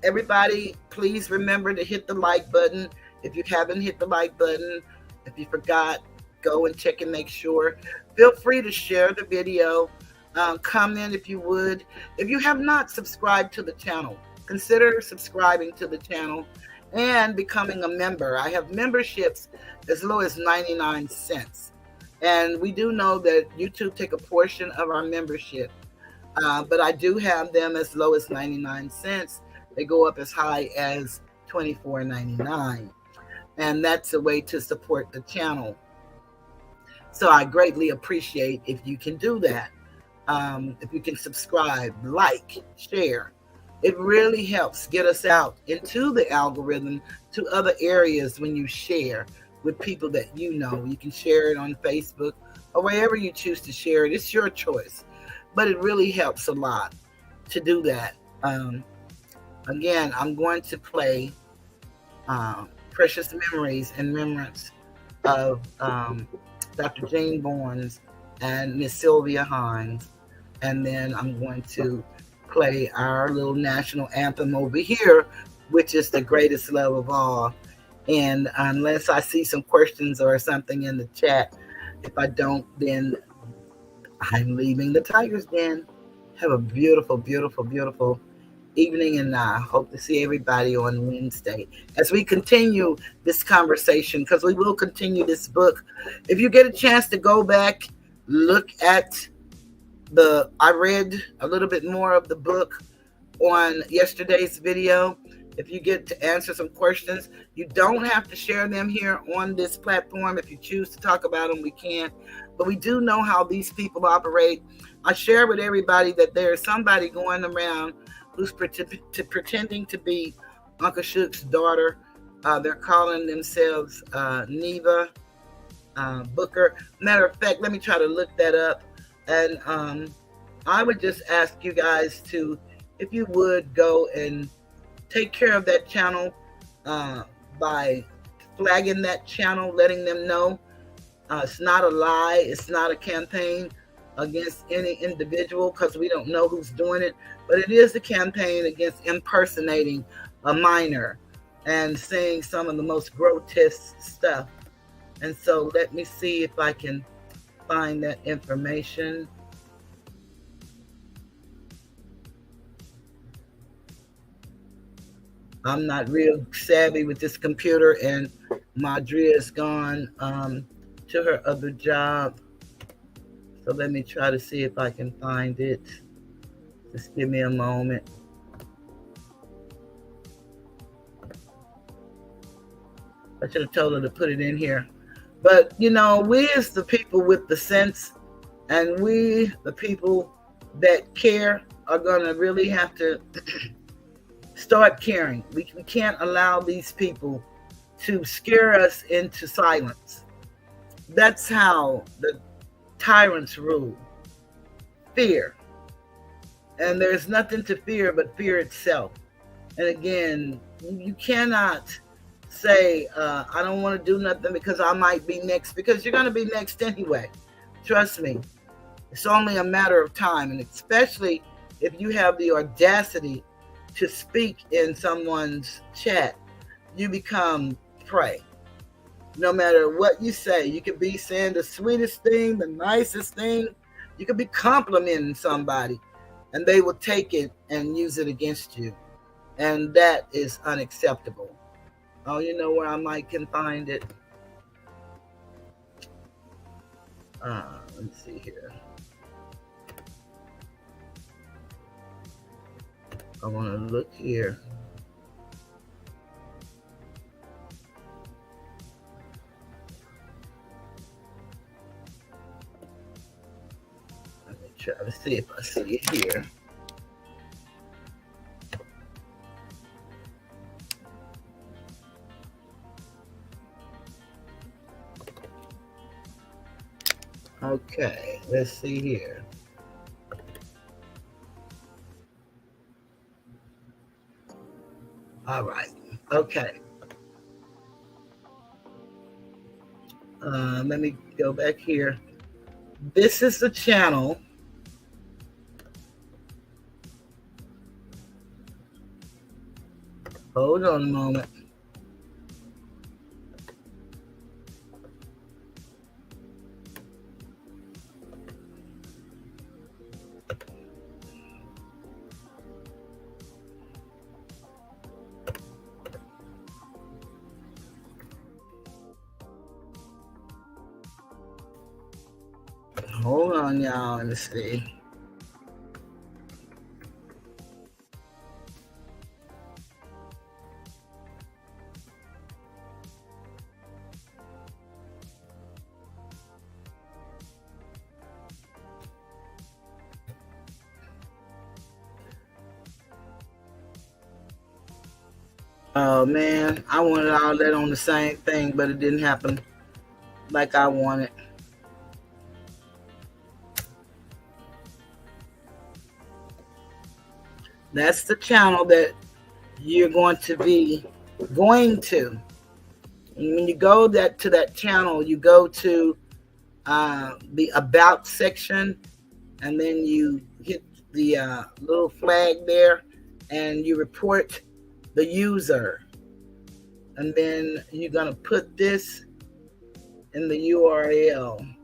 Everybody, please remember to hit the like button. If you haven't hit the like button, if you forgot, go and check and make sure. Feel free to share the video. Comment if you would. If you have not subscribed to the channel, consider subscribing to the channel and becoming a member. I have memberships as low as 99 cents. And we do know that YouTube take a portion of our membership. But I do have them as low as 99 cents. They go up as high as $24.99. And that's a way to support the channel. So I greatly appreciate if you can do that. If you can subscribe, like, share. It really helps get us out into the algorithm to other areas when you share with people that you know. You can share it on Facebook or wherever you choose to share it. It's your choice. But it really helps a lot to do that. Again, I'm going to play Precious Memories in remembrance of Dr. Jane Barnes and Miss Sylvia Hines. And then I'm going to play our little national anthem over here, which is The Greatest Love of All. And unless I see some questions or something in the chat, if I don't, then I'm leaving the Tiger's Den. Have a beautiful, beautiful, beautiful evening, and I hope to see everybody on Wednesday as we continue this conversation, because we will continue this book. If you get a chance to go back, look at I read a little bit more of the book on yesterday's video. If you get to answer some questions, you don't have to share them here on this platform. If you choose to talk about them, we can. But we do know how these people operate. I share with everybody that there's somebody going around who's pretending to be Uncle Shook's daughter. They're calling themselves Neva Booker. Matter of fact, let me try to look that up. And I would just ask you guys to, if you would, go and take care of that channel by flagging that channel, letting them know it's not a lie, it's not a campaign against any individual, because we don't know who's doing it, but it is a campaign against impersonating a minor and saying some of the most grotesque stuff. And so let me see if I can find that information. I'm not real savvy with this computer, and Madria's gone to her other job. So let me try to see if I can find it. Just give me a moment. I should have told her to put it in here. But, we as the people with the sense, and we, the people that care, are going to really have to start caring. We can't allow these people to scare us into silence. That's how the tyrants rule. Fear. And there's nothing to fear but fear itself. And again, you cannot say, I don't want to do nothing because I might be next, because you're going to be next anyway. Trust me. It's only a matter of time. And especially if you have the audacity to speak in someone's chat, you become prey. No matter what you say, you could be saying the sweetest thing, the nicest thing. You could be complimenting somebody, and they will take it and use it against you. And that is unacceptable. Oh, you know where I might can find it? Let me see here. I want to look here. Let me try to see if I see it here. Okay, let's see here. All right. Okay. Let me go back here. This is the channel. Hold on a moment. Hold on, y'all. Let me see. Oh man, I wanted all that on the same thing, but it didn't happen like I wanted. That's the channel that you're going to be going to. And when you go to that channel, you go to the About section, and then you hit the little flag there, and you report the user. And then you're going to put this in the URL.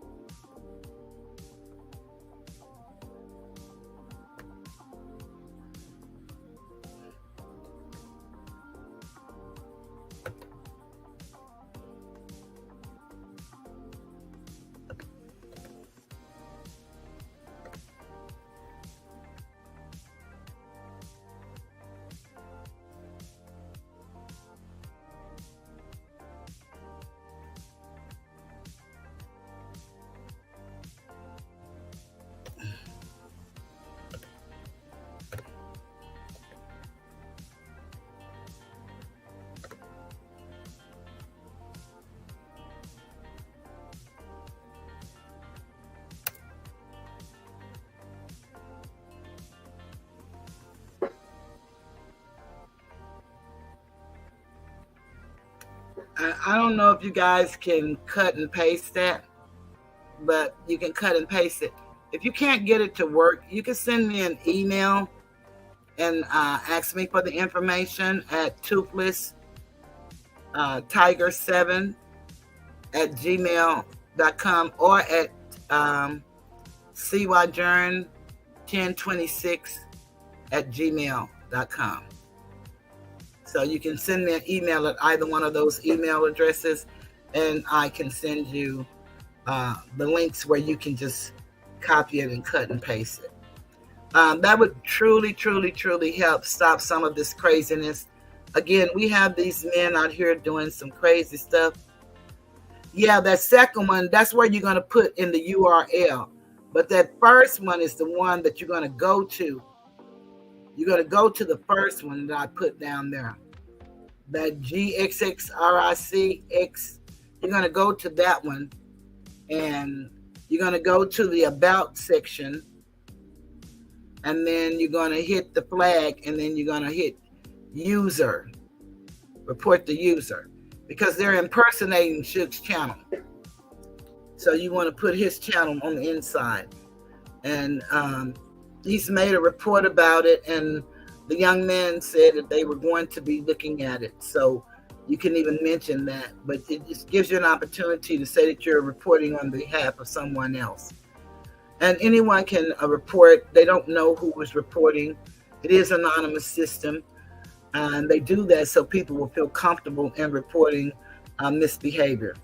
I don't know if you guys can cut and paste that, but you can cut and paste it. If you can't get it to work, you can send me an email and ask me for the information at toothless tiger7 at gmail.com or at cyjourn1026 at gmail.com. So you can send me an email at either one of those email addresses, and I can send you the links where you can just copy it and cut and paste it. That would truly, truly, truly help stop some of this craziness. Again, we have these men out here doing some crazy stuff. Yeah, that second one, that's where you're going to put in the URL. But that first one is the one that you're going to go to. You're going to go to the first one that I put down there. that GXXRICX. You're going to go to that one, and you're going to go to the About section, and then you're going to hit the flag, and then you're going to hit User, report the user, because they're impersonating Suge's channel. So you want to put his channel on the inside. And he's made a report about it, and the young man said that they were going to be looking at it. So you can even mention that, but it just gives you an opportunity to say that you're reporting on behalf of someone else. And anyone can report. They don't know who was reporting. It is an anonymous system, and they do that so people will feel comfortable in reporting misbehavior.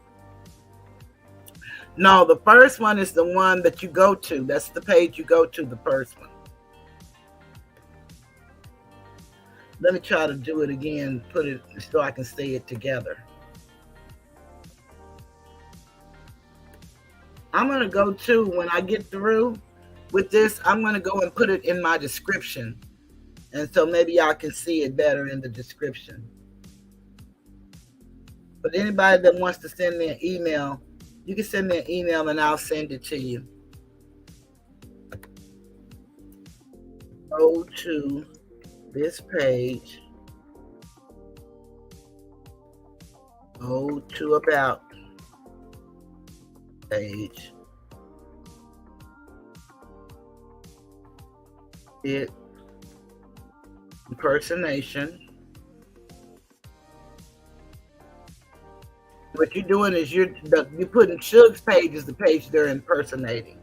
No, the first one is the one that you go to. That's the page you go to, the first one. Let me try to do it again, put it so I can say it together. I'm going to go to, when I get through with this, I'm going to go and put it in my description. And so maybe y'all can see it better in the description. But anybody that wants to send me an email, you can send me an email and I'll send it to you. Go to this page. Go to About page. Hit impersonation. What you're doing is you're putting Suge's page as the page they're impersonating.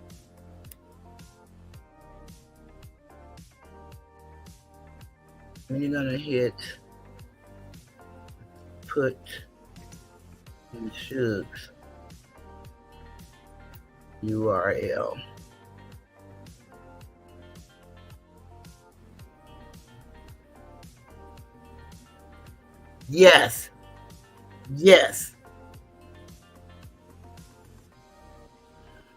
And you're gonna hit put in Suge's URL. Yes. Yes.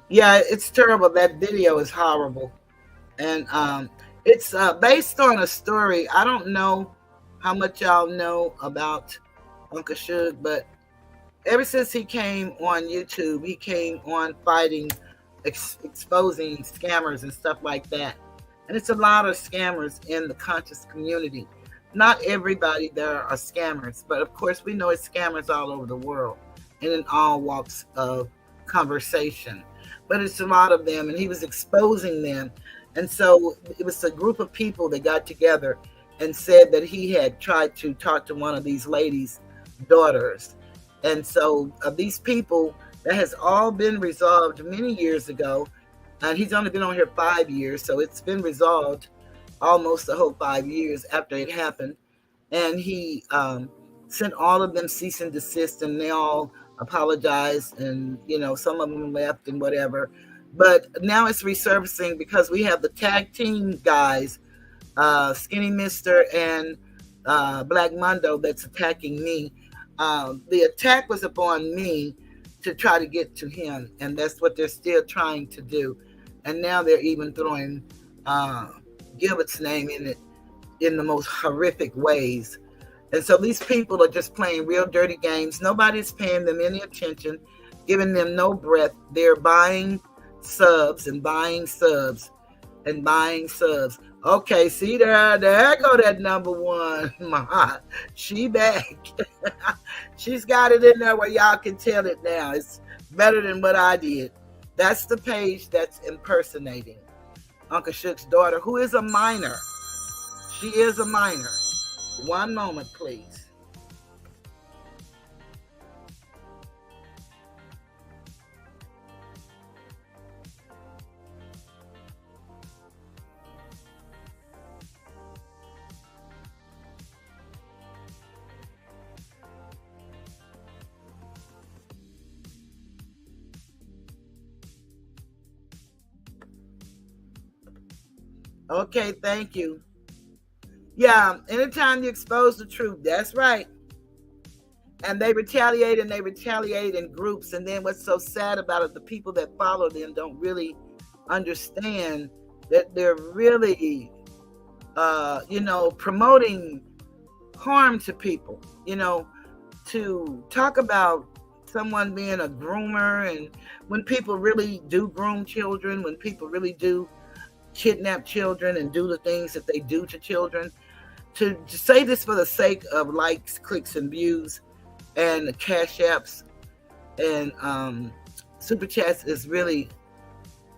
Yeah, it's terrible. That video is horrible. And it's based on a story. I don't know how much y'all know about Uncle Suge, but ever since he came on YouTube, he came on fighting, exposing scammers and stuff like that. And it's a lot of scammers in the conscious community. Not everybody there are scammers, but of course we know it's scammers all over the world and in all walks of conversation. But it's a lot of them, and he was exposing them. And so it was a group of people that got together and said that he had tried to talk to one of these ladies' daughters. And so these people, that has all been resolved many years ago. And he's only been on here 5 years, so it's been resolved almost the whole 5 years after it happened. And he sent all of them cease and desist, and they all apologized, and some of them left and whatever. But now it's resurfacing because we have the tag team guys, Skinny Mister and Black Mundo, that's attacking me. The attack was upon me to try to get to him, and that's what they're still trying to do. And now they're even throwing Gilbert's name in it in the most horrific ways. And so these people are just playing real dirty games. Nobody's paying them any attention, giving them no breath. They're buying subs and buying subs and buying subs. Okay, see there go that number one. She back. She's got it in there where y'all can tell it now. It's better than what I did. That's the page that's impersonating Uncle Suge's daughter, who is a minor. She is a minor. One moment, please. Okay, thank you. Yeah, anytime you expose the truth, that's right. And they retaliate in groups. And then what's so sad about it, the people that follow them don't really understand that they're really, promoting harm to people. To talk about someone being a groomer, and when people really do groom children, when people really do kidnap children and do the things that they do to children, to say this for the sake of likes, clicks, and views, and the cash apps and super chats is really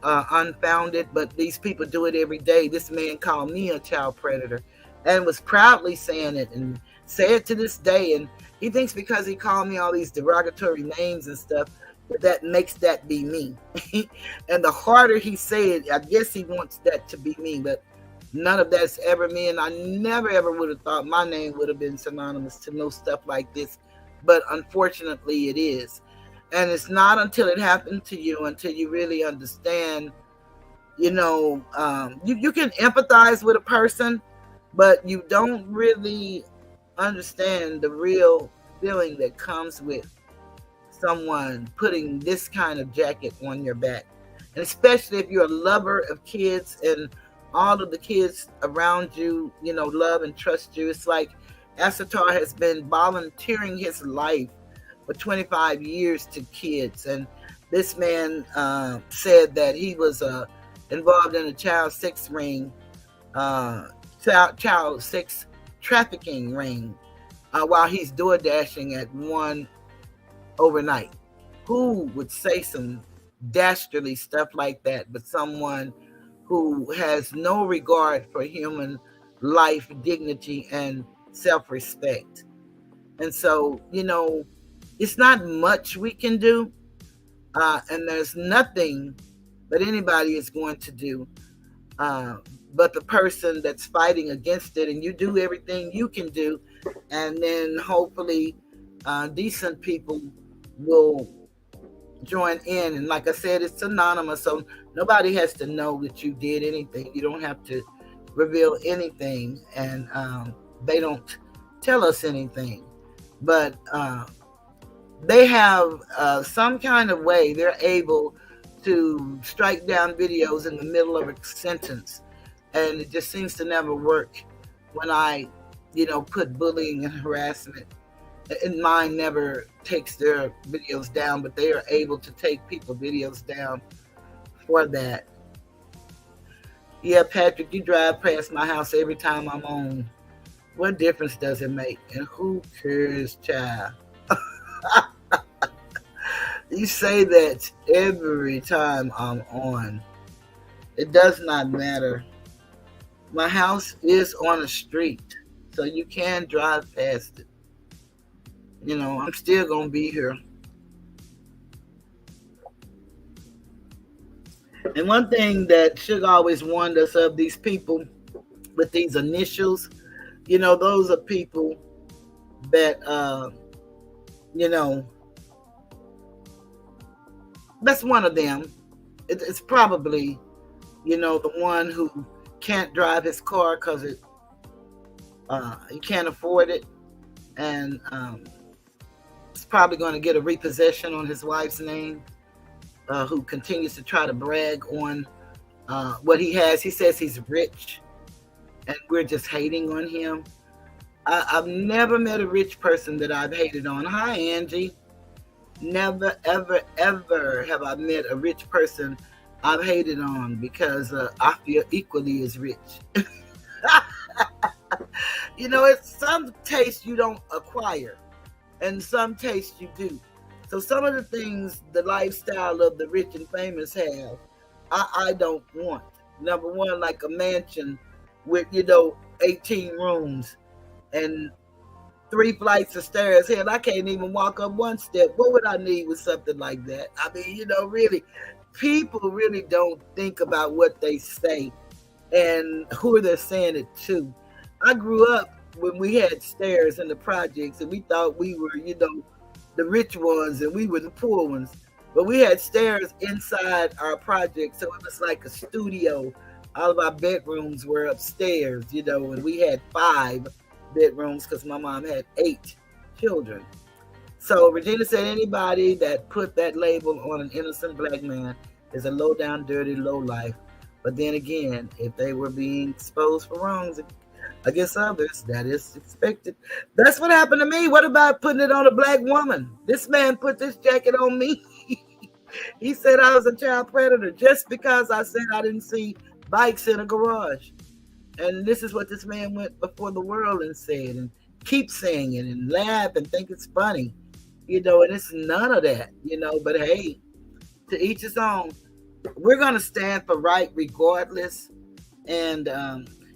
unfounded, but these people do it every day. This man called me a child predator and was proudly saying it and say it to this day. And he thinks because he called me all these derogatory names and stuff, that makes that be me. And the harder he said, I guess he wants that to be me, but none of that's ever me. And I never ever would have thought my name would have been synonymous to no stuff like this. But unfortunately it is. And it's not until it happened to you, until you really understand, you can empathize with a person, but you don't really understand the real feeling that comes with someone putting this kind of jacket on your back. And especially if you're a lover of kids and all of the kids around you, love and trust you. It's like Asatar has been volunteering his life for 25 years to kids. And this man said that he was involved in a child sex ring, child sex trafficking ring, while he's door dashing at one overnight. Who would say some dastardly stuff like that, but someone who has no regard for human life, dignity, and self-respect? And so, it's not much we can do, and there's nothing that anybody is going to do, but the person that's fighting against it. And you do everything you can do, and then hopefully decent people will join in. And like I said, it's anonymous, so nobody has to know that you did anything. You don't have to reveal anything, and they don't tell us anything. But they have some kind of way they're able to strike down videos in the middle of a sentence, and it just seems to never work when I put bullying and harassment. And mine never takes their videos down, but they are able to take people videos down for that. Yeah, Patrick, you drive past my house every time I'm on. What difference does it make? And who cares, child? You say that every time I'm on. It does not matter. My house is on a street, so you can drive past it. I'm still going to be here. And one thing that Sugar always warned us of, these people with these initials, those are people that, that's one of them. It's probably, the one who can't drive his car because he can't afford it. And he's probably going to get a repossession on his wife's name, who continues to try to brag on what he has. He says he's rich, and we're just hating on him. I've never met a rich person that I've hated on. Hi, Angie. Never, ever, ever have I met a rich person I've hated on, because I feel equally as rich. It's some taste you don't acquire, and some taste you do. So some of the things the lifestyle of the rich and famous have, I don't want. Number one, like a mansion with 18 rooms and 3 flights of stairs. Hell, I can't even walk up one step. What would I need with something like that? I mean, really, people really don't think about what they say and who they're saying it to. I grew up when we had stairs in the projects, and we thought we were, the rich ones, and we were the poor ones. But we had stairs inside our project, so it was like a studio. All of our bedrooms were upstairs, and we had 5 bedrooms because my mom had 8 children. So Regina said anybody that put that label on an innocent black man is a low down, dirty, low life. But then again, if they were being exposed for wrongs, Against others, that is expected. That's what happened to me. What about putting it on a black woman? This man put this jacket on me. He said I was a child predator just because I said I didn't see bikes in a garage. And this is what this man went before the world and said, and keep saying it and laugh and think it's funny, and it's none of that, But hey, to each his own. We're gonna stand for right regardless. And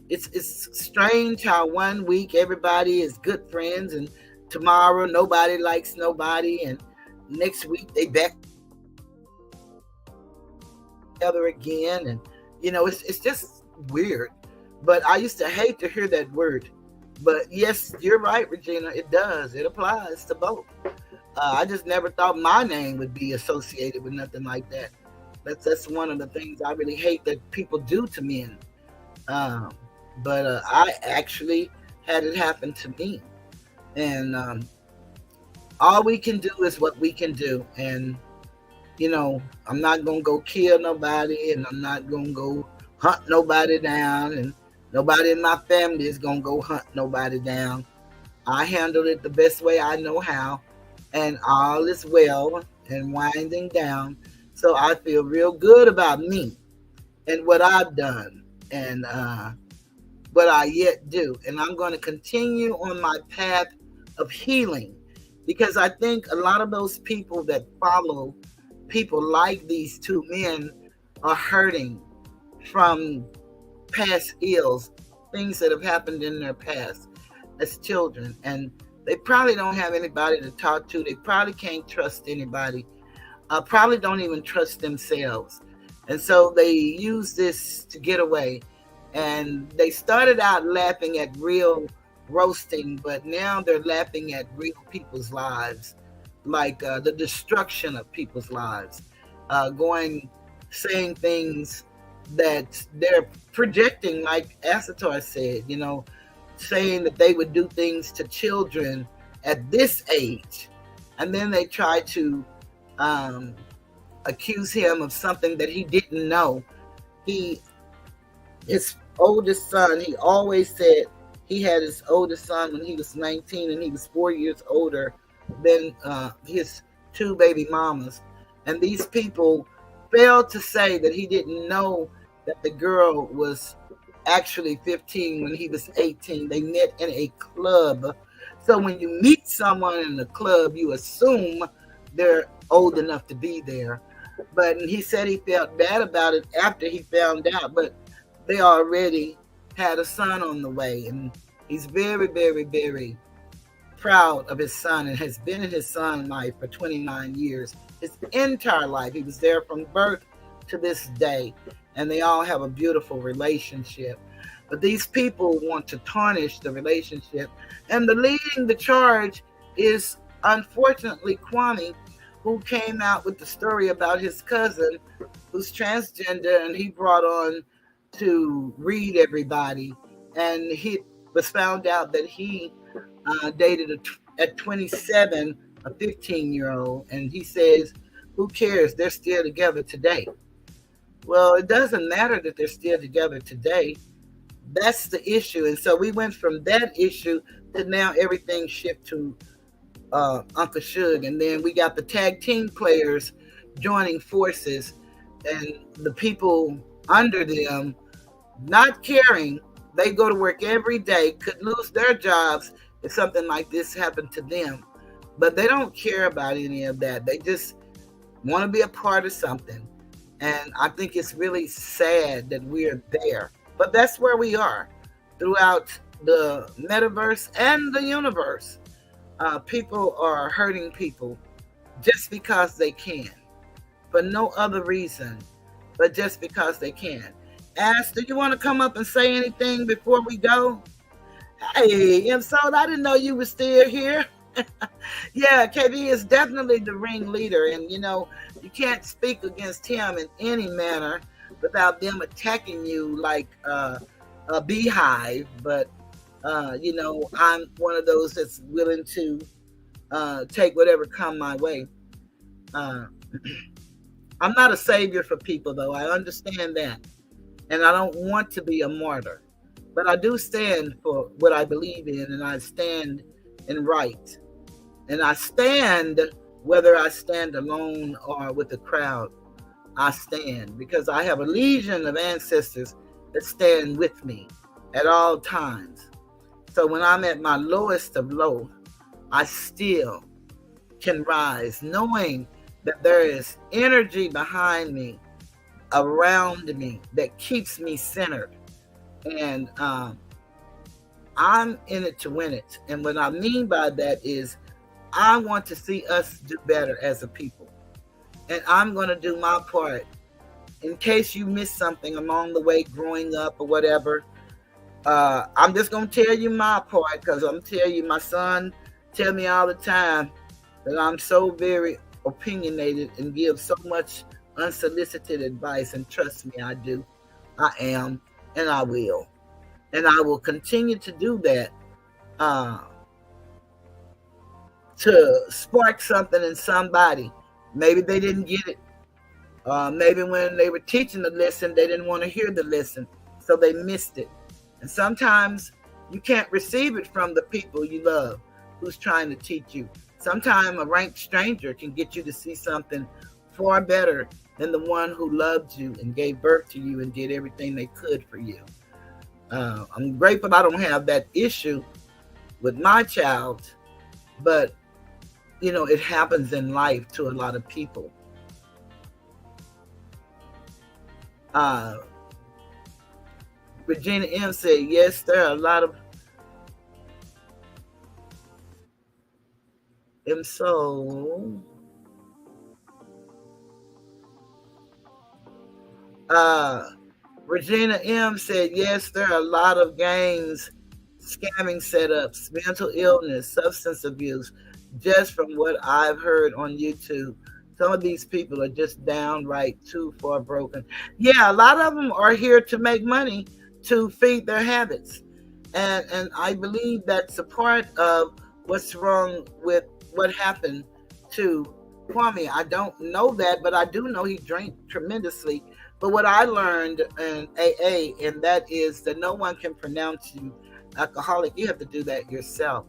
it's strange how one week everybody is good friends, and tomorrow nobody likes nobody, and next week they back together again, and it's just weird. But I used to hate to hear that word. But yes, you're right, Regina. It does. It applies to both. I just never thought my name would be associated with nothing like that. That's one of the things I really hate that people do to men. Um, but I actually had it happen to me, and all we can do is what we can do. And I'm not gonna go kill nobody, and I'm not gonna go hunt nobody down, and nobody in my family is gonna go hunt nobody down. I handled it the best way I know how, and all is well and winding down. So I feel real good about me and what I've done, and what I yet do. And I'm going to continue on my path of healing, because I think a lot of those people that follow people like these two men are hurting from past ills, things that have happened in their past as children. And they probably don't have anybody to talk to. They probably can't trust anybody. Probably don't even trust themselves. And so they use this to get away. And they started out laughing at real roasting, but now they're laughing at real people's lives, like the destruction of people's lives, saying things that they're projecting, like Asatar said, saying that they would do things to children at this age. And then they try to accuse him of something that he didn't know. His oldest son, he always said he had his oldest son when he was 19, and he was 4 years older than his two baby mamas. And these people failed to say that he didn't know that the girl was actually 15 when he was 18. They met in a club. So when you meet someone in a club, you assume they're old enough to be there. But he said he felt bad about it after he found out, but they already had a son on the way. And he's very, very, very proud of his son, and has been in his son's life for 29 years, his entire life. He was there from birth to this day, and they all have a beautiful relationship. But these people want to tarnish the relationship, and the leading the charge is unfortunately Kwame, who came out with the story about his cousin who's transgender, and he brought on to read everybody. And he was found out that he dated at 27 a 15-year-old, and he says, who cares, they're still together today. Well, it doesn't matter that they're still together today. That's the issue. And so we went from that issue to now everything shift to Uncle Suge. And then we got the tag team players joining forces, and the people under them not caring. They go to work every day, could lose their jobs if something like this happened to them. But they don't care about any of that. They just want to be a part of something. And I think it's really sad that we're there. But that's where we are throughout the metaverse and the universe. People are hurting people just because they can, for no other reason, but just because they can. Ash, do you want to come up and say anything before we go? Hey, Soul, I didn't know you were still here. Yeah, KB is definitely the ringleader, and you can't speak against him in any manner without them attacking you like a beehive. But I'm one of those that's willing to take whatever come my way. I'm not a savior for people, though. I understand that, and I don't want to be a martyr. but I do stand for what I believe in, and I stand in right. And I stand whether I stand alone or with a crowd. I stand because I have a legion of ancestors that stand with me at all times. So when I'm at my lowest of low, I still can rise, knowing that there is energy behind me, around me, that keeps me centered. And I'm in it to win it. And what I mean by that is I want to see us do better as a people. And I'm going to do my part. In case you missed something along the way growing up or whatever, I'm just going to tell you my part, because I'm telling you, my son tell me all the time that I'm so very opinionated and give so much unsolicited advice. And trust me, I do. I am, and I will. And I will continue to do that uh, to spark something in somebody. Maybe they didn't get it. Maybe when they were teaching the lesson, they didn't want to hear the lesson, so they missed it. And sometimes you can't receive it from the people you love who's trying to teach you. Sometimes a rank stranger can get you to see something far better than the one who loved you and gave birth to you and did everything they could for you. I'm grateful I don't have that issue with my child, but it happens in life to a lot of people. Regina M said, yes, there are a lot of them. So, Regina M said, yes, there are a lot of games, scamming setups, mental illness, substance abuse, just from what I've heard on YouTube. Some of these people are just downright too far broken. Yeah, a lot of them are here to make money to feed their habits. And I believe that's a part of what's wrong with what happened to Kwame. I don't know that, but I do know he drank tremendously. But what I learned in AA, and that is that no one can pronounce you alcoholic. You have to do that yourself.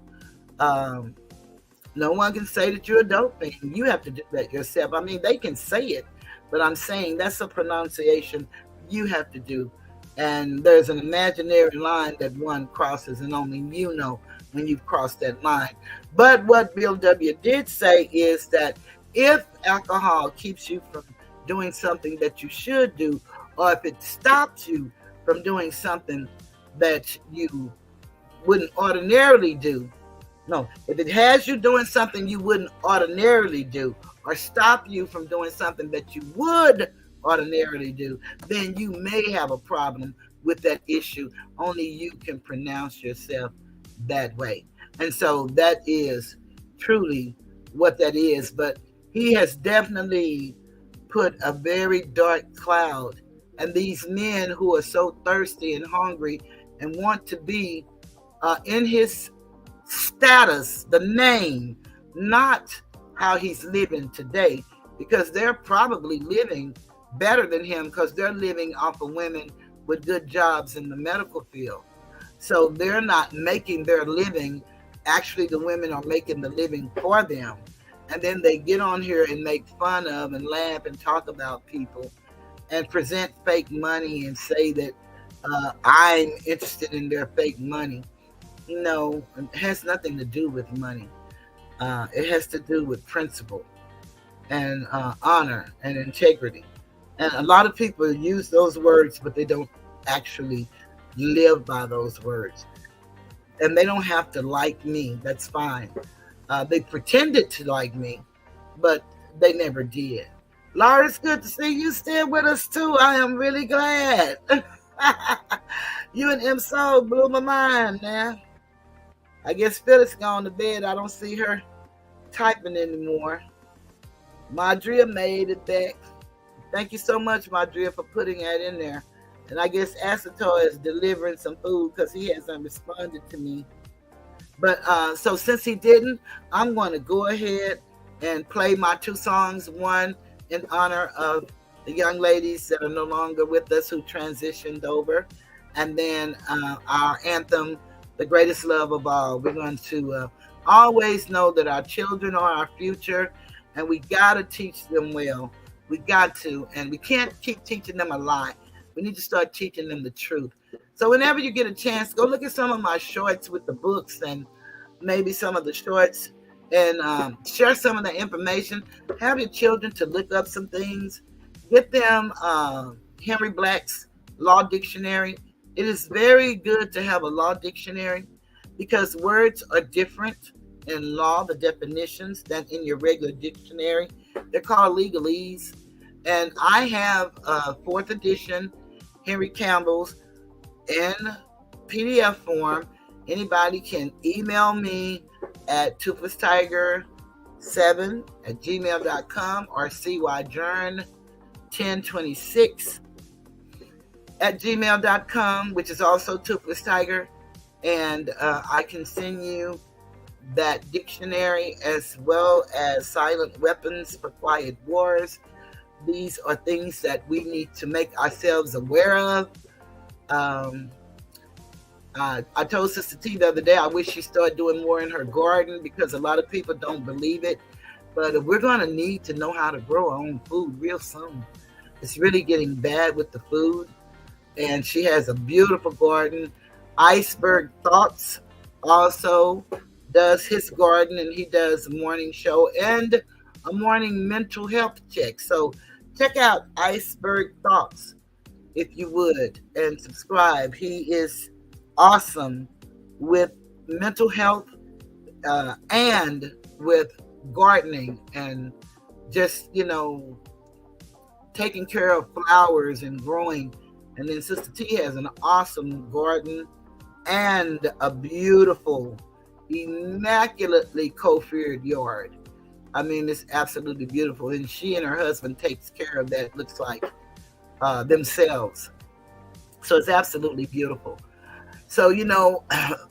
No one can say that you're a dope fiend. You have to do that yourself. I mean, they can say it, but I'm saying that's a pronunciation you have to do. And there's an imaginary line that one crosses, and only you know when you've crossed that line. But what Bill W. did say is that if alcohol keeps you from doing something that you should do, or if it stops you from doing something that you wouldn't ordinarily do, no, if it has you doing something you wouldn't ordinarily do, or stop you from doing something that you would ordinarily do, then you may have a problem with that issue. Only you can pronounce yourself that way. And so that is truly what that is. But he has definitely put a very dark cloud. And these men who are so thirsty and hungry and want to be in his status, the name, not how he's living today, because they're probably living better than him, because they're living off of women with good jobs in the medical field. So they're not making their living. Actually, the women are making the living for them. And then they get on here and make fun of and laugh and talk about people and present fake money and say that I'm interested in their fake money. No, it has nothing to do with money. It has to do with principle and honor and integrity. And a lot of people use those words, but they don't actually live by those words. And they don't have to like me. That's fine. They pretended to like me, but they never did. Laura, it's good to see you still with us too. I am really glad. You and M Soul blew my mind now. I guess Phyllis gone to bed. I don't see her typing anymore. Madria made it back. Thank you so much, Madria, for putting that in there. And I guess Acetor is delivering some food because he hasn't responded to me. But so since he didn't, I'm going to go ahead and play my two songs. One in honor of the young ladies that are no longer with us who transitioned over. and then our anthem, The Greatest Love of All. We're going to always know that our children are our future, and we got to teach them well. We got to, and we can't keep teaching them a lie. We need to start teaching them the truth. So whenever you get a chance, go look at some of my shorts with the books and maybe some of the shorts, and share some of the information. Have your children to look up some things. Get them Henry Black's Law Dictionary. It is very good to have a law dictionary because words are different in law, the definitions, than in your regular dictionary. They're called legalese. And I have fourth edition Henry Campbell's in PDF form. Anybody can email me at toothlesstiger7@gmail.com or cyjourn1026@gmail.com, which is also Toothless Tiger. And I can send you that dictionary as well as Silent Weapons for Quiet Wars. These are things that we need to make ourselves aware of. I told Sister T the other day, I wish she started doing more in her garden because a lot of people don't believe it. But we're going to need to know how to grow our own food real soon. It's really getting bad with the food. And she has a beautiful garden. Iceberg Thoughts also does his garden, and he does a morning show and a morning mental health check. So check out Iceberg Thoughts if you would, and subscribe. He is awesome with mental health and with gardening and just, taking care of flowers and growing. And then Sister T has an awesome garden and a beautiful, immaculately coiffured yard. I mean, it's absolutely beautiful. And she and her husband takes care of that, looks like themselves. So it's absolutely beautiful. So, a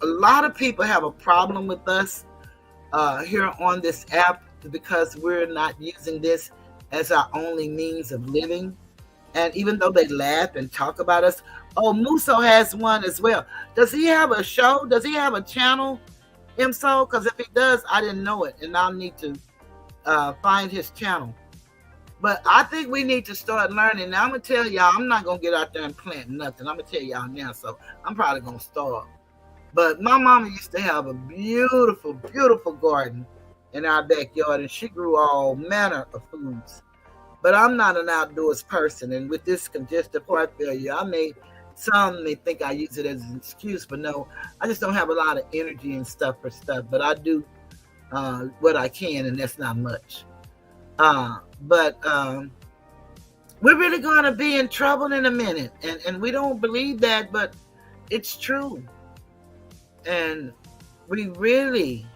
lot of people have a problem with us here on this app because we're not using this as our only means of living. And even though they laugh and talk about us, Muso has one as well. Does he have a show? Does he have a channel, MSO? Because if he does, I didn't know it, and I'll need to find his channel. But I think we need to start learning. Now, I'm going to tell y'all, I'm not going to get out there and plant nothing. I'm going to tell y'all now, so I'm probably going to starve. But my mama used to have a beautiful, beautiful garden in our backyard, and she grew all manner of foods. But I'm not an outdoors person, and with this congestive heart failure, some may think I use it as an excuse, but no, I just don't have a lot of energy and stuff for stuff. But I do what I can, and that's not much. But we're really going to be in trouble in a minute, and we don't believe that, but it's true. And we really,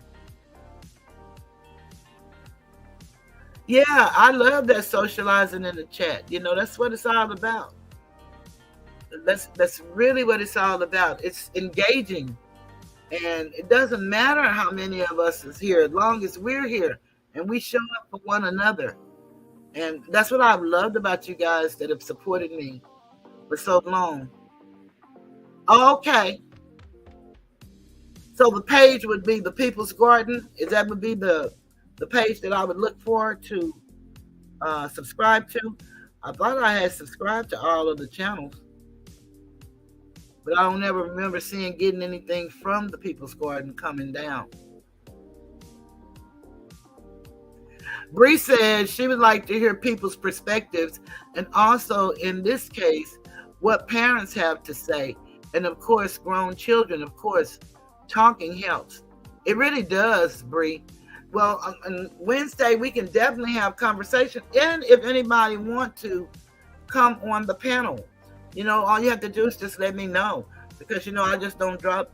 yeah, I love that socializing in the chat. That's what it's all about. That's really what it's all about. It's engaging, and it doesn't matter how many of us is here, as long as we're here and we show up for one another. And that's what I've loved about you guys that have supported me for so long. Okay. So the page would be the People's Garden. That would be the page that I would look for to subscribe to. I thought I had subscribed to all of the channels, but I don't ever remember getting anything from the People's Garden coming down. Bree said she would like to hear people's perspectives, and also in this case, what parents have to say. And of course, grown children, of course, talking helps. It really does, Bree. Well, on Wednesday, we can definitely have conversation. And if anybody want to come on the panel, all you have to do is just let me know. Because, I just don't drop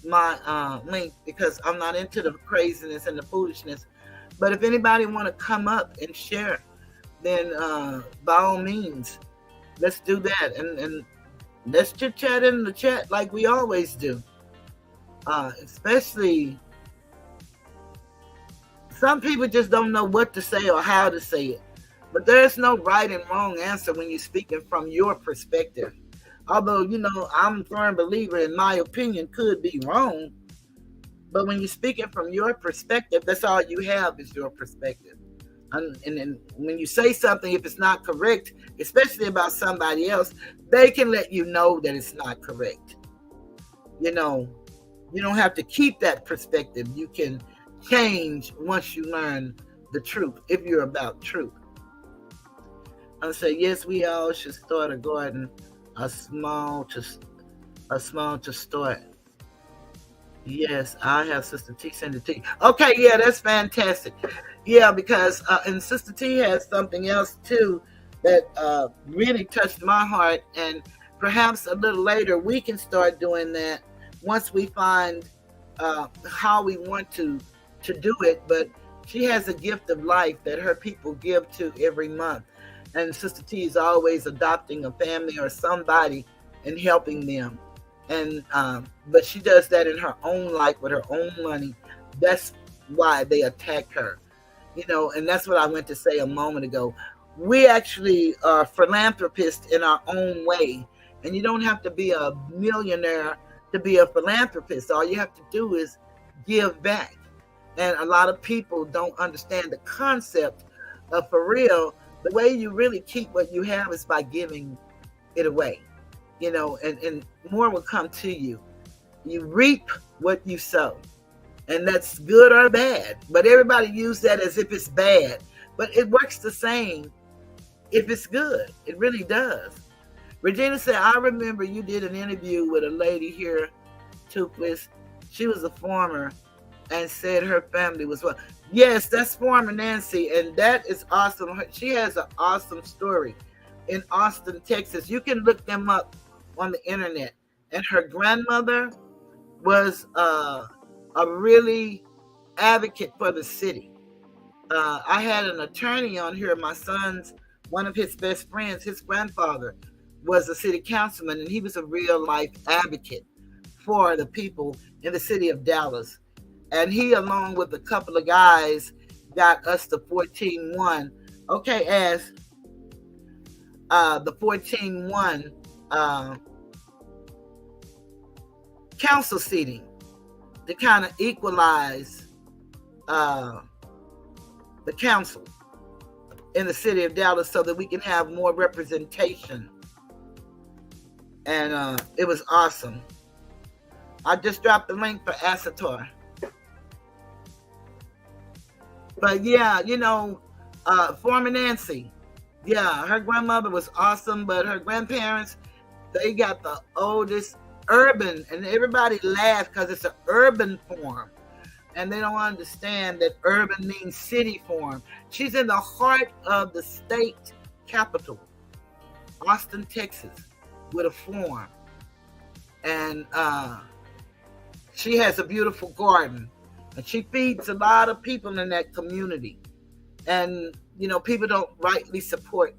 my link because I'm not into the craziness and the foolishness. But if anybody want to come up and share, then by all means, let's do that. And let's chit-chat in the chat like we always do. Especially, some people just don't know what to say or how to say it. But there's no right and wrong answer when you're speaking from your perspective. Although, I'm a firm believer in my opinion could be wrong. But when you're speaking from your perspective, that's all you have is your perspective. And when you say something, if it's not correct, especially about somebody else, they can let you know that it's not correct. You don't have to keep that perspective. You can change once you learn the truth, if you're about truth. I'll say, yes, we all should start a garden, a small to start. Yes, I have Sister T send it to you. Okay, yeah, that's fantastic. Yeah, because and Sister T has something else too that really touched my heart, and perhaps a little later we can start doing that once we find how we want to do it. But she has a gift of life that her people give to every month, and Sister T is always adopting a family or somebody and helping them. And but she does that in her own life with her own money. That's why they attack her, and that's what I went to say a moment ago. We actually are philanthropists in our own way, and you don't have to be a millionaire to be a philanthropist. All you have to do is give back. And a lot of people don't understand the concept of, for real, the way you really keep what you have is by giving it away. And more will come to you. You reap what you sow, and that's good or bad. But everybody use that as if it's bad, but it works the same if it's good. It really does. Regina said, I remember you did an interview with a lady here, Toothless. She was a farmer and said her family was well. Yes, that's Farmer Nancy, and that is awesome. She has an awesome story in Austin, Texas. You can look them up on the internet. And her grandmother was a really advocate for the city. I had an attorney on here, one of his best friends, his grandfather was a city councilman, and he was a real life advocate for the people in the city of Dallas. And he, along with a couple of guys, got us the 14-1. Okay, as the 14-1 council seating to kind of equalize the council in the city of Dallas so that we can have more representation. And it was awesome. I just dropped the link for Asator. But yeah, Farmer Nancy, yeah, her grandmother was awesome, but her grandparents, they got the oldest urban, and everybody laughs because it's an urban farm. And they don't understand that urban means city farm. She's in the heart of the state capital, Austin, Texas, with a farm. And she has a beautiful garden. And she feeds a lot of people in that community. And, people don't rightly support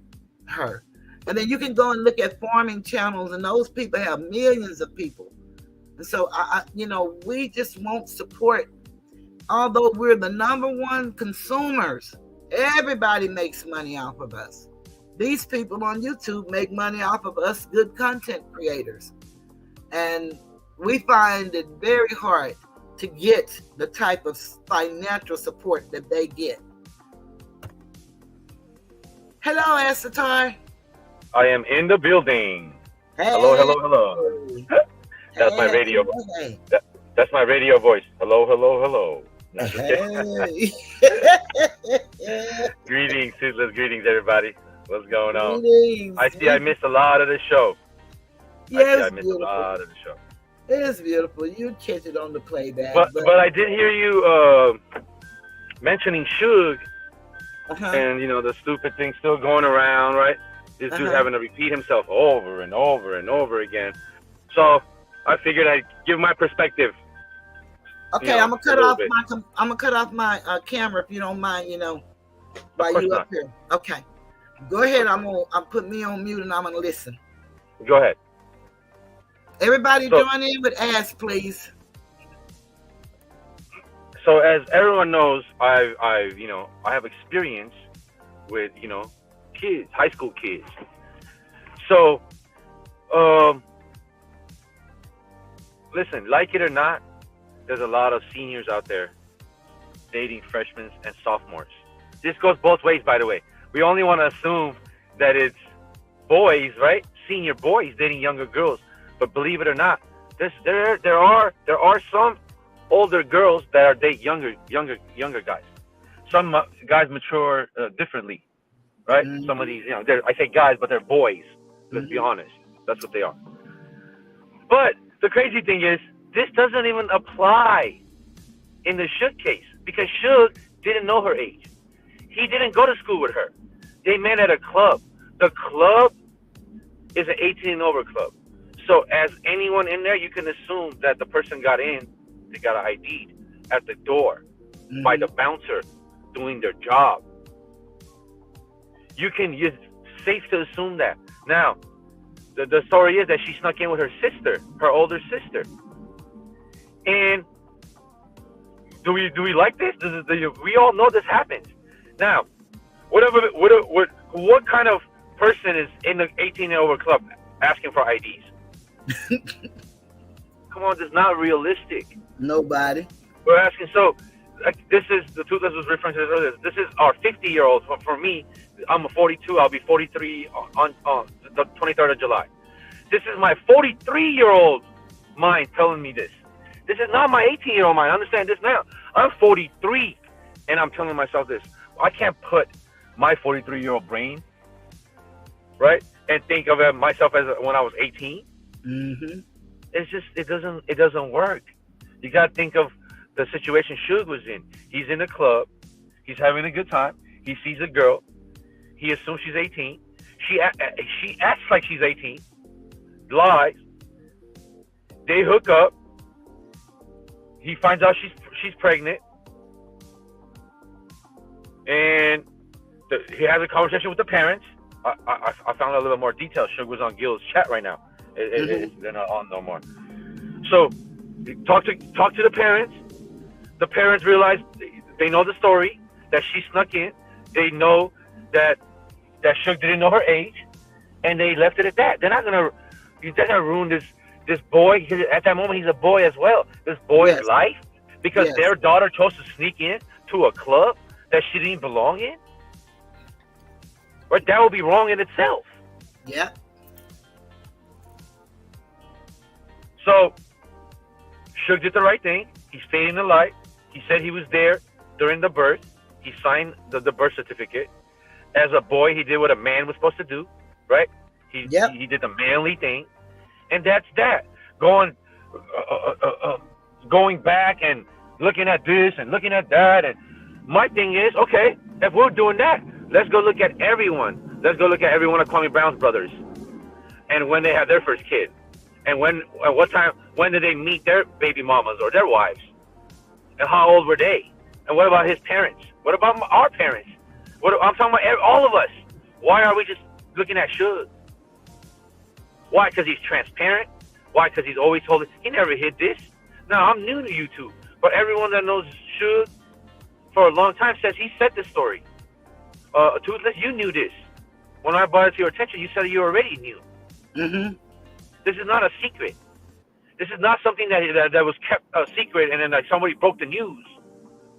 her. And then you can go and look at farming channels, and those people have millions of people. And so, we just won't support, although we're the number one consumers. Everybody makes money off of us. These people on YouTube make money off of us, good content creators. And we find it very hard to get the type of financial support that they get. Hello, Asatar. I am in the building. Hey. Hello. That's my radio. Hey. That's my radio voice. Hello. Hey. Greetings, Toothless. Greetings, everybody. What's going on? Greetings. I see I missed a lot of the show. Yes, I missed a lot of the show. It is beautiful. You catch it on the playback. But I did hear you mentioning Suge, and the stupid thing still going around, right? This dude having to repeat himself over and over and over again. So I figured I'd give my perspective. Okay, I'm gonna cut off my camera if you don't mind. While you up here. Okay, go ahead. I'm put me on mute and I'm gonna listen. Go ahead. Everybody join in with ask, please. So as everyone knows, I have experience with kids, high school kids. So Um, Listen, like it or not, there's a lot of seniors out there dating freshmen and sophomores. This goes both ways, by the way. We only want to assume that it's boys, right? Senior boys dating younger girls, but believe it or not, there are some older girls that are date younger guys. Some guys mature differently, right? Mm-hmm. Some of these, I say guys, but they're boys. Let's be honest, that's what they are. But the crazy thing is, this doesn't even apply in the Suge case because Suge didn't know her age. He didn't go to school with her. They met at a club. The club is an 18 and over club. So as anyone in there, you can assume that the person got in, they got ID'd at the door by the bouncer doing their job. You're safe to assume that. Now, the story is that she snuck in with her sister, her older sister. And do we like this? We all know this happens. Now, what kind of person is in the 18 and over club asking for IDs? Come on, this is not realistic. Nobody. We're asking. So, this is the two that was referring to earlier. This is our 50-year-olds. For me, I'm a 42. I'll be 43 on the 23rd of July. This is my 43-year-old mind telling me this. This is not my 18-year-old mind. Understand this now. I'm 43, and I'm telling myself this. I can't put my 43-year-old brain, right, and think of myself as when I was 18. Mm-hmm. It's just it doesn't work. You gotta think of the situation Suge was in. He's in a club. He's having a good time. He sees a girl. He assumes she's 18. She acts like she's 18. Lies. They hook up. He finds out she's pregnant, and he has a conversation with the parents. I found out a little bit more detail. Suge was on Gil's chat right now. They're not on no more. So talk to the parents. The parents realize they know the story that she snuck in. They know that Suge didn't know her age, and they left it at that. They're not gonna ruin this boy. At that moment, he's a boy as well. This boy's life because their daughter chose to sneak in to a club that she didn't belong in. Right? That would be wrong in itself. Yeah. So Suge did the right thing. He stayed in the light. He said he was there during the birth. He signed the birth certificate. As a boy, he did what a man was supposed to do, right? He did the manly thing, and that's that. Going back and looking at this and looking at that, and my thing is, okay, if we're doing that, let's go look at everyone. Let's go look at every one of Kwame Brown's brothers, and when they had their first kid, and when did they meet their baby mamas or their wives, and how old were they? And what about his parents? What about our parents? I'm talking about all of us. Why are we just looking at Suge? Why? Because he's transparent? Why? Because he's always told us he never hid this. Now, I'm new to YouTube, but everyone that knows Suge for a long time says he said this story. Toothless, you knew this. When I brought it to your attention, you said you already knew. Mm-hmm. This is not a secret. This is not something that was kept a secret and then somebody broke the news,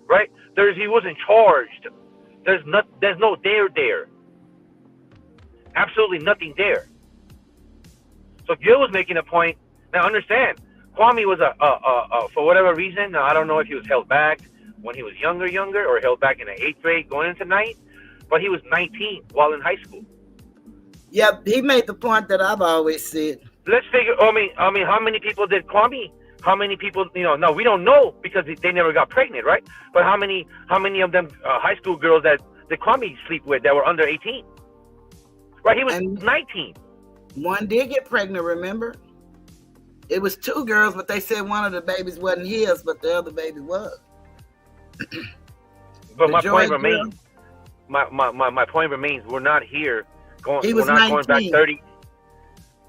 right? He wasn't charged. There's no there. Absolutely nothing there. So Gil was making a point. Now understand, Kwame was for whatever reason, now I don't know if he was held back when he was younger, or held back in the 8th grade going into 9th, but he was 19 while in high school. Yep, he made the point that I've always said. Let's figure. I mean, how many people did Kwame? How many people? No, we don't know because they never got pregnant, right? But how many of them high school girls that did Kwame sleep with that were under 18? Right, he was 19. One did get pregnant. Remember, it was 2 girls, but they said one of the babies wasn't his, but the other baby was. But my point remains. My point remains. We're not here. We're not 19. Going back 30.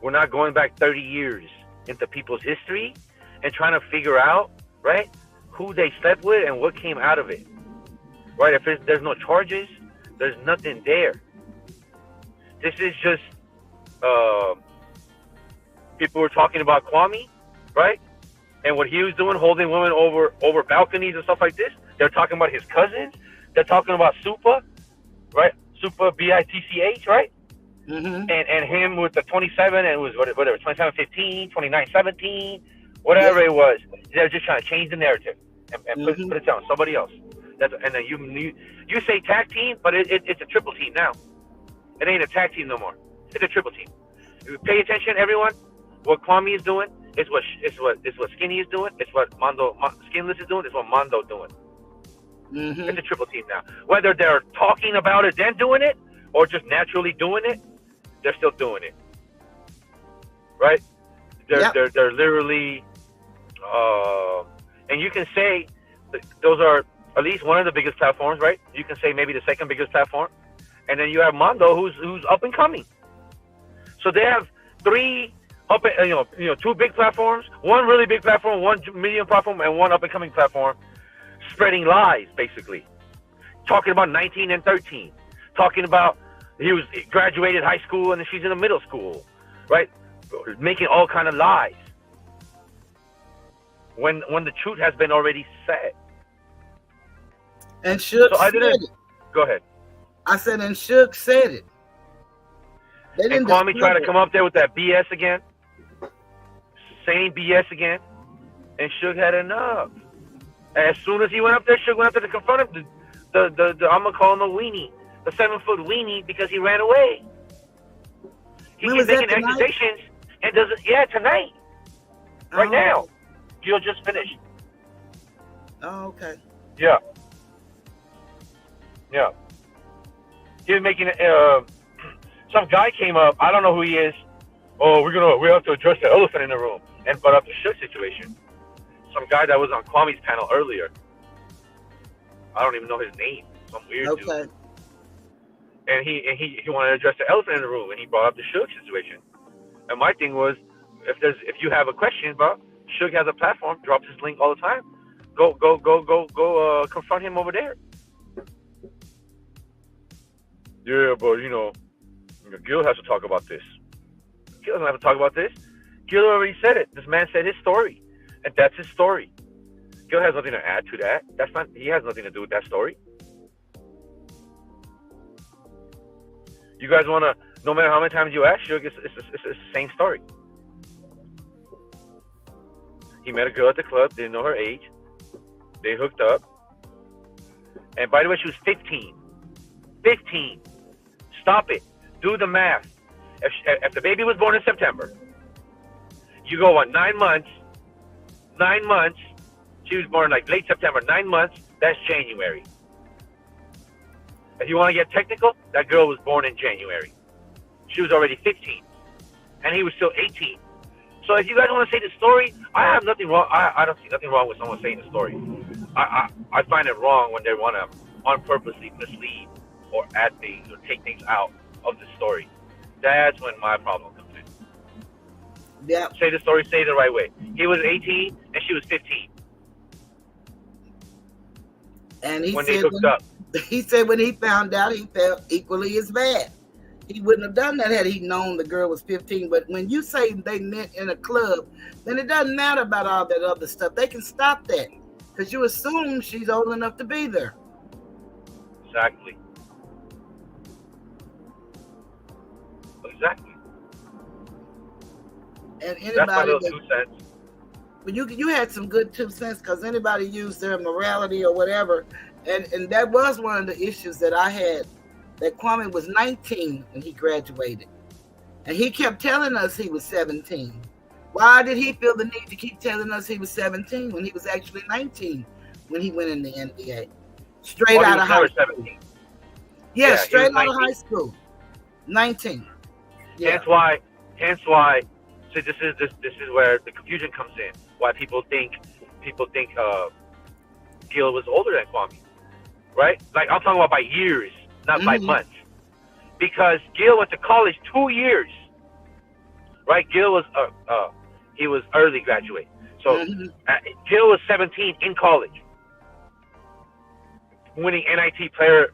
We're not going back 30 years into people's history and trying to figure out, right, who they slept with and what came out of it. Right? If there's no charges, there's nothing there. This is just people were talking about Kwame, right? And what he was doing, holding women over balconies and stuff like this. They're talking about his cousins. They're talking about Supa, right? Supa, Bitch, right? Mm-hmm. And him with the 27, and it was whatever, 27-15, 29-17, whatever it was. They're just trying to change the narrative and put it down somebody else. And then you say tag team, but it's a triple team now. It ain't a tag team no more. It's a triple team. If you pay attention, everyone, what Kwame is doing is what Skinny is doing. It's what Skinless is doing. It's what Mondo doing. Mm-hmm. It's a triple team now. Whether they're talking about it then doing it, or just naturally doing it, they're still doing it. Right? They're literally, and you can say those are at least one of the biggest platforms, right? You can say maybe the second biggest platform, and then you have Mondo, who's up and coming. So they have three two big platforms, one really big platform, one medium platform, and one up and coming platform, spreading lies basically, talking about 19 and 13, talking about he graduated high school and she's in the middle school, right? Making all kind of lies when the truth has been already said. And Suge said it. Go ahead. I said, and Suge said it. And Kwame tried to come up there with that BS again. Same BS again. And Suge had enough. As soon as he went up there, Suge went up there to confront him. I'm going to call him a weenie. The 7-foot weenie, because he ran away. He keeps making accusations and doesn't. Yeah, tonight. Right now. Gil just finished. Oh, okay. Yeah. Yeah. He was making some guy came up. I don't know who he is. Oh, we have to address the elephant in the room, and brought up the Suge situation. Some guy that was on Kwame's panel earlier. I don't even know his name. Some weird dude. And he wanted to address the elephant in the room, and he brought up the Suge situation. And my thing was, if you have a question, bro, Suge has a platform, drops his link all the time. Go confront him over there. Yeah, but Gil has to talk about this. Gil doesn't have to talk about this. Gil already said it. This man said his story, and that's his story. Gil has nothing to add to that. He has nothing to do with that story. You guys want to, no matter how many times you ask, Suge, it's the same story. He met a girl at the club, didn't know her age. They hooked up. And by the way, she was 15. 15. Stop it. Do the math. If the baby was born in September, you go on 9 months. 9 months. She was born like late September. 9 months. That's January. If you want to get technical, that girl was born in January. She was already 15. And he was still 18. So if you guys want to say the story, I have nothing wrong. I don't see nothing wrong with someone saying the story. I find it wrong when they want to unpurposely mislead or add things or take things out of the story. That's when my problem comes in. Yeah. Say the story, say it the right way. He was 18 and she was 15. And he when said they hooked up. He said when he found out, he felt equally as bad. He wouldn't have done that had he known the girl was 15. But when you say they met in a club, then it doesn't matter about all that other stuff. They can stop that because you assume she's old enough to be there. Exactly. And anybody, that's my little 2 cents. But you had some good 2 cents because anybody used their morality or whatever. And that was one of the issues that I had, that Kwame was 19 when he graduated. And he kept telling us he was 17. Why did he feel the need to keep telling us he was 17 when he was actually 19 when he went in the NBA? Straight out of high school. 17. Yeah, straight out of high school. 19. Yeah. Hence why. So this is where the confusion comes in. Why people think Gil was older than Kwame, right? Like I'm talking about by years, not by months, because Gil went to college 2 years, right? Gil was he was early graduate, so Gil was 17 in college. winning NIT player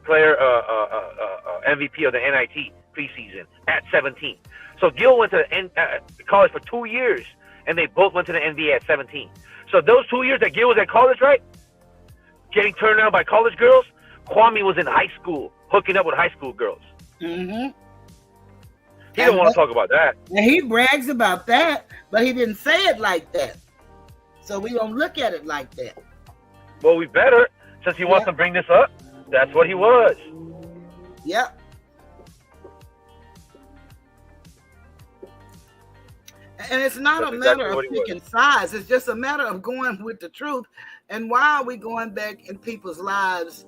MVP of the NIT preseason at 17. So Gil went to college for 2 years, and they both went to the NBA at 17. So those 2 years that Gil was at college, right, getting turned down by college girls, Kwame was in high school, hooking up with high school girls. Mm-hmm. He don't want to talk about that. And he brags about that, but he didn't say it like that. So we don't look at it like that. Well, we better, since he wants to bring this up. That's what he was. Yep. And it's not a matter of picking sides. It's just a matter of going with the truth. And why are we going back in people's lives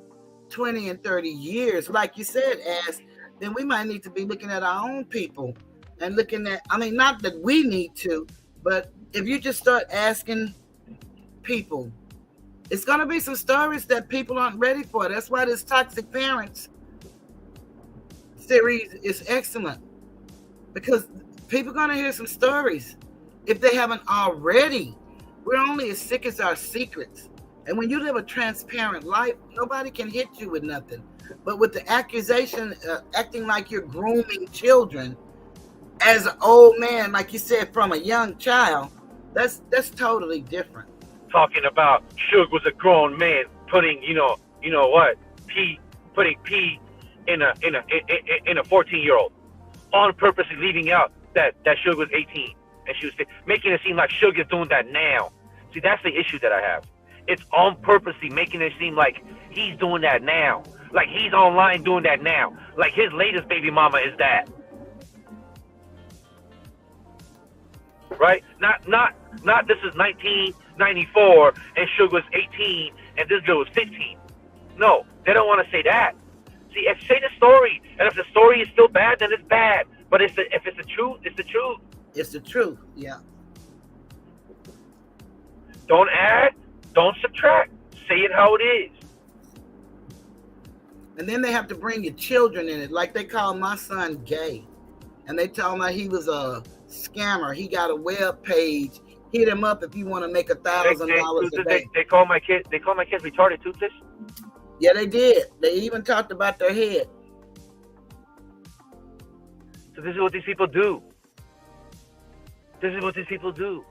20 and 30 years? Like you said, Ash, then we might need to be looking at our own people and looking at, I mean, not that we need to, but if you just start asking people, it's going to be some stories that people aren't ready for. That's why this Toxic Parents series is excellent, because people are going to hear some stories if they haven't already. We're only as sick as our secrets. And when you live a transparent life, nobody can hit you with nothing. But with the accusation, acting like you're grooming children as an old man, like you said, from a young child, that's totally different. Talking about Suge was a grown man putting, putting pee in a 14-year-old on purpose, and leaving out that Suge was 18, and she was making it seem like Suge is doing that now. See, that's the issue that I have. It's on purposely making it seem like he's doing that now, like he's online doing that now, like his latest baby mama is that. Right? Not this is 1994 and Suge was 18 and this girl was 15. No, they don't want to say that. See, say the story, and if the story is still bad, then it's bad. But if it's the truth, it's the truth. It's the truth, yeah. Don't add, don't subtract. Say it how it is. And then they have to bring your children in it. Like they call my son gay. And they tell him that he was a scammer. He got a web page. Hit him up if you want to make $1,000 a day. They call my kids retarded, Toothless? Yeah, they did. They even talked about their head. So this is what these people do. This is what these people do.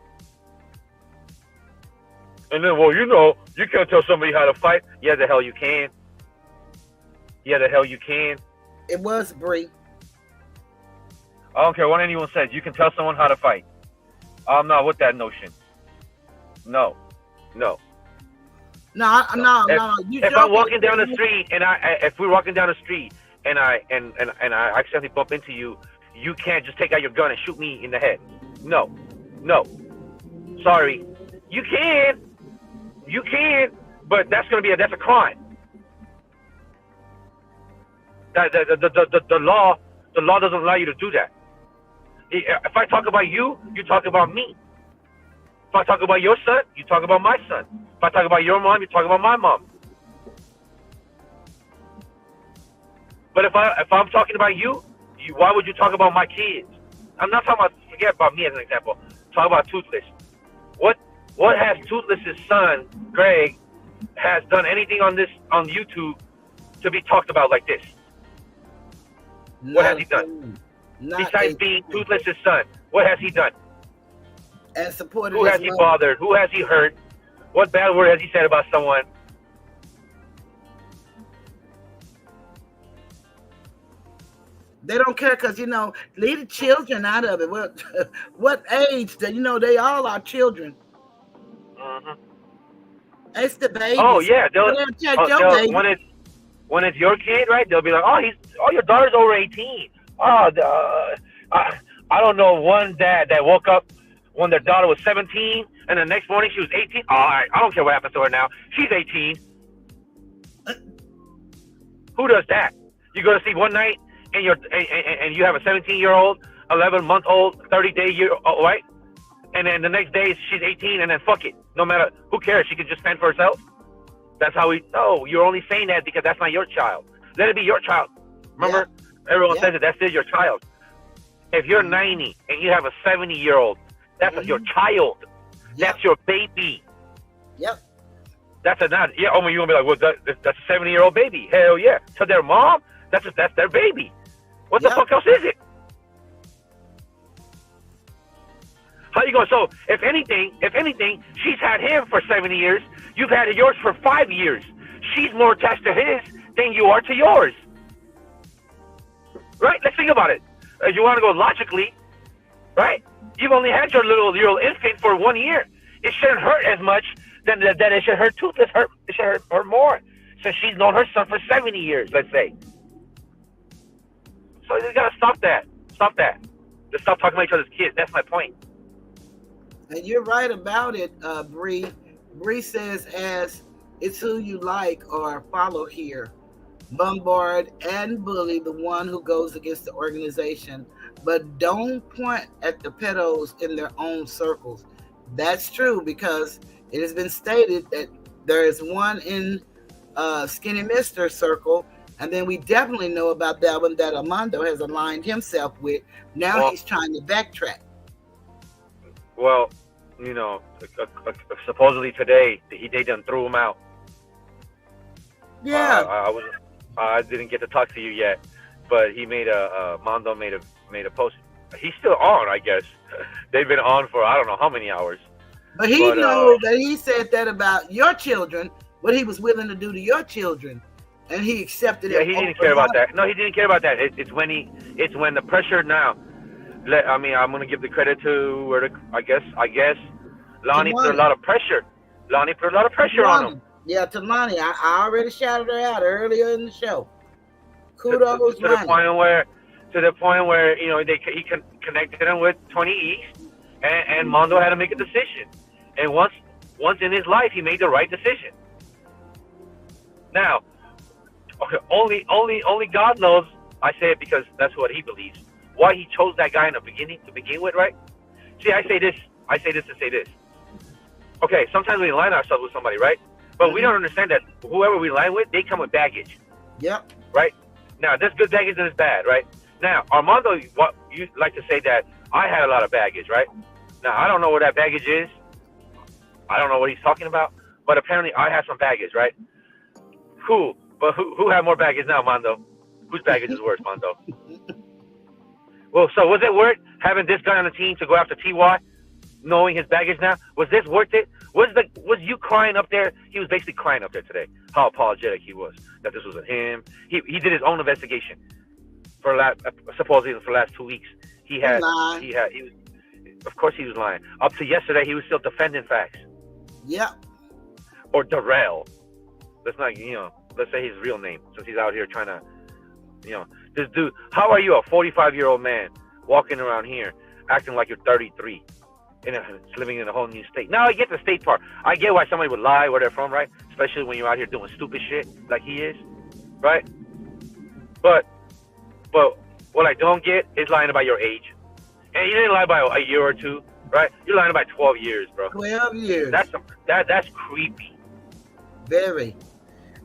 And then, well, you can't tell somebody how to fight. Yeah, the hell you can. Yeah, the hell you can. It was Bree. I don't care what anyone says. You can tell someone how to fight. I'm not with that notion. No. No. If I'm walking down the street if we're walking down the street and I accidentally bump into you, you can't just take out your gun and shoot me in the head. No. Sorry. You can, but that's a crime. The law doesn't allow you to do that. If I talk about you, you talk about me. If I talk about your son, you talk about my son. If I talk about your mom, you talk about my mom. But if I'm talking about you, why would you talk about my kids? I'm not talking about, forget about me as an example. Talk about Toothless. What has Toothless's son, Greg, has done anything on YouTube to be talked about like this? What has he done? Besides being Toothless's son, what has he done? And supported. Who has he bothered? Who has he hurt? What bad word has he said about someone? They don't care because, leave the children out of it. What age? They all are children. Mm-hmm. It's the baby. Oh, yeah. When it's your kid, right, they'll be like, your daughter's over 18. I don't know one dad that woke up when their daughter was 17 and the next morning she was 18. All right, I don't care what happens to her now. She's 18. Who does that? You go to sleep one night and you have a 17-year-old, 11-month-old, 30-day-year-old, right? And then the next day she's 18, and then fuck it. No matter, who cares? She can just fend for herself. That's how you're only saying that because that's not your child. Let it be your child. Remember, everyone says that that's still your child. If you're 90 and you have a 70-year-old, that's your child. That's your baby. Yep. That's a not. Yeah. Oh, you're gonna be like, well, that's a 70-year-old baby. Hell yeah. To their mom, that's their baby. What the fuck else is it? How you going? So if anything, she's had him for 70 years. You've had yours for 5 years. She's more attached to his than you are to yours. Right? Let's think about it. If you want to go logically, right? You've only had your little infant for 1 year. It shouldn't hurt as much than it should hurt toothless. It should hurt more. Since she's known her son for 70 years, let's say. So you gotta stop that. Stop that. Just stop talking about each other's kids. That's my point. And you're right about it, Bree. Bree says, as it's who you like or follow here. Bombard and bully the one who goes against the organization, but don't point at the pedos in their own circles. That's true, because it has been stated that there is one in Skinny Mister circle, and then we definitely know about that one that Armando has aligned himself with. Now he's trying to backtrack. Well, you know, supposedly today they done threw him out. Yeah. I didn't get to talk to you yet, but he made Mondo made a post. He's still on, I guess. They've been on for I don't know how many hours. But he knows that he said that about your children, what he was willing to do to your children, and he accepted it. Yeah, he didn't care about that. No, he didn't care about that. It's when the pressure now. I mean, I'm gonna give the credit to I guess Lonnie put a lot of pressure. Lonnie put a lot of pressure on him. Yeah, to Lonnie. I already shouted her out earlier in the show. Kudos, to the point where you know he connected him with 20 East, and Mondo had to make a decision. And once in his life, he made the right decision. Now, only God knows. I say it because that's what he believes. Why he chose that guy in the beginning to begin with, right? See, I say this to say this. Okay, sometimes we align ourselves with somebody, right? But we don't understand that whoever we align with, they come with baggage. Yep. Right? Now, there's good baggage and there's bad, right? Now, Armando, what you like to say that I had a lot of baggage, right? Now, I don't know what that baggage is. I don't know what he's talking about. But apparently, I have some baggage, right? Cool. But who had more baggage now, Mondo? Whose baggage is worse, Mondo? Well, so was it worth having this guy on the team to go after TY, knowing his baggage now? Was this worth it? Was you crying up there? He was basically crying up there today. How apologetic he was that this wasn't him. He did his own investigation supposedly for the last 2 weeks. He was, of course he was lying. Up to yesterday, he was still defending facts. Yeah. Or Darrell. Let's say his real name, since he's out here trying to, this dude. How are you, a 45-year-old man, walking around here acting like you're 33? Living in a whole new state. Now I get the state part. I get why somebody would lie where they're from, right? Especially when you're out here doing stupid shit like he is, right? But what I don't get is lying about your age. And you didn't lie by a year or two, right? You're lying about 12 years, bro. 12 years. That's creepy. Very.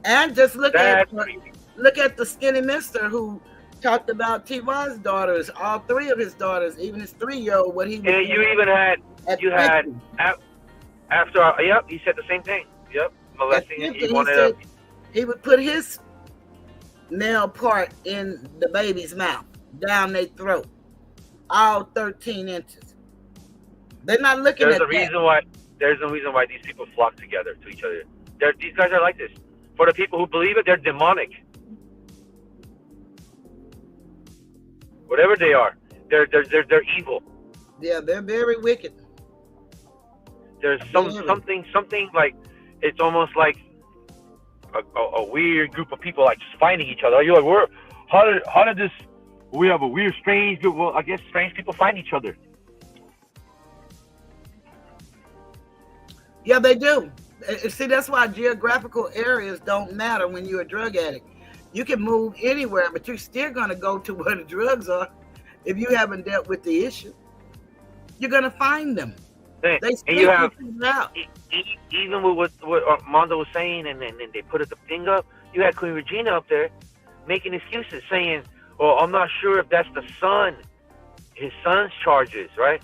And just look at the Skinny Mister who talked about T.Y.'s daughters, all three of his daughters, even his 3-year-old. What he was. And he said the same thing. Yep, molesting. He would put his nail part in the baby's mouth, down their throat, all 13 inches. They're not looking at that. There's a reason why these people flock together to each other. These guys are like this. For the people who believe it, they're demonic. Whatever they are, they're evil. Yeah, they're very wicked. There's something like, it's almost like a weird group of people like just finding each other. You're like, how did this? We have a weird, strange group. Well, I guess strange people find each other. Yeah, they do. See, that's why geographical areas don't matter when you're a drug addict. You can move anywhere, but you're still going to go to where the drugs are. If you haven't dealt with the issue, you're going to find them. They you have, out. Even with what Armando was saying, and then they put the thing up, you had Queen Regina up there making excuses, saying, well, I'm not sure if that's his son's charges, right?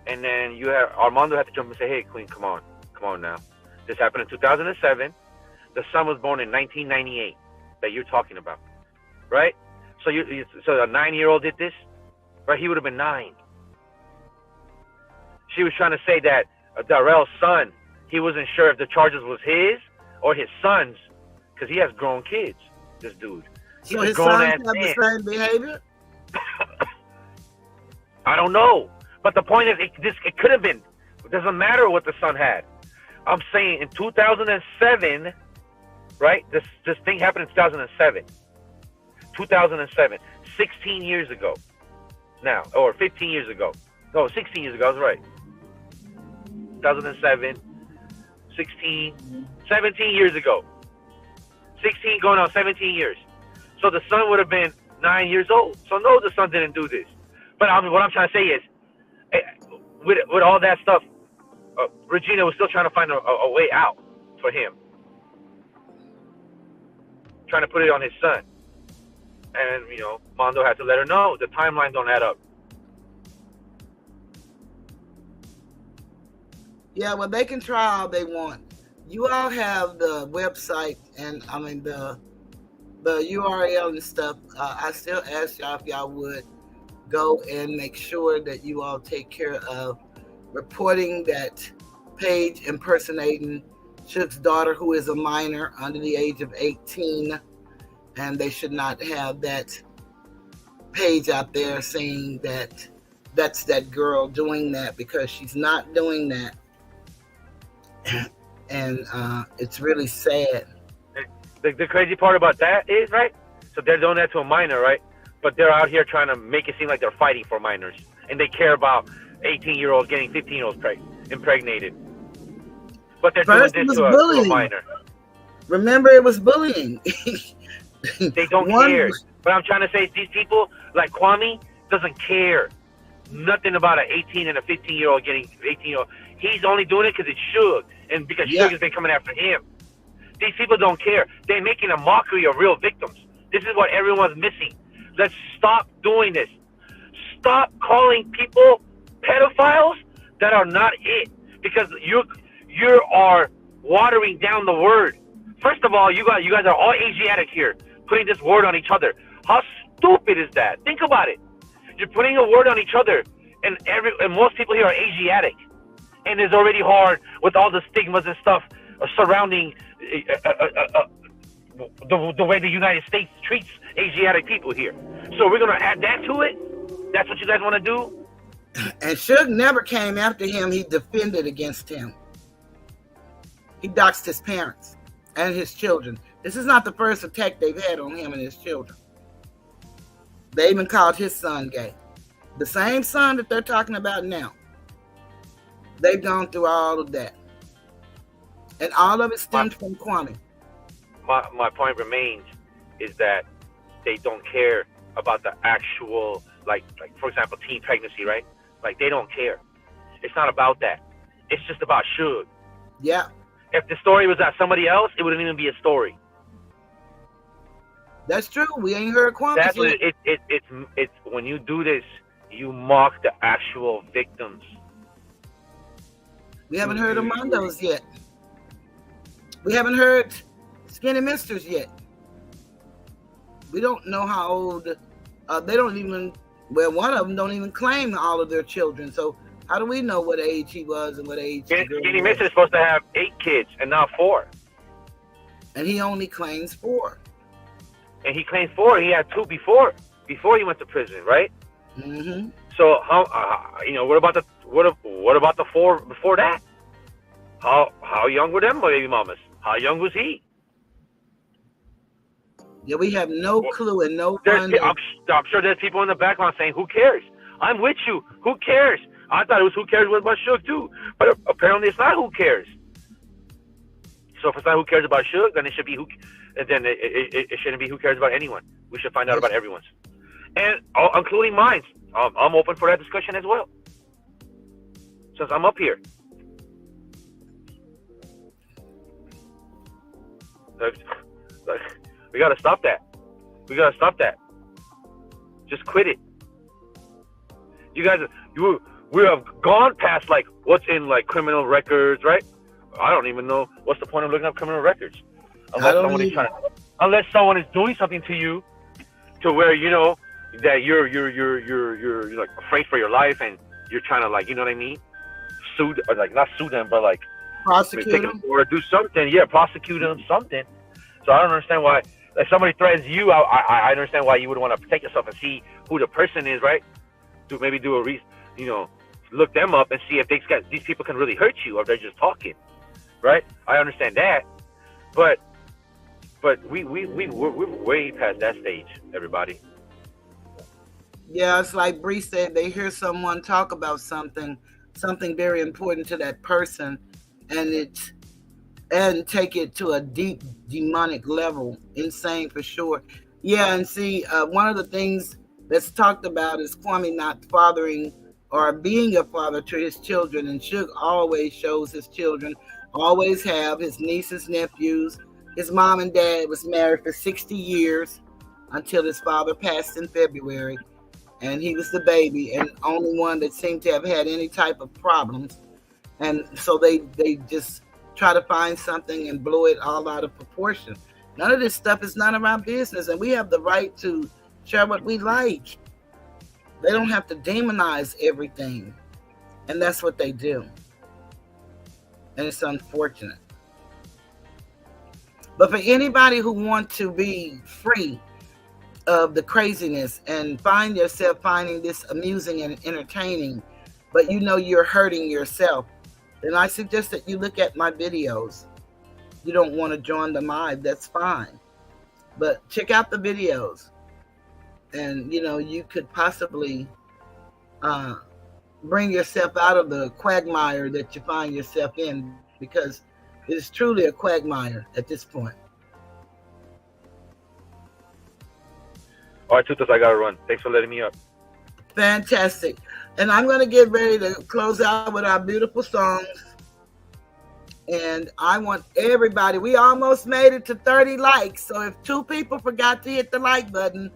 And then you have Armando had to jump and say, hey, Queen, come on now. This happened in 2007. the son was born in 1998 that you're talking about, right? So so a 9-year-old did this, right? He would have been 9. She was trying to say that Darrell's son, he wasn't sure if the charges was his or his son's, because he has grown kids. This dude. So his sons have the same behavior? I don't know, but the point is, it could have been. It doesn't matter what the son had. I'm saying in 2007, right? This thing happened in 2007. 2007, 16 years ago. Now, or 15 years ago. No, 16 years ago. I was right. 2007, 16, 17 years ago. 16 going on 17 years. So the son would have been 9 years old. So no, the son didn't do this. But what I'm trying to say is, with all that stuff, Regina was still trying to find a way out for him. Trying to put it on his son. And, Mondo had to let her know the timeline don't add up. Yeah, well, they can try all they want. You all have the website and, the URL and stuff. I still ask y'all if y'all would go and make sure that you all take care of reporting that page impersonating Suge's daughter, who is a minor under the age of 18, and they should not have that page out there saying that that's that girl doing that, because she's not doing that. And it's really sad. The crazy part about that is, right, so they're doing that to a minor, right, but they're out here trying to make it seem like they're fighting for minors, and they care about 18-year-olds getting 15-year-olds impregnated. But they're doing this to a minor. Remember, it was bullying. They don't care. But I'm trying to say, these people, like Kwame, doesn't care nothing about an 18 and a 15-year-old getting 18-year-old. He's only doing it because it's Suge, and because Suge has been coming after him. These people don't care. They're making a mockery of real victims. This is what everyone's missing. Let's stop doing this. Stop calling people pedophiles that are not it, because you are watering down the word. First of all, you guys are all Asiatic here, putting this word on each other. How stupid is that? Think about it. You're putting a word on each other, and most people here are Asiatic, and it's already hard with all the stigmas and stuff surrounding the way the United States treats Asiatic people here. So we're gonna add that to it? That's what you guys want to do? And Suge never came after him. He defended against him. He doxed his parents and his children. This is not the first attack they've had on him and his children. They even called his son gay. The same son that they're talking about now. They've gone through all of that. And all of it stems from Kwame. My point remains is that they don't care about the actual, like for example, teen pregnancy, right? Like, they don't care. It's not about that. It's just about Suge. Yeah. If the story was at somebody else, it wouldn't even be a story. That's true. We ain't heard Kwame. That's what it's when you do this, you mock the actual victims. We haven't heard Amondo's yet. We haven't heard Skinny Misters yet. We don't know how old. They don't even. Well, one of them don't even claim all of their children. So how do we know what age he was and what age? Skinny Mister is supposed to have 8 kids and not 4. And he only claims 4. And he claims 4. He had 2 before he went to prison, right? Mm-hmm. So how what about the 4 before that? How young were them baby mamas? How young was he? Yeah, we have no clue and no. I'm sure there's people in the background saying, "Who cares? I'm with you. Who cares?" I thought it was "Who cares" with my Suge too, but apparently it's not "Who cares." So if it's not "Who cares" about Suge, then it should be "Who." Then it shouldn't be "Who cares" about anyone. We should find out about everyone's, and including mine. I'm open for that discussion as well, since I'm up here. We gotta stop that. Just quit it. You guys, we have gone past what's in criminal records, right? I don't even know what's the point of looking up criminal records. I don't unless someone is doing something to you, to where that you're like afraid for your life and you're trying to, like, you know what I mean, sue, or like not sue them, but like prosecute them or do something. Yeah, prosecute them, something. So I don't understand why. If somebody threatens you, I understand why you would want to protect yourself and see who the person is, right? To maybe do look them up and see if these people can really hurt you or they're just talking, right? I understand that, but we're way past that stage, everybody. Yeah, it's like Bree said, they hear someone talk about something very important to that person, and take it to a deep demonic level. Insane for sure. Yeah, and see, one of the things that's talked about is Kwame not fathering or being a father to his children, and Suge always shows his children, always have his nieces, nephews. His mom and dad was married for 60 years until his father passed in February, and he was the baby and only one that seemed to have had any type of problems. And so they just try to find something and blow it all out of proportion. None of this stuff is none of our business, and we have the right to share what we like. They don't have to demonize everything, and that's what they do. And it's unfortunate. But for anybody who wants to be free of the craziness and find yourself finding this amusing and entertaining, but you're hurting yourself, then I suggest that you look at my videos. You don't want to join the mob, that's fine. But check out the videos. And, you could possibly bring yourself out of the quagmire that you find yourself in, because it is truly a quagmire at this point. All right, Tutas, I got to run. Thanks for letting me up. Fantastic. And I'm going to get ready to close out with our beautiful songs. And I want everybody, we almost made it to 30 likes. So if 2 people forgot to hit the like button,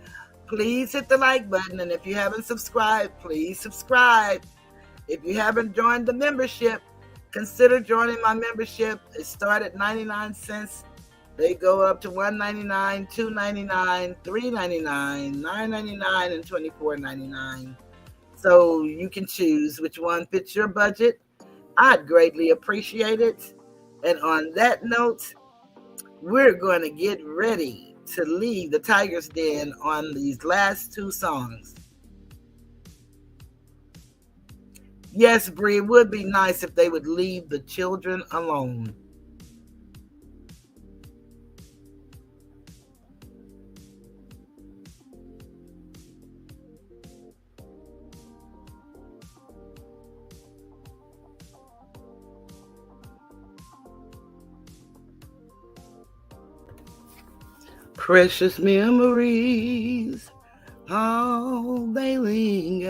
please hit the like button. And if you haven't subscribed, please subscribe. If you haven't joined the membership, consider joining my membership. It starts at 99 cents. They go up to $1.99, $2.99, $3.99, $9.99, and $24.99. So you can choose which one fits your budget. I'd greatly appreciate it. And on that note, we're going to get ready to leave the Tiger's Den on these last 2 songs. Yes, Bree, it would be nice if they would leave the children alone. Precious memories, how they linger,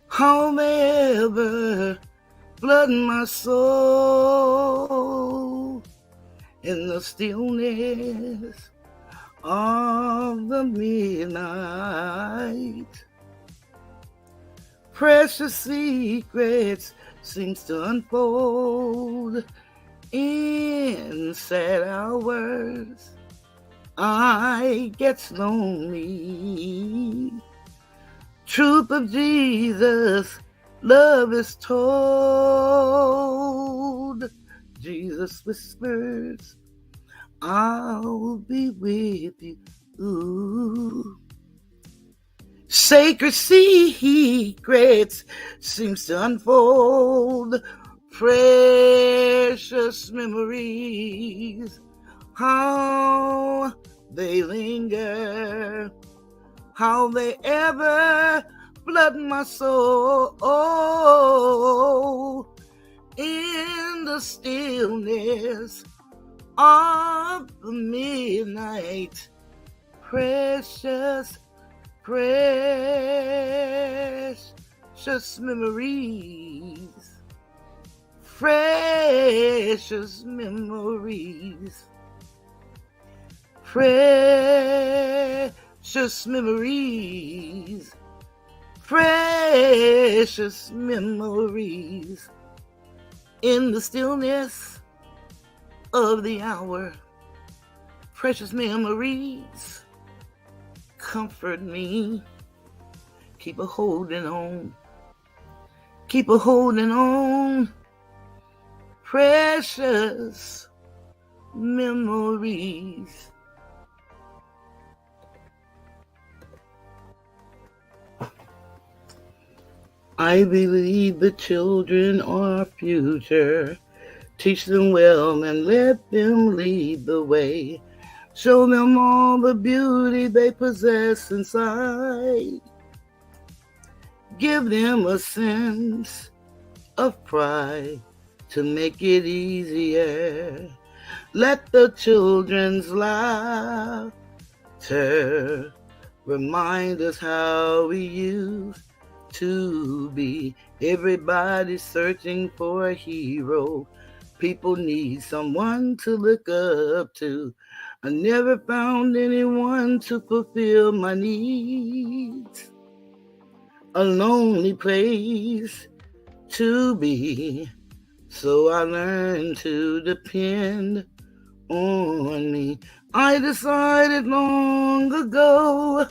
how they ever flood my soul in the stillness of the midnight. Precious secrets seems to unfold in sad hours. I get lonely. Truth of Jesus, love is told. Jesus whispers, I'll be with you. Ooh. Sacred secrets seems to unfold. Precious memories, how they linger, how they ever flood my soul in the stillness of the midnight. Precious, precious memories. Precious memories, precious memories, precious memories. In the stillness of the hour. Precious memories comfort me. Keep a holding on. Keep a holding on. Precious memories. I believe the children are our future. Teach them well and let them lead the way. Show them all the beauty they possess inside. Give them a sense of pride to make it easier. Let the children's laughter remind us how we used to be. Everybody's searching for a hero. People need someone to look up to. I never found anyone to fulfill my needs. A lonely place to be. So I learned to depend on me. I decided long ago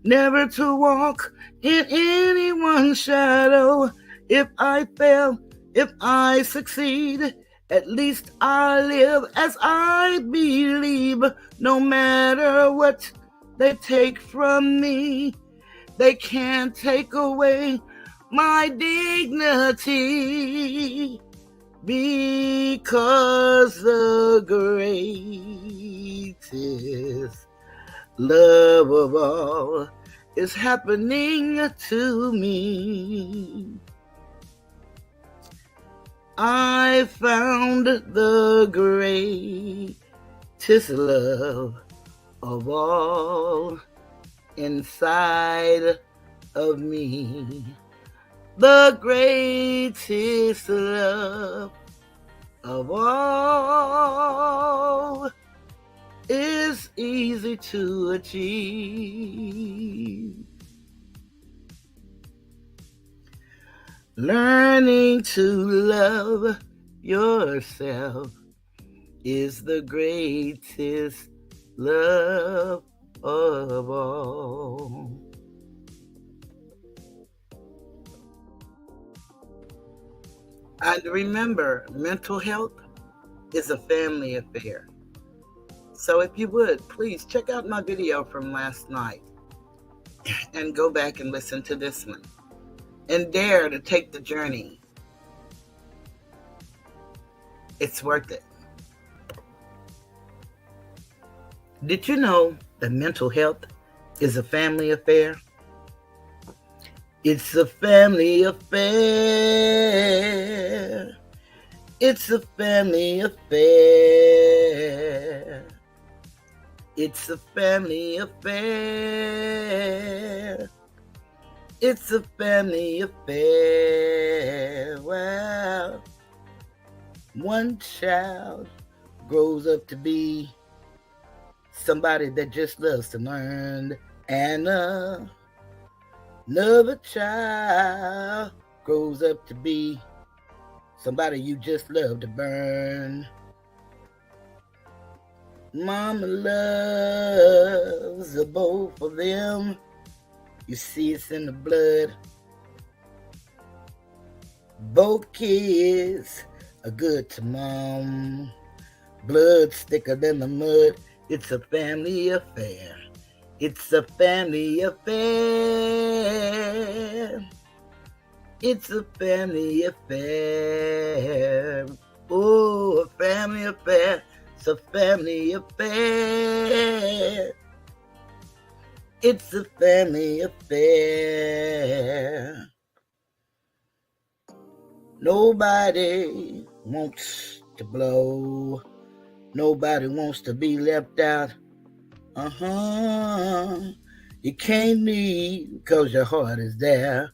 never to walk in anyone's shadow. If I fail, if I succeed, at least I live as I believe. No matter what they take from me, they can't take away my dignity, because the greatest love of all is happening to me. I found the greatest love of all inside of me. The greatest love of all is easy to achieve. Learning to love yourself is the greatest love of all. And remember, mental health is a family affair. So if you would, please check out my video from last night and go back and listen to this one. And dare to take the journey. It's worth it. Did you know that mental health is a family affair? It's a family affair. It's a family affair. It's a family affair. It's a family affair. Well, one child grows up to be somebody that just loves to learn, and another child grows up to be somebody you just love to burn. Mama loves the both of them. You see, it's in the blood. Both kids are good to mom. Blood thicker than the mud. It's a family affair. It's a family affair. It's a family affair. Oh, a family affair. It's a family affair. It's a family affair. Nobody wants to blow. Nobody wants to be left out. You can't leave because your heart is there.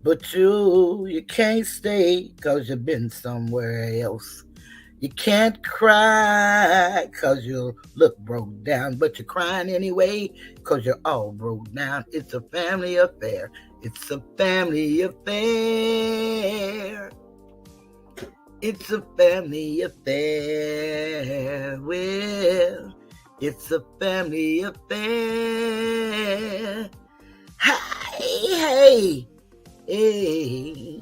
But you can't stay because you've been somewhere else. You can't cry because you look broke down, but you're crying anyway because you're all broke down. It's a family affair. It's a family affair. It's a family affair. Well, it's a family affair. Hey, hey, hey.